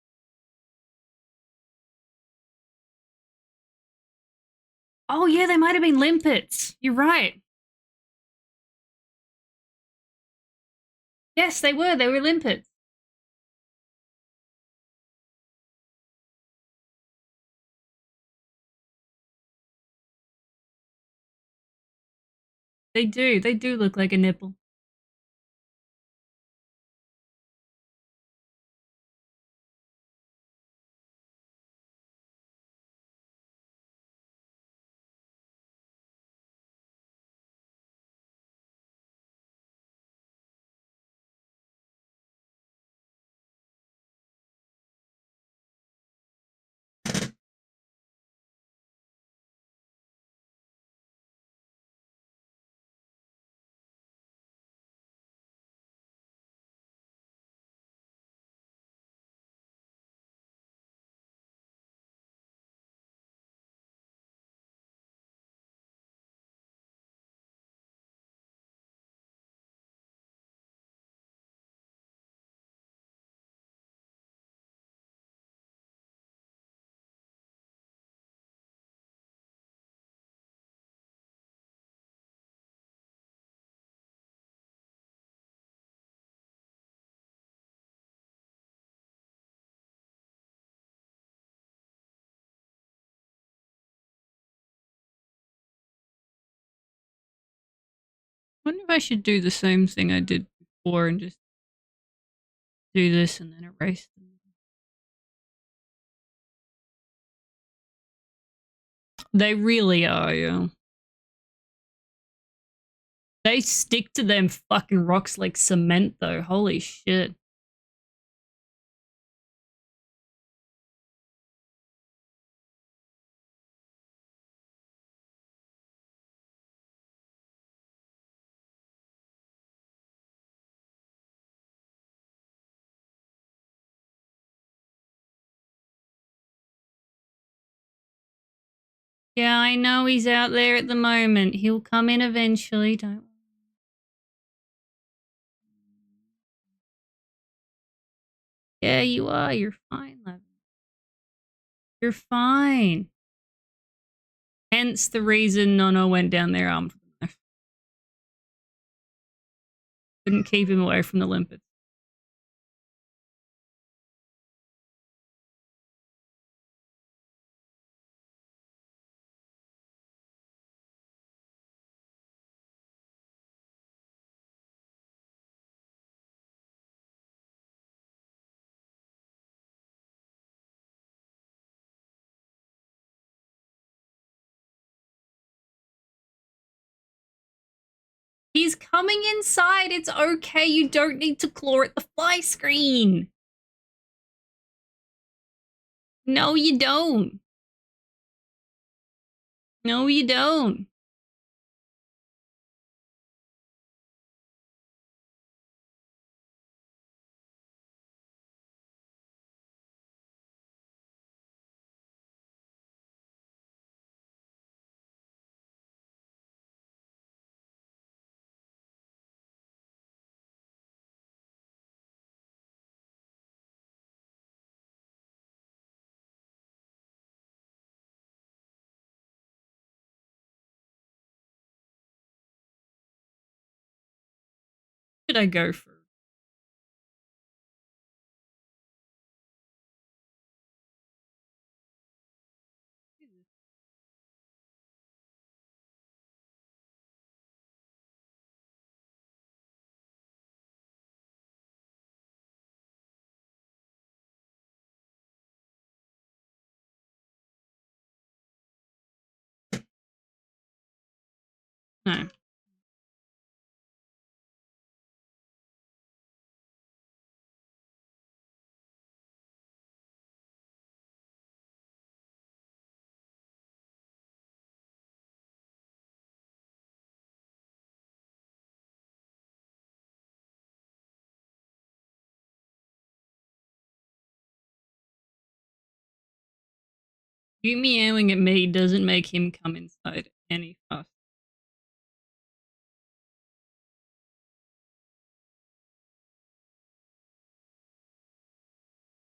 Oh yeah, they might have been limpets. You're right. Yes, they were. They were limpets. They do. They do look like a nipple. I wonder if I should do the same thing I did before and just do this and then erase them. They really are, yeah. They stick to them fucking rocks like cement, though. Holy shit. Yeah, I know he's out there at the moment. He'll come in eventually, don't worry. Yeah, you are. You're fine, love. You're fine. Hence the reason Nono went down there armed with a knife. Couldn't keep him away from the limpets. He's coming inside. It's okay. You don't need to claw at the fly screen. No, you don't. No, you don't. Should I go for? No. You meowing at me doesn't make him come inside any faster.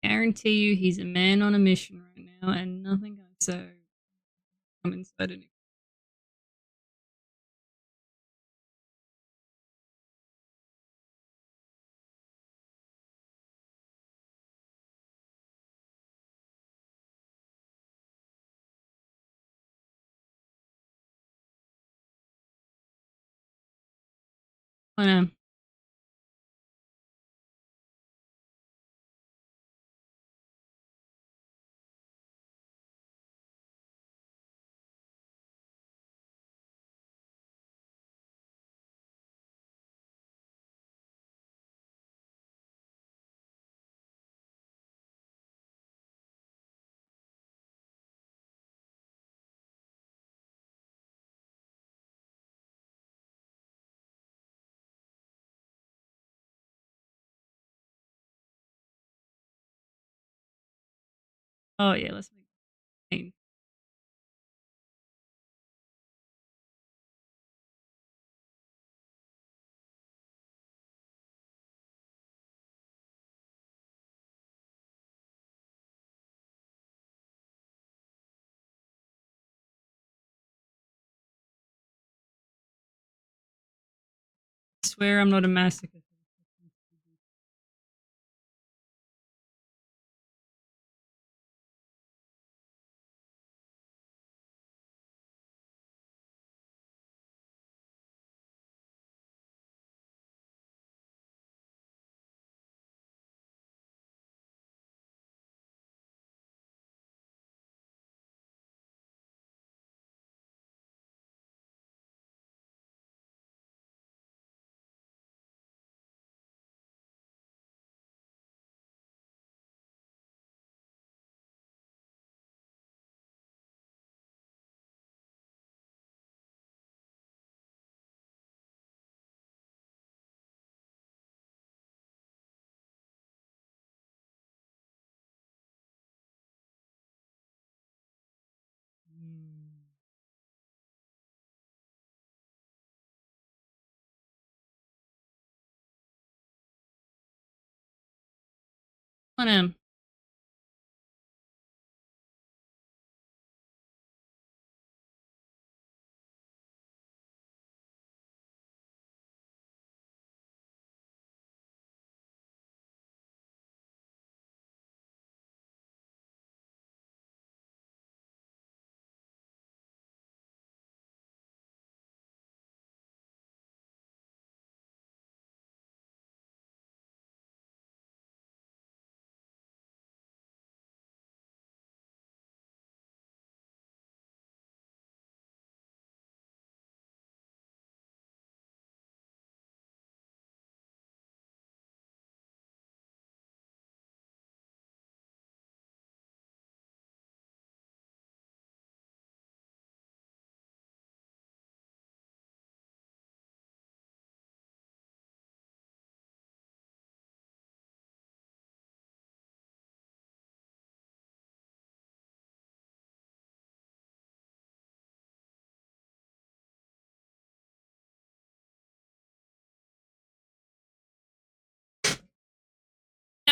Guarantee you he's a man on a mission right now, and nothing I say come inside any. I know. Oh yeah, let's make it pain. I swear I'm not a masochist. On him.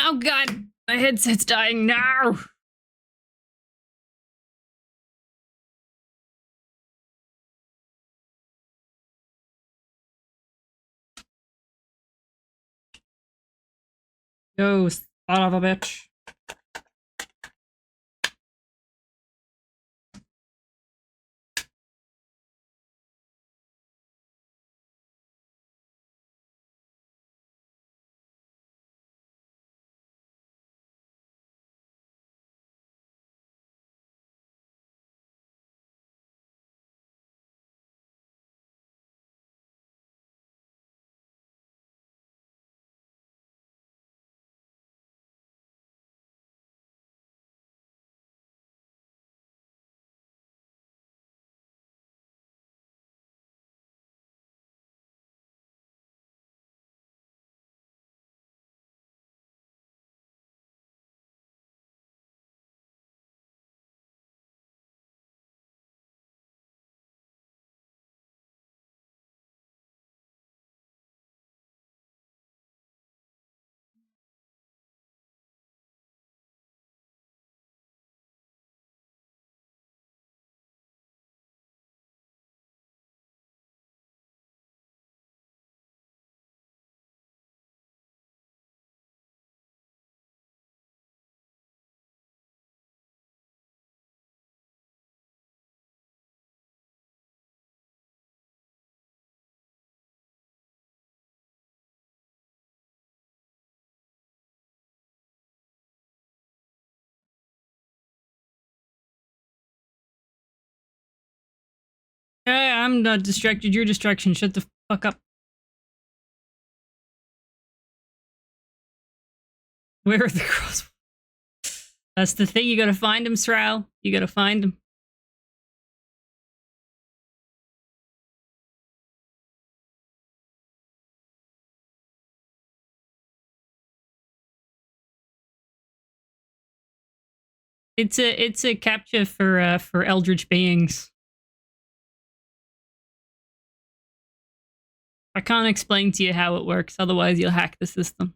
Oh god, my headset's dying now. Yo, son of a bitch. Hey, I'm not distracted. You're distraction. Shut the fuck up. Where are the crossbows? That's the thing. You gotta find him, Sral. You gotta find him. It's a capture for eldritch beings. I can't explain to you how it works, otherwise you'll hack the system.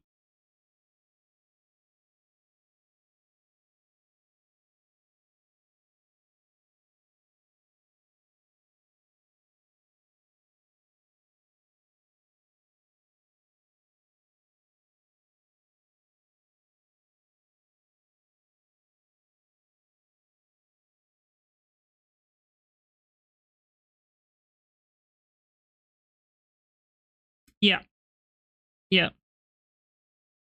Yeah. Yeah.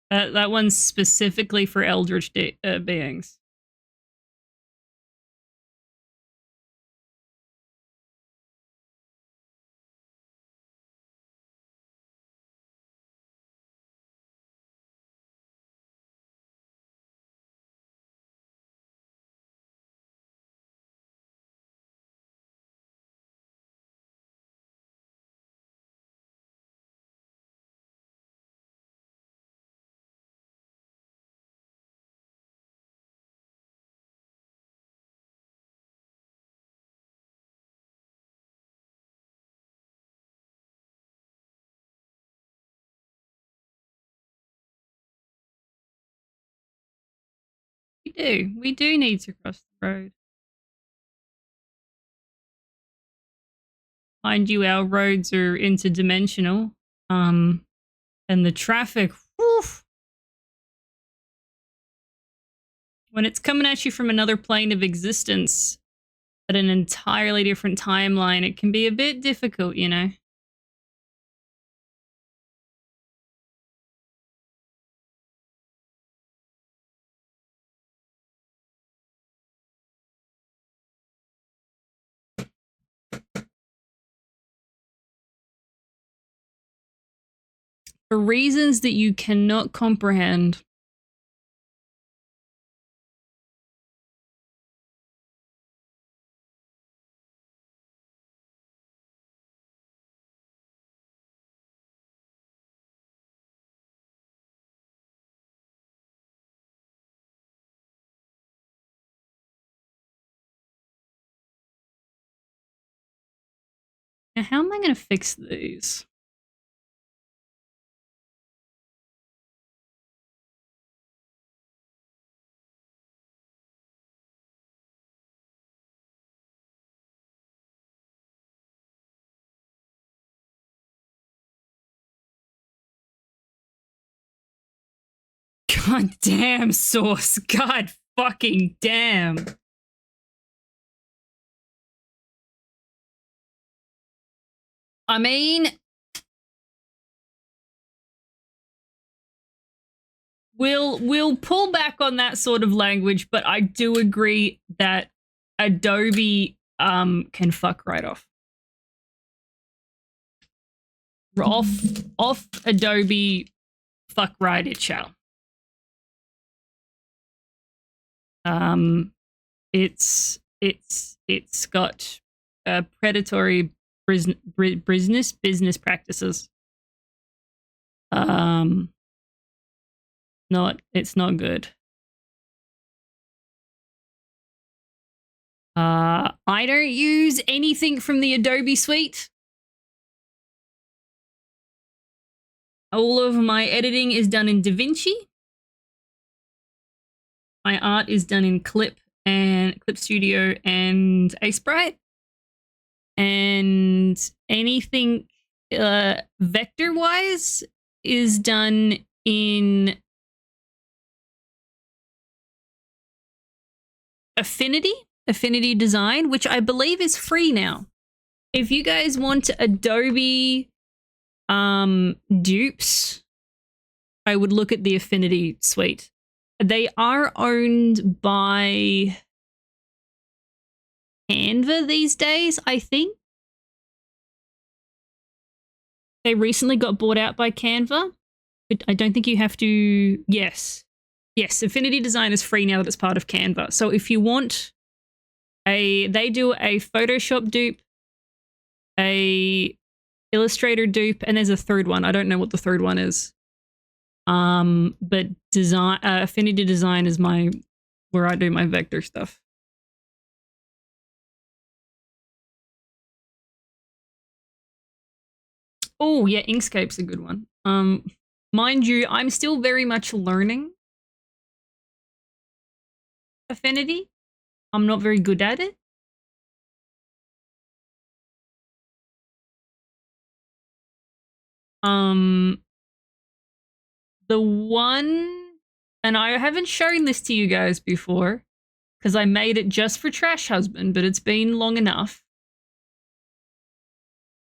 That one's specifically for eldritch beings. We do need to cross the road. Mind you, our roads are interdimensional. And the traffic, woof, when it's coming at you from another plane of existence at an entirely different timeline, it can be a bit difficult, you know? For reasons that you cannot comprehend. Now, how am I going to fix these? God damn, Source. God fucking damn. I mean, we'll pull back on that sort of language, but I do agree that Adobe can fuck right off. Off Adobe, fuck right it shall. It's got predatory business practices. It's not good. I don't use anything from the Adobe suite. All of my editing is done in DaVinci. My art is done in Clip Studio and Acebright. And anything vector-wise is done in Affinity Design, which I believe is free now. If you guys want Adobe dupes, I would look at the Affinity suite. They are owned by Canva these days, I think. They recently got bought out by Canva, but I don't think you have to. Yes. Yes, Affinity Design is free now that it's part of Canva. So if you want they do a Photoshop dupe, a Illustrator dupe, and there's a third one. I don't know what the third one is. But design Affinity Design is where I do my vector stuff. Oh yeah, Inkscape's a good one. Mind you, I'm still very much learning Affinity. I'm not very good at it. The one, and I haven't shown this to you guys before because I made it just for Trash Husband, but it's been long enough.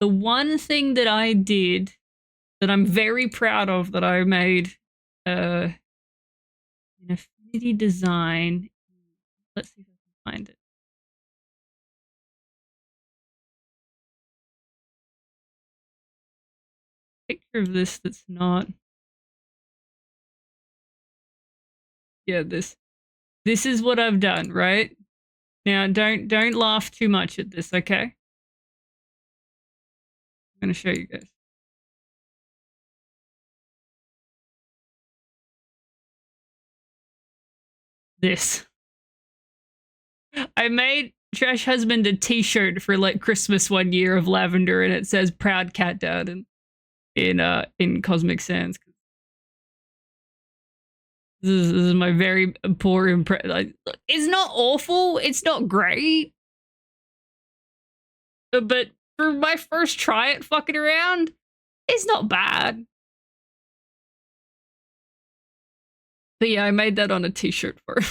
The one thing that I did that I'm very proud of that I made in Affinity Design. Let's see if I can find it. Picture of this that's not. Yeah, this is what I've done, right? Now don't laugh too much at this, okay? I'm gonna show you guys. This. I made Trash Husband a t-shirt for like Christmas one year of lavender, and it says Proud Cat Dad in Cosmic Sans. This is my very poor impression. Like, it's not awful, it's not great. But for my first try at fucking around, it's not bad. But yeah, I made that on a t-shirt for him.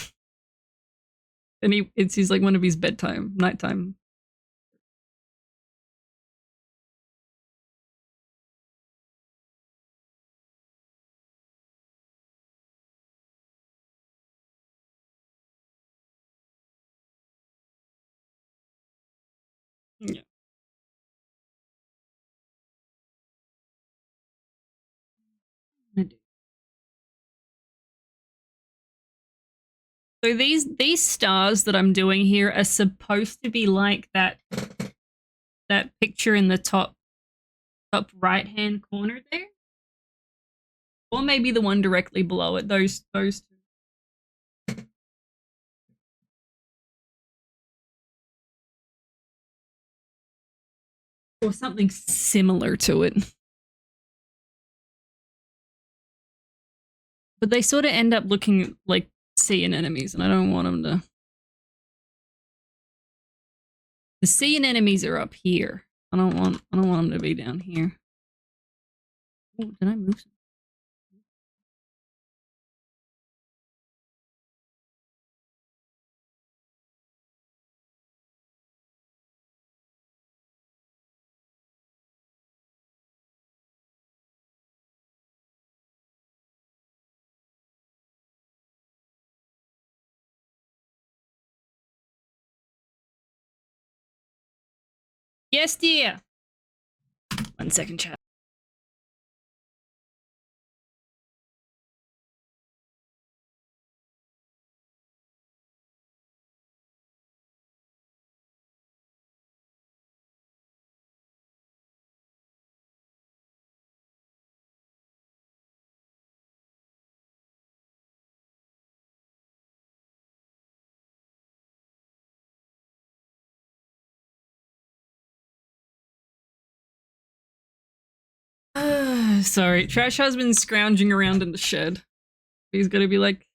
And he's like one of his nighttime. Yeah. So these stars that I'm doing here are supposed to be like that picture in the top right hand corner there, or maybe the one directly below it. Those two. Or something similar to it. But they sort of end up looking like sea anemones, and I don't want them to. The sea anemones are up here. I don't want them to be down here. Oh, did I move some? Yes, dear. 1 second, chat. Sorry, Trash Husband's scrounging around in the shed. He's gonna be like,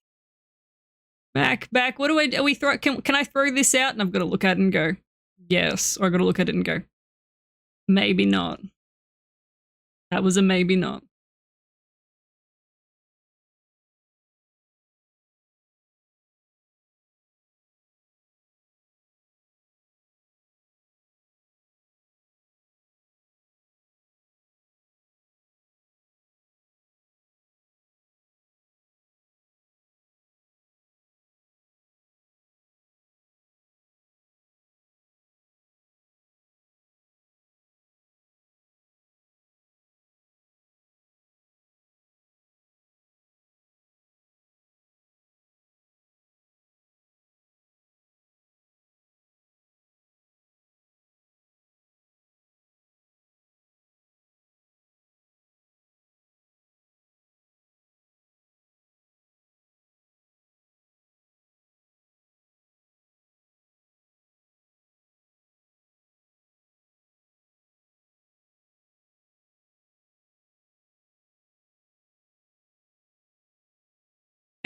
back. What do I do? We throw? Can I throw this out? And I've got to look at it and go, yes. Or I got to look at it and go, maybe not. That was a maybe not.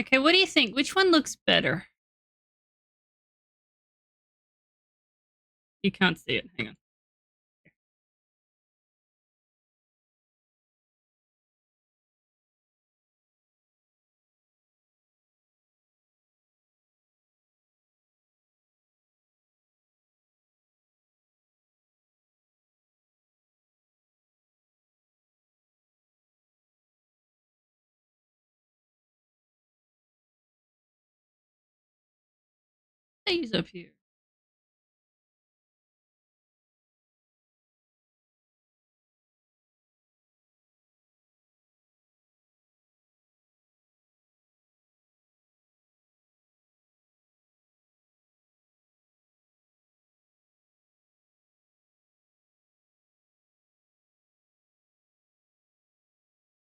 Okay, what do you think? Which one looks better? You can't see it. Hang on. These up here.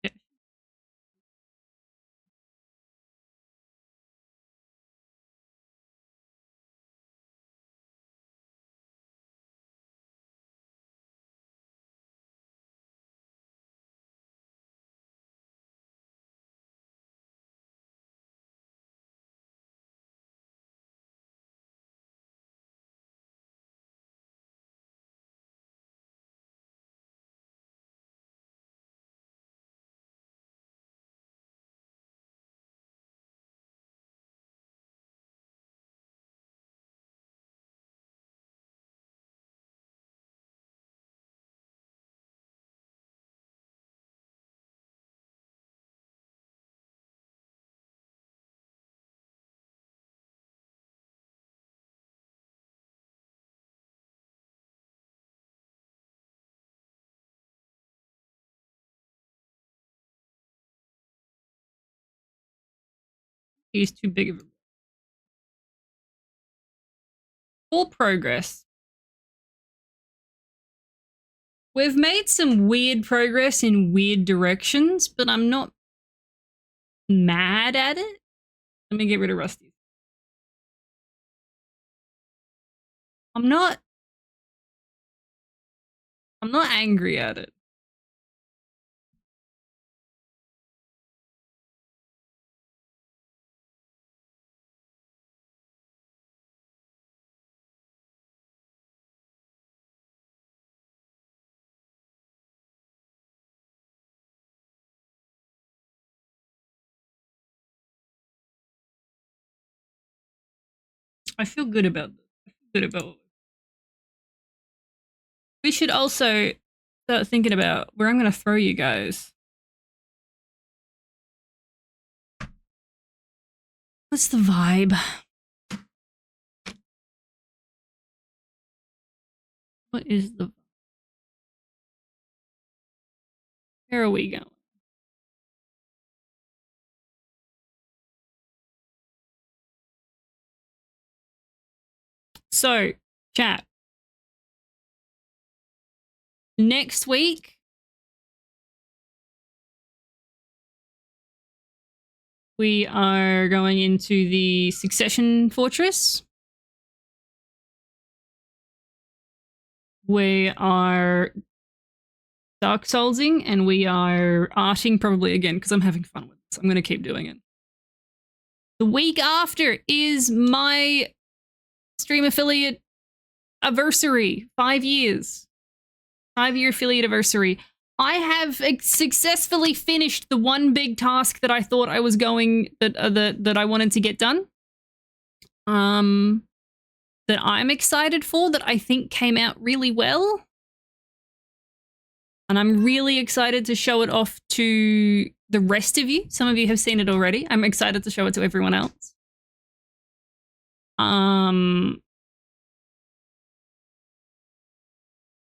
Yeah. He's too big of a... Full progress. We've made some weird progress in weird directions, but I'm not mad at it. Let me get rid of Rusty. I'm not angry at it. I feel good about this. I feel good about it. We should also start thinking about where I'm going to throw you guys. What's the vibe? What is the... Where are we going? So, chat. Next week, we are going into the Succession Fortress. We are Dark Soulsing, and we are arting probably again because I'm having fun with this. I'm going to keep doing it. The week after is my stream affiliate anniversary. 5 years. 5-year affiliate anniversary. I have successfully finished the one big task that I thought I was going that I wanted to get done. That I'm excited for, that I think came out really well. And I'm really excited to show it off to the rest of you. Some of you have seen it already. I'm excited to show it to everyone else.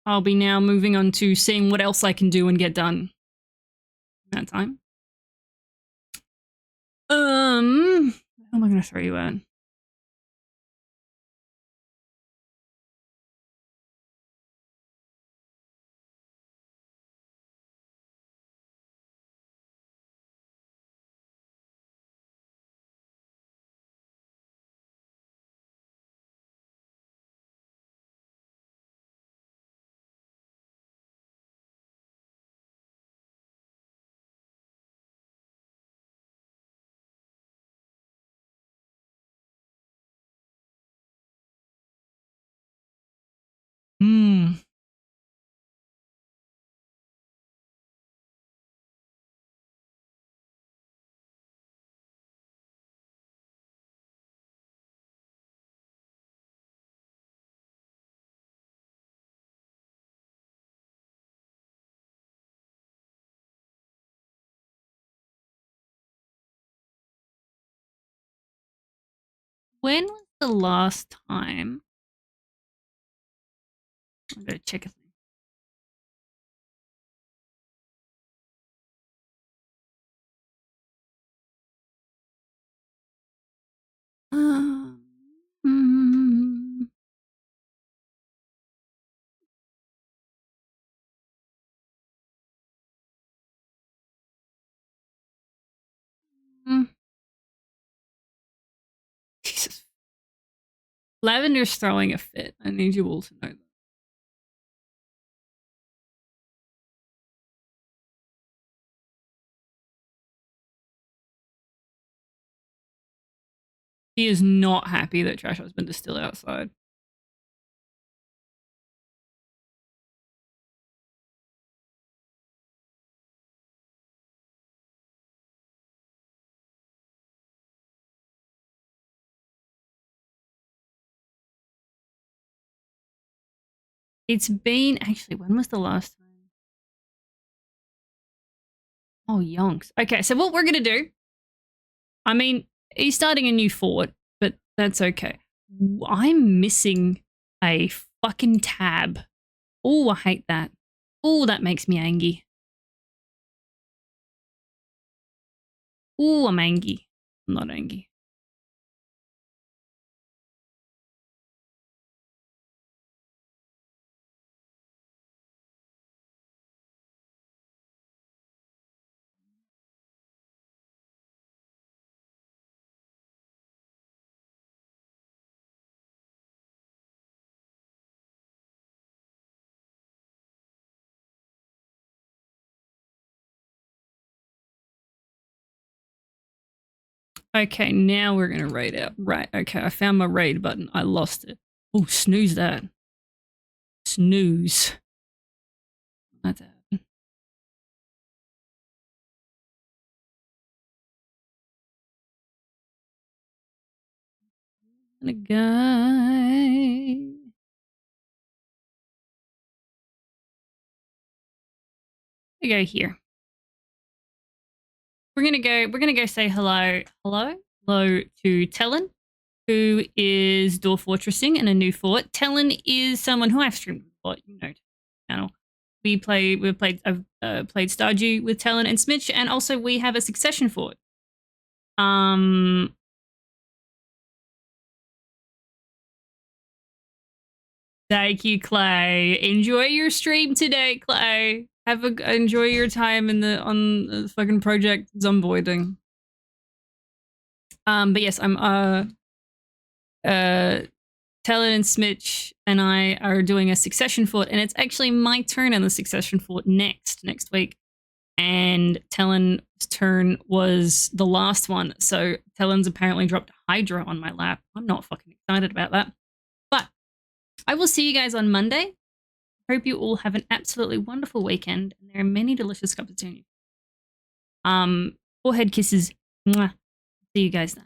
I'll be now moving on to seeing what else I can do and get done in that time. How am I going to throw you at? When was the last time? I'm gonna check a thing. Mm, Jesus. Lavender's throwing a fit. I need you all to know that. He is not happy that Trash Husband is still outside. It's been actually, when was the last time? Oh, yonks. Okay, so what we're gonna do, I mean, he's starting a new fort, but that's okay. I'm missing a fucking tab. Oh, I hate that. Oh, that makes me angry. Oh, I'm angry. I'm not angry. Okay, now we're gonna raid out. Right, okay, I found my raid button. I lost it. Oh, snooze that. Snooze. That's happened. And a guy. We go here. We're gonna go say hello to Talon, who is Dwarf Fortressing in a new fort. Talon is someone who I've streamed before, you know, channel. I've played Stardew with Talon and Smitch, and also we have a succession fort. Thank you, Clay. Enjoy your stream today, Clay. Enjoy your time on the fucking project zomboiding. But yes, I'm Talon and Smitch and I are doing a succession fort, and it's actually my turn in the succession fort next week. And Talon's turn was the last one, so Talon's apparently dropped Hydra on my lap. I'm not fucking excited about that. But I will see you guys on Monday. Hope you all have an absolutely wonderful weekend, and there are many delicious cups of tea. Forehead kisses. Mwah. See you guys then.